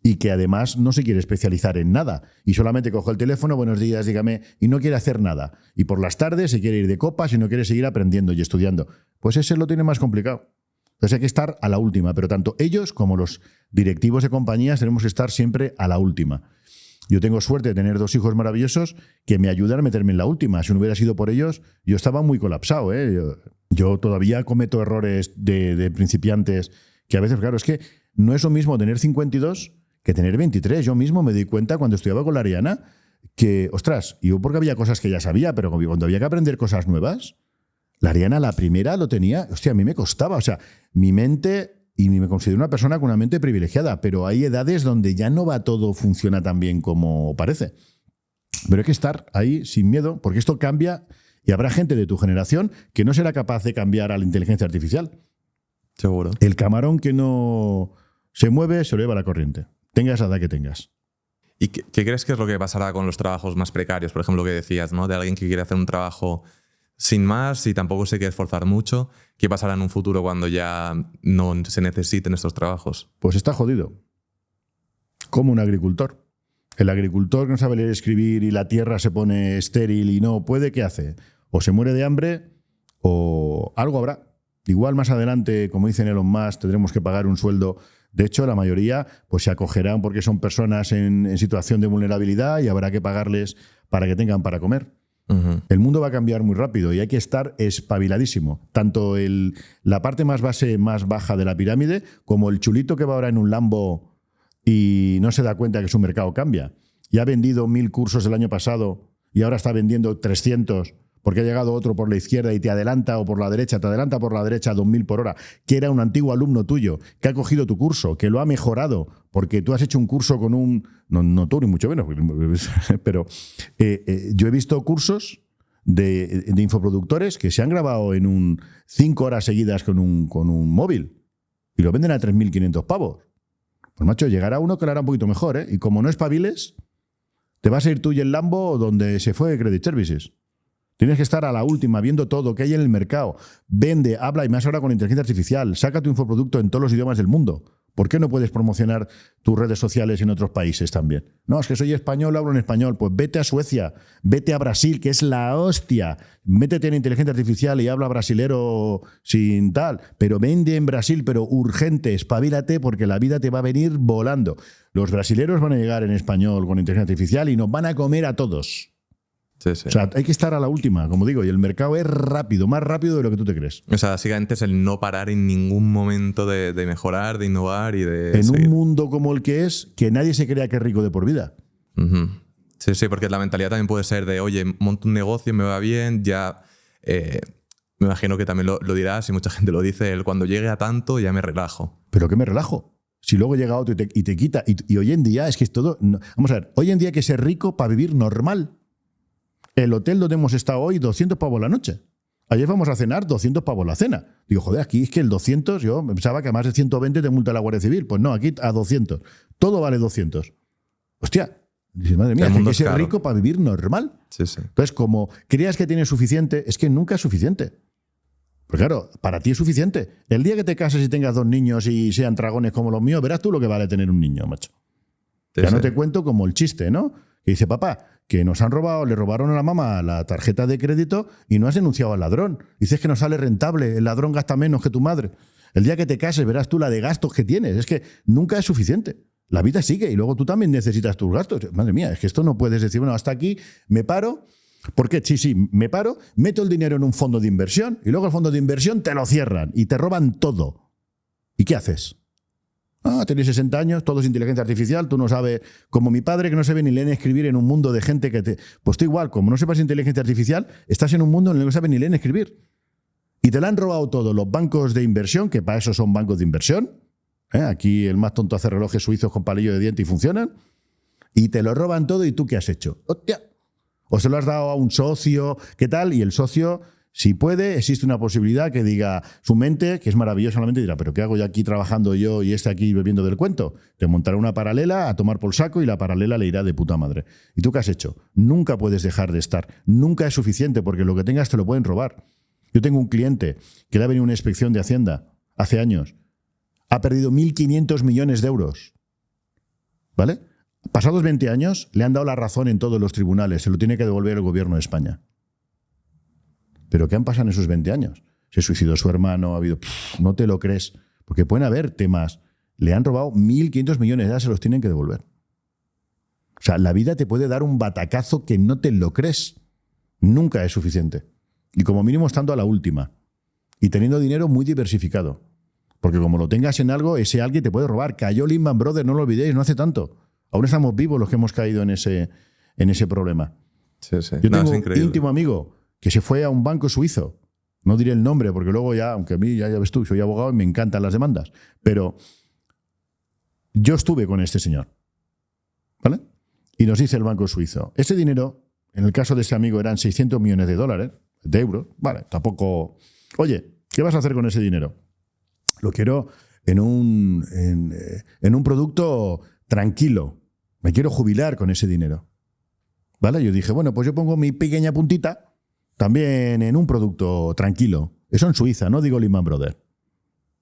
y que además no se quiere especializar en nada y solamente coge el teléfono, buenos días, dígame, y no quiere hacer nada. Y por las tardes se quiere ir de copas y no quiere seguir aprendiendo y estudiando. Pues ese lo tiene más complicado. Entonces hay que estar a la última, pero tanto ellos como los directivos de compañías tenemos que estar siempre a la última. Yo tengo suerte de tener 2 hijos maravillosos que me ayudan a meterme en la última. Si no hubiera sido por ellos, yo estaba muy colapsado. Yo todavía cometo errores de principiantes que a veces, claro, es que no es lo mismo tener 52 que tener 23. Yo mismo me di cuenta cuando estudiaba con la Ariana que, ostras, yo porque había cosas que ya sabía, pero cuando había que aprender cosas nuevas, la Ariana la primera lo tenía, hostia, a mí me costaba. O sea, mi mente, y me considero una persona con una mente privilegiada, pero hay edades donde ya no va todo funciona tan bien como parece. Pero hay que estar ahí sin miedo, porque esto cambia y habrá gente de tu generación que no será capaz de cambiar a la inteligencia artificial. Seguro. El camarón que no se mueve se lo lleva la corriente. Tengas la edad que tengas. ¿Y qué crees que es lo que pasará con los trabajos más precarios? Por ejemplo, lo que decías, ¿no? De alguien que quiere hacer un trabajo sin más y tampoco se quiere esforzar mucho. ¿Qué pasará en un futuro cuando ya no se necesiten estos trabajos? Pues está jodido. Como un agricultor. El agricultor que no sabe leer y escribir y la tierra se pone estéril y no puede, ¿qué hace? O se muere de hambre o algo habrá. Igual más adelante, como dicen Elon Musk, tendremos que pagar un sueldo. De hecho, la mayoría pues se acogerán porque son personas en situación de vulnerabilidad y habrá que pagarles para que tengan para comer. Uh-huh. El mundo va a cambiar muy rápido y hay que estar espabiladísimo. Tanto la parte más baja de la pirámide como el chulito que va ahora en un Lambo y no se da cuenta que su mercado cambia. Y ha vendido 1000 cursos el año pasado y ahora está vendiendo 300 porque ha llegado otro por la izquierda y te adelanta o por la derecha, te adelanta por la derecha a 2000 por hora, que era un antiguo alumno tuyo, que ha cogido tu curso, que lo ha mejorado, porque tú has hecho un curso con un... No tú, ni mucho menos, pero yo he visto cursos de infoproductores que se han grabado en 5 horas seguidas con un móvil y lo venden a 3.500 pavos. Pues macho, llegará uno que lo hará un poquito mejor, ¿eh? Y como no espabiles, te vas a ir tú y el Lambo donde se fue Credit Services. Tienes que estar a la última, viendo todo que hay en el mercado. Vende, habla y más ahora con inteligencia artificial. Saca tu infoproducto en todos los idiomas del mundo. ¿Por qué no puedes promocionar tus redes sociales en otros países también? No, es que soy español, hablo en español. Pues vete a Suecia, vete a Brasil, que es la hostia. Métete en inteligencia artificial y habla brasilero sin tal. Pero vende en Brasil, pero urgente, espabilate porque la vida te va a venir volando. Los brasileros van a llegar en español con inteligencia artificial y nos van a comer a todos. Sí, sí. O sea, hay que estar a la última, como digo, y el mercado es rápido, más rápido de lo que tú te crees. O sea, básicamente es el no parar en ningún momento de mejorar, de innovar y de En seguir. un mundo como el que es, que nadie se crea que es rico de por vida. Uh-huh. Sí, sí, porque la mentalidad también puede ser de, oye, monto un negocio, me va bien, ya... me imagino que también lo dirás y mucha gente lo dice, cuando llegue a tanto ya me relajo. ¿Pero qué me relajo? Si luego llega otro y te quita. Y hoy en día es que es todo... No, vamos a ver, hoy en día hay que ser rico para vivir normal. El hotel donde hemos estado hoy, 200 pavos la noche. Ayer vamos a cenar, 200 pavos la cena. Digo, joder, aquí es que el 200, yo pensaba que a más de 120 te multa la Guardia Civil. Pues no, aquí a 200. Todo vale 200. Hostia, dices, madre mía, hay que ser rico para vivir normal. Sí, sí. Entonces, como creas que tienes suficiente, es que nunca es suficiente. Pues claro, para ti es suficiente. El día que te cases y tengas 2 niños y sean dragones como los míos, verás tú lo que vale tener un niño, macho. Sí, ya sí. No te cuento como el chiste, ¿no? que dice, papá, que nos han robado, le robaron a la mamá la tarjeta de crédito y no has denunciado al ladrón. Dices que no sale rentable, el ladrón gasta menos que tu madre. El día que te cases verás tú la de gastos que tienes. Es que nunca es suficiente. La vida sigue y luego tú también necesitas tus gastos. Madre mía, es que esto no puedes decir, bueno, hasta aquí me paro. Porque sí, me paro, meto el dinero en un fondo de inversión y luego el fondo de inversión te lo cierran y te roban todo. ¿Y qué haces? Tienes 60 años, todo es inteligencia artificial, tú no sabes, como mi padre que no sabe ni leer ni escribir en un mundo de gente que te... Pues tú igual, como no sepas inteligencia artificial, estás en un mundo en el que no sabes ni leer ni escribir. Y te lo han robado todo los bancos de inversión, que para eso son bancos de inversión. Aquí el más tonto hace relojes suizos con palillo de diente y funcionan. Y te lo roban todo y tú ¿qué has hecho? ¡Hostia! O se lo has dado a un socio, ¿qué tal? Y el socio, si puede, existe una posibilidad que diga su mente, que es maravillosa, solamente dirá, ¿pero qué hago yo aquí trabajando yo y aquí bebiendo del cuento? Te montará una paralela a tomar por saco y la paralela le irá de puta madre. ¿Y tú qué has hecho? Nunca puedes dejar de estar. Nunca es suficiente porque lo que tengas te lo pueden robar. Yo tengo un cliente que le ha venido una inspección de Hacienda hace años. Ha perdido 1.500 millones de euros. ¿Vale? Pasados 20 años, le han dado la razón en todos los tribunales. Se lo tiene que devolver el gobierno de España. ¿Pero qué han pasado en esos 20 años? Se suicidó su hermano, ha habido... no te lo crees. Porque pueden haber temas. Le han robado 1.500 millones, ya se los tienen que devolver. O sea, la vida te puede dar un batacazo que no te lo crees. Nunca es suficiente. Y como mínimo estando a la última. Y teniendo dinero muy diversificado. Porque como lo tengas en algo, ese alguien te puede robar. Cayó Lehman Brothers, no lo olvidéis, no hace tanto. Aún estamos vivos los que hemos caído en ese problema. Sí. Yo tengo un íntimo amigo que se fue a un banco suizo. No diré el nombre porque luego ya, aunque a mí ya ves tú, soy abogado y me encantan las demandas. Pero yo estuve con este señor. ¿Vale? Y nos dice el banco suizo, ese dinero, en el caso de ese amigo eran 600 millones de dólares, de euros. Vale, tampoco... Oye, ¿qué vas a hacer con ese dinero? Lo quiero en un producto tranquilo. Me quiero jubilar con ese dinero. ¿Vale? Yo dije, bueno, pues yo pongo mi pequeña puntita también en un producto tranquilo. Eso en Suiza, no digo Lehman Brothers.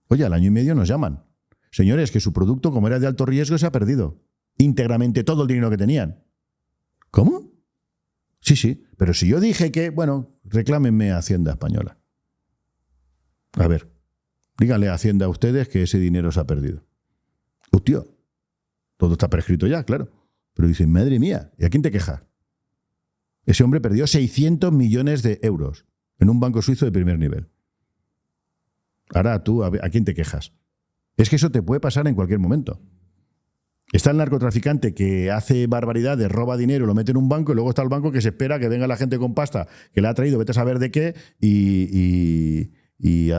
Oye, al año y medio nos llaman. Señores, que su producto, como era de alto riesgo, se ha perdido. Íntegramente todo el dinero que tenían. ¿Cómo? Sí. Pero si yo dije que, bueno, reclámenme a Hacienda Española. A ver, díganle a Hacienda a ustedes que ese dinero se ha perdido. Hostia. Todo está prescrito ya, claro. Pero dicen, madre mía, ¿y a quién te quejas? Ese hombre perdió 600 millones de euros en un banco suizo de primer nivel. Ahora tú, ¿a quién te quejas? Es que eso te puede pasar en cualquier momento. Está el narcotraficante que hace barbaridades, roba dinero, lo mete en un banco y luego está el banco que se espera que venga la gente con pasta que le ha traído, vete a saber de qué, y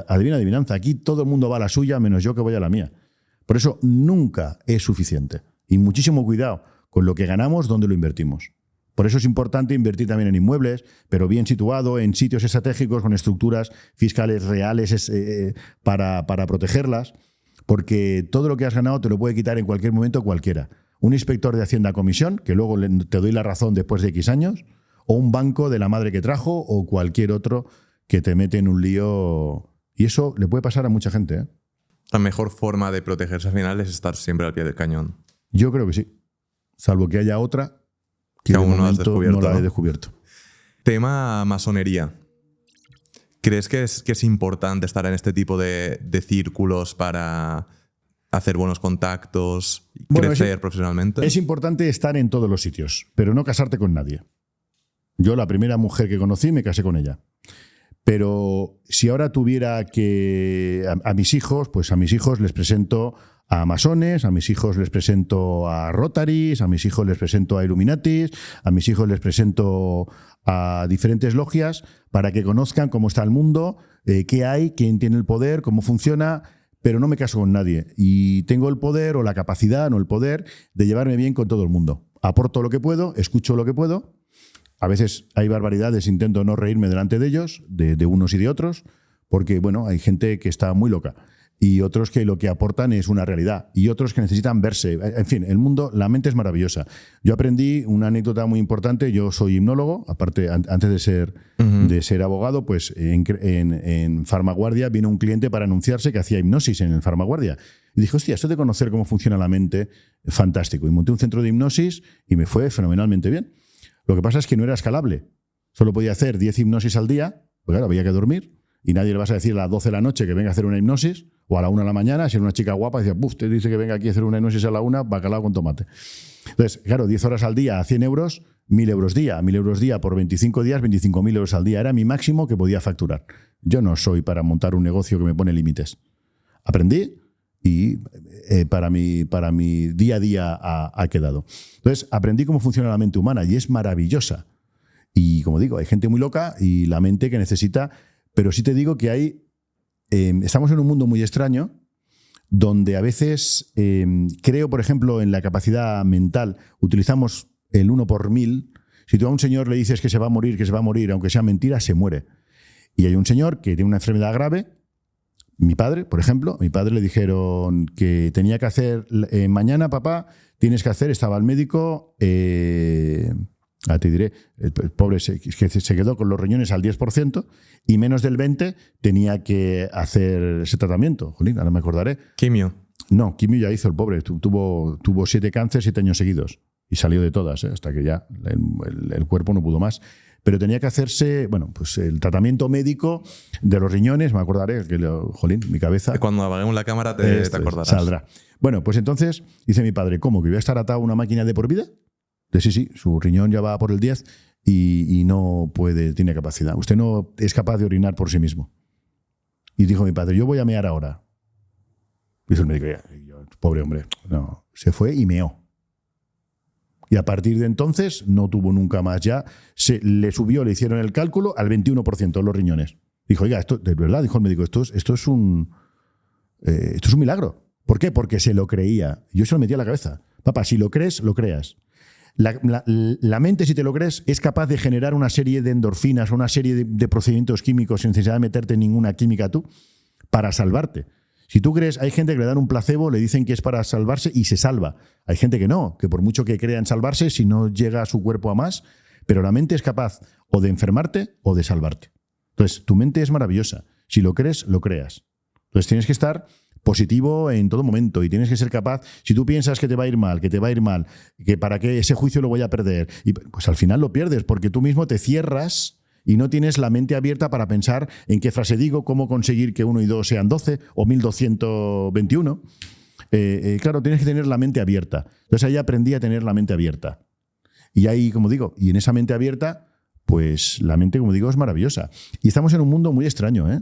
adivina adivinanza. Aquí todo el mundo va a la suya menos yo que voy a la mía. Por eso nunca es suficiente. Y muchísimo cuidado con lo que ganamos, dónde lo invertimos. Por eso es importante invertir también en inmuebles, pero bien situado, en sitios estratégicos, con estructuras fiscales reales para protegerlas, porque todo lo que has ganado te lo puede quitar en cualquier momento cualquiera. Un inspector de Hacienda Comisión, que luego te doy la razón después de X años, o un banco de la madre que trajo, o cualquier otro que te mete en un lío. Y eso le puede pasar a mucha gente, ¿eh? La mejor forma de protegerse al final es estar siempre al pie del cañón. Yo creo que sí. Salvo que haya otra que aún no has descubierto. No la he descubierto. Tema masonería. ¿Crees que es importante estar en este tipo de círculos para hacer buenos contactos, crecer profesionalmente? Es importante estar en todos los sitios, pero no casarte con nadie. Yo la primera mujer que conocí me casé con ella. Pero si ahora tuviera que... A mis hijos, pues a mis hijos les presento a masones, a mis hijos les presento a Rotaries, a mis hijos les presento a Illuminatis, a mis hijos les presento a diferentes logias para que conozcan cómo está el mundo, qué hay, quién tiene el poder, cómo funciona, pero no me caso con nadie. Y tengo el poder o la capacidad, no el poder, de llevarme bien con todo el mundo. Aporto lo que puedo, escucho lo que puedo. A veces hay barbaridades, intento no reírme delante de ellos, de unos y de otros, porque bueno, hay gente que está muy loca. Y otros que lo que aportan es una realidad. Y otros que necesitan verse. En fin, el mundo, la mente es maravillosa. Yo aprendí una anécdota muy importante. Yo soy hipnólogo, aparte, antes de ser abogado, pues en Farmaguardia vino un cliente para anunciarse que hacía hipnosis en el Farmaguardia. Y dije, hostia, esto de conocer cómo funciona la mente, fantástico. Y monté un centro de hipnosis y me fue fenomenalmente bien. Lo que pasa es que no era escalable. Solo podía hacer 10 hipnosis al día, porque claro, había que dormir, y nadie le vas a decir a las 12 de la noche que venga a hacer una hipnosis, o a la 1 de la mañana, si era una chica guapa, decía, te dice que venga aquí a hacer una hipnosis a la 1, bacalao con tomate. Entonces, claro, 10 horas al día a 100 euros, 1.000 euros día. 1.000 euros día por 25 días, 25.000 euros al día. Era mi máximo que podía facturar. Yo no soy para montar un negocio que me pone límites. Aprendí y para mi día a día ha quedado. Entonces, aprendí cómo funciona la mente humana y es maravillosa. Y como digo, hay gente muy loca y la mente que necesita, pero sí te digo que estamos en un mundo muy extraño donde a veces creo, por ejemplo, en la capacidad mental, utilizamos el 1 por 1000. Si tú a un señor le dices que se va a morir, aunque sea mentira, se muere. Y hay un señor que tiene una enfermedad grave, mi padre, por ejemplo, a mi padre le dijeron que tenía que hacer, mañana, papá, tienes que hacer, estaba el médico, te diré, el pobre se quedó con los riñones al 10% y menos del 20% tenía que hacer ese tratamiento. Jolín, ahora me acordaré. Quimio. No, quimio ya hizo el pobre. Tuvo 7 cánceres 7 años seguidos y salió de todas, hasta que ya el cuerpo no pudo más. Pero tenía que hacerse, pues el tratamiento médico de los riñones, me acordaré, jolín, mi cabeza. Cuando apaguemos la cámara te acordarás. Saldrá. Bueno, pues entonces dice mi padre, ¿cómo? ¿Que voy a estar atado a una máquina de por vida? Sí, su riñón ya va por el 10 y no puede, tiene capacidad. Usted no es capaz de orinar por sí mismo. Y dijo mi padre, yo voy a mear ahora. Dice el médico, pobre hombre, no, se fue y meó. Y a partir de entonces no tuvo nunca más ya. Le subió, le hicieron el cálculo al 21% de los riñones. Dijo, oiga, esto, de verdad, dijo el médico, esto es un milagro. ¿Por qué? Porque se lo creía. Yo se lo metía a la cabeza. Papá, si lo crees, lo creas. La mente, si te lo crees, es capaz de generar una serie de endorfinas o una serie de procedimientos químicos sin necesidad de meterte ninguna química tú para salvarte. Si tú crees, hay gente que le dan un placebo, le dicen que es para salvarse y se salva. Hay gente que no, que por mucho que crea en salvarse, si no llega a su cuerpo a más, pero la mente es capaz o de enfermarte o de salvarte. Entonces, tu mente es maravillosa. Si lo crees, lo creas. Entonces, tienes que estar positivo en todo momento y tienes que ser capaz, si tú piensas que te va a ir mal, que para qué ese juicio lo voy a perder, y pues al final lo pierdes porque tú mismo te cierras y no tienes la mente abierta para pensar en qué frase digo, cómo conseguir que 1 y 2 sean 12 o 1221. Claro, tienes que tener la mente abierta. Entonces ahí aprendí a tener la mente abierta. Y ahí, como digo, y en esa mente abierta, pues la mente, como digo, es maravillosa. Y estamos en un mundo muy extraño, ¿eh?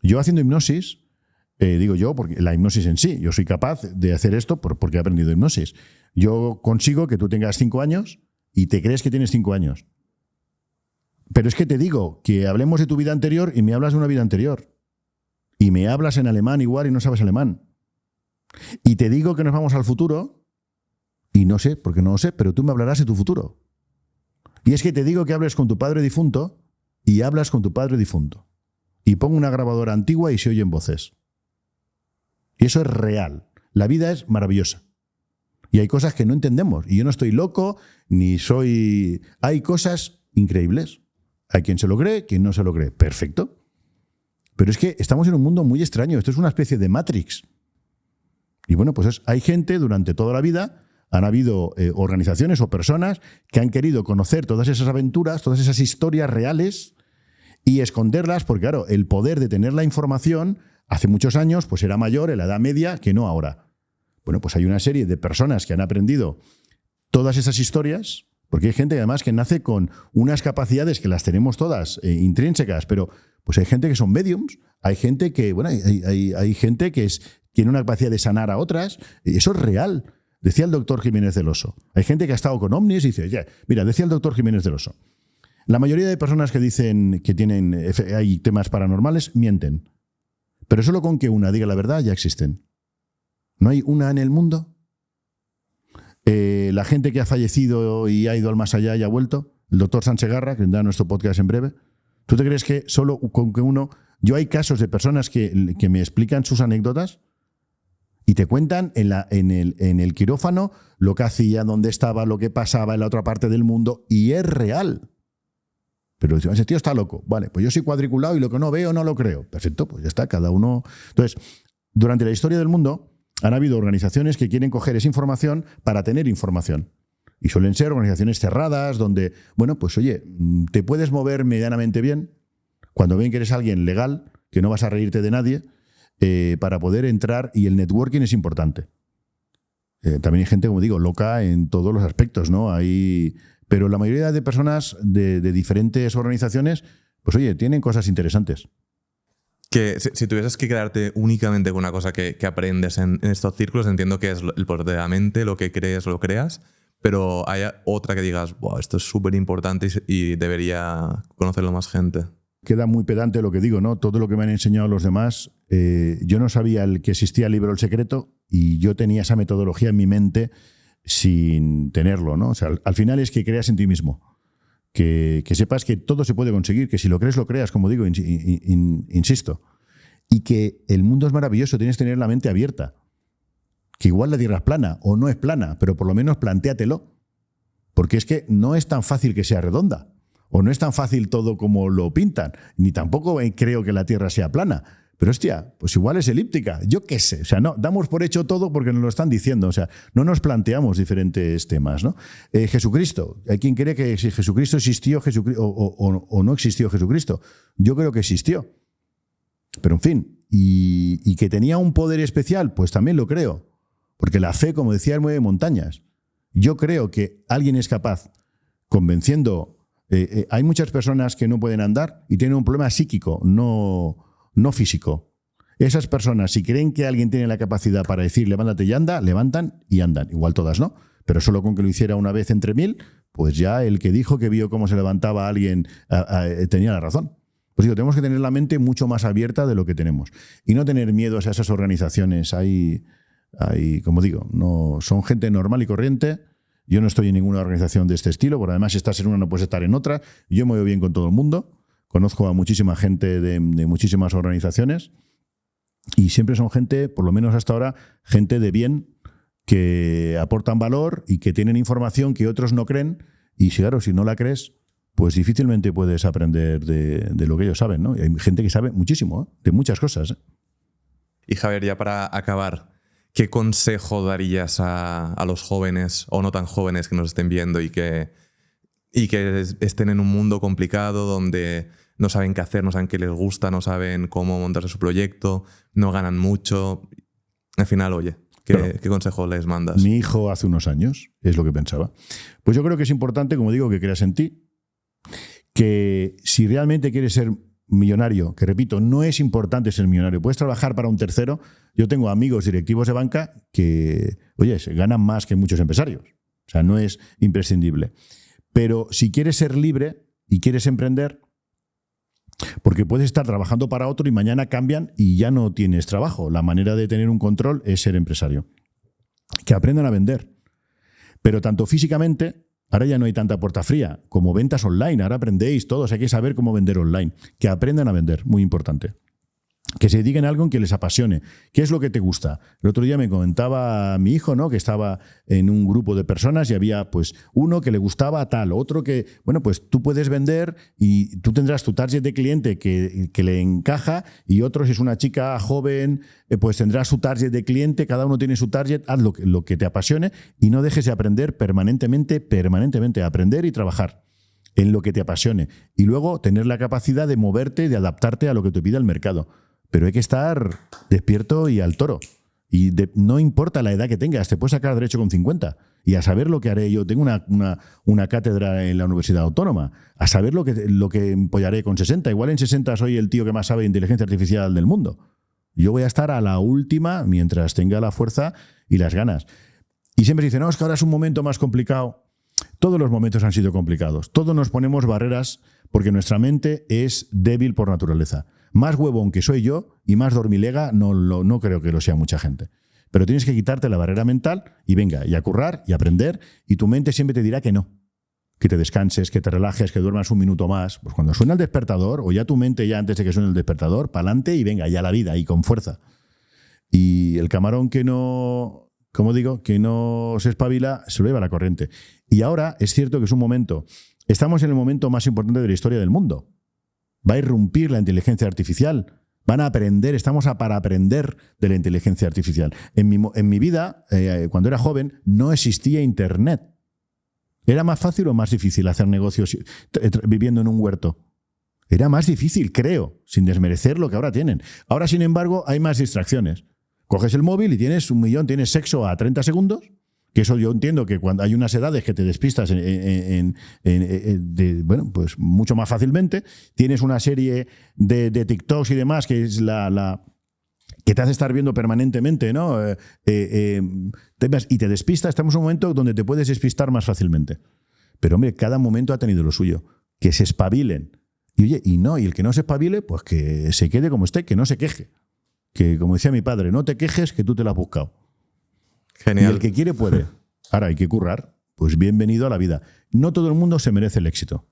Yo haciendo hipnosis, digo yo, porque la hipnosis en sí, yo soy capaz de hacer esto porque he aprendido hipnosis. Yo consigo que tú tengas 5 años y te crees que tienes 5 años. Pero es que te digo que hablemos de tu vida anterior y me hablas de una vida anterior. Y me hablas en alemán igual y no sabes alemán. Y te digo que nos vamos al futuro y no sé, porque no lo sé, pero tú me hablarás de tu futuro. Y es que te digo que hables con tu padre difunto y hablas con tu padre difunto. Y pongo una grabadora antigua y se oyen voces. Y eso es real. La vida es maravillosa. Y hay cosas que no entendemos. Y yo no estoy loco, ni soy... Hay cosas increíbles. Hay quien se lo cree, quien no se lo cree. Perfecto. Pero es que estamos en un mundo muy extraño. Esto es una especie de Matrix. Y bueno, pues hay gente durante toda la vida, han habido organizaciones o personas que han querido conocer todas esas aventuras, todas esas historias reales y esconderlas, porque claro, el poder de tener la información hace muchos años pues era mayor en la Edad Media que no ahora. Bueno, pues hay una serie de personas que han aprendido todas esas historias, porque hay gente además que nace con unas capacidades que las tenemos todas intrínsecas, pero pues hay gente que son mediums, hay gente que, bueno, hay gente que tiene una capacidad de sanar a otras, y eso es real. Decía el doctor Jiménez del Oso. Hay gente que ha estado con ovnis y dice, oye, mira, decía el doctor Jiménez del Oso, la mayoría de personas que dicen que hay temas paranormales mienten. Pero solo con que una diga la verdad ya existen. ¿No hay una en el mundo? La gente que ha fallecido y ha ido al más allá y ha vuelto, el doctor Sánchez Garra, que vendrá a nuestro podcast en breve, ¿tú te crees que solo con que uno... Yo hay casos de personas que me explican sus anécdotas y te cuentan en el quirófano lo que hacía, dónde estaba, lo que pasaba en la otra parte del mundo, y es real. Pero ese tío está loco. Vale, pues yo soy cuadriculado y lo que no veo no lo creo. Perfecto, pues ya está, cada uno... Entonces, durante la historia del mundo, han habido organizaciones que quieren coger esa información para tener información. Y suelen ser organizaciones cerradas donde, bueno, pues oye, te puedes mover medianamente bien cuando ven que eres alguien legal, que no vas a reírte de nadie, para poder entrar, y el networking es importante. También hay gente, como digo, loca en todos los aspectos, ¿no? Pero la mayoría de personas de diferentes organizaciones, pues oye, tienen cosas interesantes. Que si tuvieses que quedarte únicamente con una cosa que aprendes en estos círculos, entiendo que es el poder de la mente, lo que crees, lo creas, pero hay otra que digas, wow, esto es súper importante y debería conocerlo más gente. Queda muy pedante lo que digo, ¿no? Todo lo que me han enseñado los demás, yo no sabía que existía el libro El Secreto y yo tenía esa metodología en mi mente sin tenerlo, ¿no? O sea, al final es que creas en ti mismo. Que sepas que todo se puede conseguir, que si lo crees, lo creas, como digo, insisto. Y que el mundo es maravilloso, tienes que tener la mente abierta. Que igual la Tierra es plana o no es plana, pero por lo menos plantéatelo. Porque es que no es tan fácil que sea redonda. O no es tan fácil todo como lo pintan. Ni tampoco creo que la Tierra sea plana. Pero hostia, pues igual es elíptica. Yo qué sé. O sea, no, damos por hecho todo porque nos lo están diciendo. O sea, no nos planteamos diferentes temas, ¿no? Jesucristo. Hay quien cree que si Jesucristo existió o no existió Jesucristo. Yo creo que existió. Pero en fin. Y que tenía un poder especial, pues también lo creo. Porque la fe, como decía, mueve montañas. Yo creo que alguien es capaz, convenciendo... hay muchas personas que no pueden andar y tienen un problema psíquico, no físico. Esas personas, si creen que alguien tiene la capacidad para decir levántate y anda, levantan y andan. Igual todas no, pero solo con que lo hiciera una vez entre 1000, pues ya el que dijo que vio cómo se levantaba alguien tenía la razón. Pues digo, tenemos que tener la mente mucho más abierta de lo que tenemos y no tener miedos a esas organizaciones. Hay, como digo, no son gente normal y corriente. Yo no estoy en ninguna organización de este estilo, porque además si estás en una no puedes estar en otra. Yo me veo bien con todo el mundo. Conozco a muchísima gente de muchísimas organizaciones y siempre son gente, por lo menos hasta ahora, gente de bien, que aportan valor y que tienen información que otros no creen. Y claro, si no la crees, pues difícilmente puedes aprender de lo que ellos saben, ¿no? Y hay gente que sabe muchísimo, de muchas cosas. Y Javier, ya para acabar, ¿qué consejo darías a los jóvenes o no tan jóvenes que nos estén viendo y que estén en un mundo complicado donde no saben qué hacer, no saben qué les gusta, no saben cómo montarse su proyecto, no ganan mucho? Al final, oye, ¿qué consejo les mandas? Mi hijo hace unos años, es lo que pensaba. Pues yo creo que es importante, como digo, que creas en ti, que si realmente quieres ser millonario, que repito, no es importante ser millonario, puedes trabajar para un tercero. Yo tengo amigos directivos de banca que, oye, se ganan más que muchos empresarios. O sea, no es imprescindible. Pero si quieres ser libre y quieres emprender, porque puedes estar trabajando para otro y mañana cambian y ya no tienes trabajo. La manera de tener un control es ser empresario. Que aprendan a vender. Pero tanto físicamente, ahora ya no hay tanta puerta fría, como ventas online. Ahora aprendéis todos, hay que saber cómo vender online. Que aprendan a vender, muy importante. Que se dediquen a algo en que les apasione. ¿Qué es lo que te gusta? El otro día me comentaba mi hijo, ¿no?, que estaba en un grupo de personas y había pues uno que le gustaba tal, otro que, bueno, pues tú puedes vender y tú tendrás tu target de cliente que le encaja, y otro, si es una chica joven, pues tendrás su target de cliente, cada uno tiene su target. Haz lo que te apasione y no dejes de aprender permanentemente, aprender y trabajar en lo que te apasione. Y luego tener la capacidad de moverte, de adaptarte a lo que te pida el mercado. Pero hay que estar despierto y al toro. Y no importa la edad que tengas, te puedes sacar derecho con 50. Y a saber lo que haré. Yo tengo una cátedra en la Universidad Autónoma. A saber lo que empollaré con 60. Igual en 60 soy el tío que más sabe de inteligencia artificial del mundo. Yo voy a estar a la última mientras tenga la fuerza y las ganas. Y siempre se dice, no, es que ahora es un momento más complicado. Todos los momentos han sido complicados. Todos nos ponemos barreras porque nuestra mente es débil por naturaleza. Más huevón que soy yo y más dormilega no creo que lo sea mucha gente. Pero tienes que quitarte la barrera mental y venga, y a currar y a aprender, y tu mente siempre te dirá que no. Que te descanses, que te relajes, que duermas un minuto más. Pues cuando suena el despertador, o ya tu mente ya antes de que suene el despertador, pa'lante y venga, ya la vida, y con fuerza. Y el camarón que no, como digo, que no se espabila, se lo lleva la corriente. Y ahora es cierto que es un momento, estamos en el momento más importante de la historia del mundo. Va a irrumpir la inteligencia artificial, van a aprender, estamos para aprender de la inteligencia artificial. En mi vida, cuando era joven, no existía Internet. ¿Era más fácil o más difícil hacer negocios viviendo en un huerto? Era más difícil, creo, sin desmerecer lo que ahora tienen. Ahora, sin embargo, hay más distracciones. Coges el móvil y tienes 1 millón, tienes sexo a 30 segundos, que eso yo entiendo que cuando hay unas edades que te despistas bueno, pues mucho más fácilmente. Tienes una serie de TikToks y demás que es que te hace estar viendo permanentemente, ¿no? Y te despistas. Estamos en un momento donde te puedes despistar más fácilmente. Pero, hombre, cada momento ha tenido lo suyo. Que se espabilen. Y oye, y el que no se espabile, pues que se quede como esté, que no se queje. Que, como decía mi padre, no te quejes que tú te lo has buscado. Genial. Y el que quiere puede. Ahora hay que currar. Pues bienvenido a la vida. No todo el mundo se merece el éxito.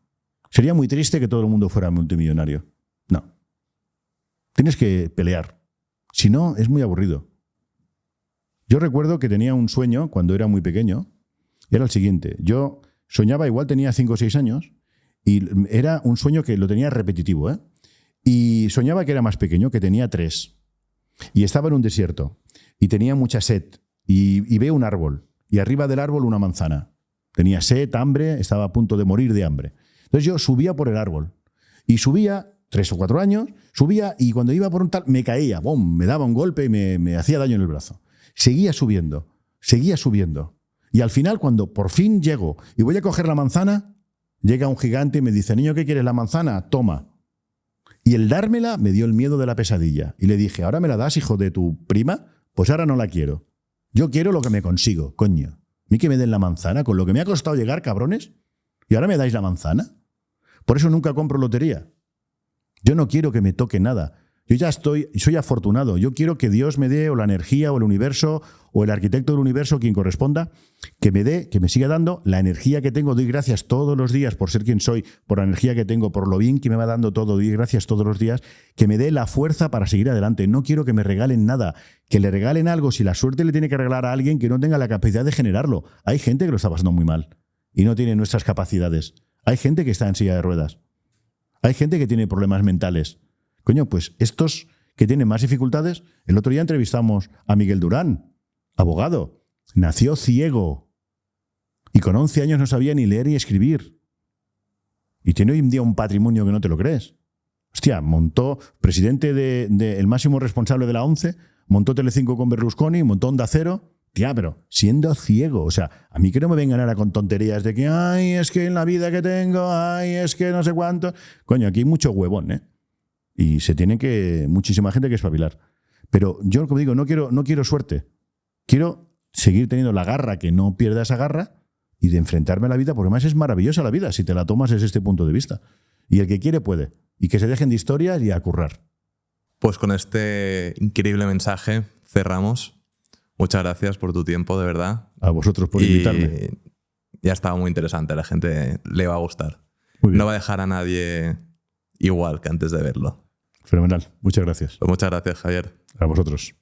Sería muy triste que todo el mundo fuera multimillonario. No. Tienes que pelear. Si no, es muy aburrido. Yo recuerdo que tenía un sueño cuando era muy pequeño. Era el siguiente. Yo soñaba, igual tenía 5 o 6 años, y era un sueño que lo tenía repetitivo, ¿eh? Y soñaba que era más pequeño, que tenía 3. Y estaba en un desierto. Y tenía mucha sed. Y veo un árbol. Y arriba del árbol una manzana. Tenía sed, hambre, estaba a punto de morir de hambre. Entonces yo subía por el árbol. Y subía, 3 o 4 años, subía y cuando iba por un tal, me caía, ¡bum!, me daba un golpe y me hacía daño en el brazo. Seguía subiendo. Y al final, cuando por fin llego y voy a coger la manzana, llega un gigante y me dice, niño, ¿qué quieres, la manzana? Toma. Y el dármela me dio el miedo de la pesadilla. Y le dije, ¿ahora me la das, hijo de tu prima? Pues ahora no la quiero. Yo quiero lo que me consigo, coño. A mí que me den la manzana, con lo que me ha costado llegar, cabrones. ¿Y ahora me dais la manzana? Por eso nunca compro lotería. Yo no quiero que me toque nada. Yo ya soy afortunado. Yo quiero que Dios me dé, o la energía, o el universo, o el arquitecto del universo, quien corresponda, que me siga dando la energía que tengo. Doy gracias todos los días por ser quien soy, por la energía que tengo, por lo bien que me va dando todo. Doy gracias todos los días, que me dé la fuerza para seguir adelante. No quiero que me regalen nada. Que le regalen algo, si la suerte le tiene que regalar a alguien que no tenga la capacidad de generarlo. Hay gente que lo está pasando muy mal y no tiene nuestras capacidades. Hay gente que está en silla de ruedas. Hay gente que tiene problemas mentales. Coño, pues estos que tienen más dificultades, el otro día entrevistamos a Miguel Durán, abogado. Nació ciego y con 11 años no sabía ni leer ni escribir. Y tiene hoy en día un patrimonio que no te lo crees. Hostia, montó, presidente el máximo responsable de la ONCE, montó Telecinco con Berlusconi, montó Onda Cero. Tía, pero siendo ciego, o sea, a mí que no me vengan ahora con tonterías de que, ay, es que en la vida que tengo, ay, es que no sé cuánto. Coño, aquí hay mucho huevón, ¿eh? Y se tiene muchísima gente que espabilar. Pero yo, como digo, no quiero suerte. Quiero seguir teniendo la garra, que no pierda esa garra, y de enfrentarme a la vida, porque además es maravillosa la vida, si te la tomas desde este punto de vista. Y el que quiere puede. Y que se dejen de historias y a currar. Pues con este increíble mensaje cerramos. Muchas gracias por tu tiempo, de verdad. A vosotros por invitarme. Ya estaba muy interesante, a la gente le va a gustar. No va a dejar a nadie igual que antes de verlo. Fenomenal. Muchas gracias. Pues muchas gracias, Javier. A vosotros.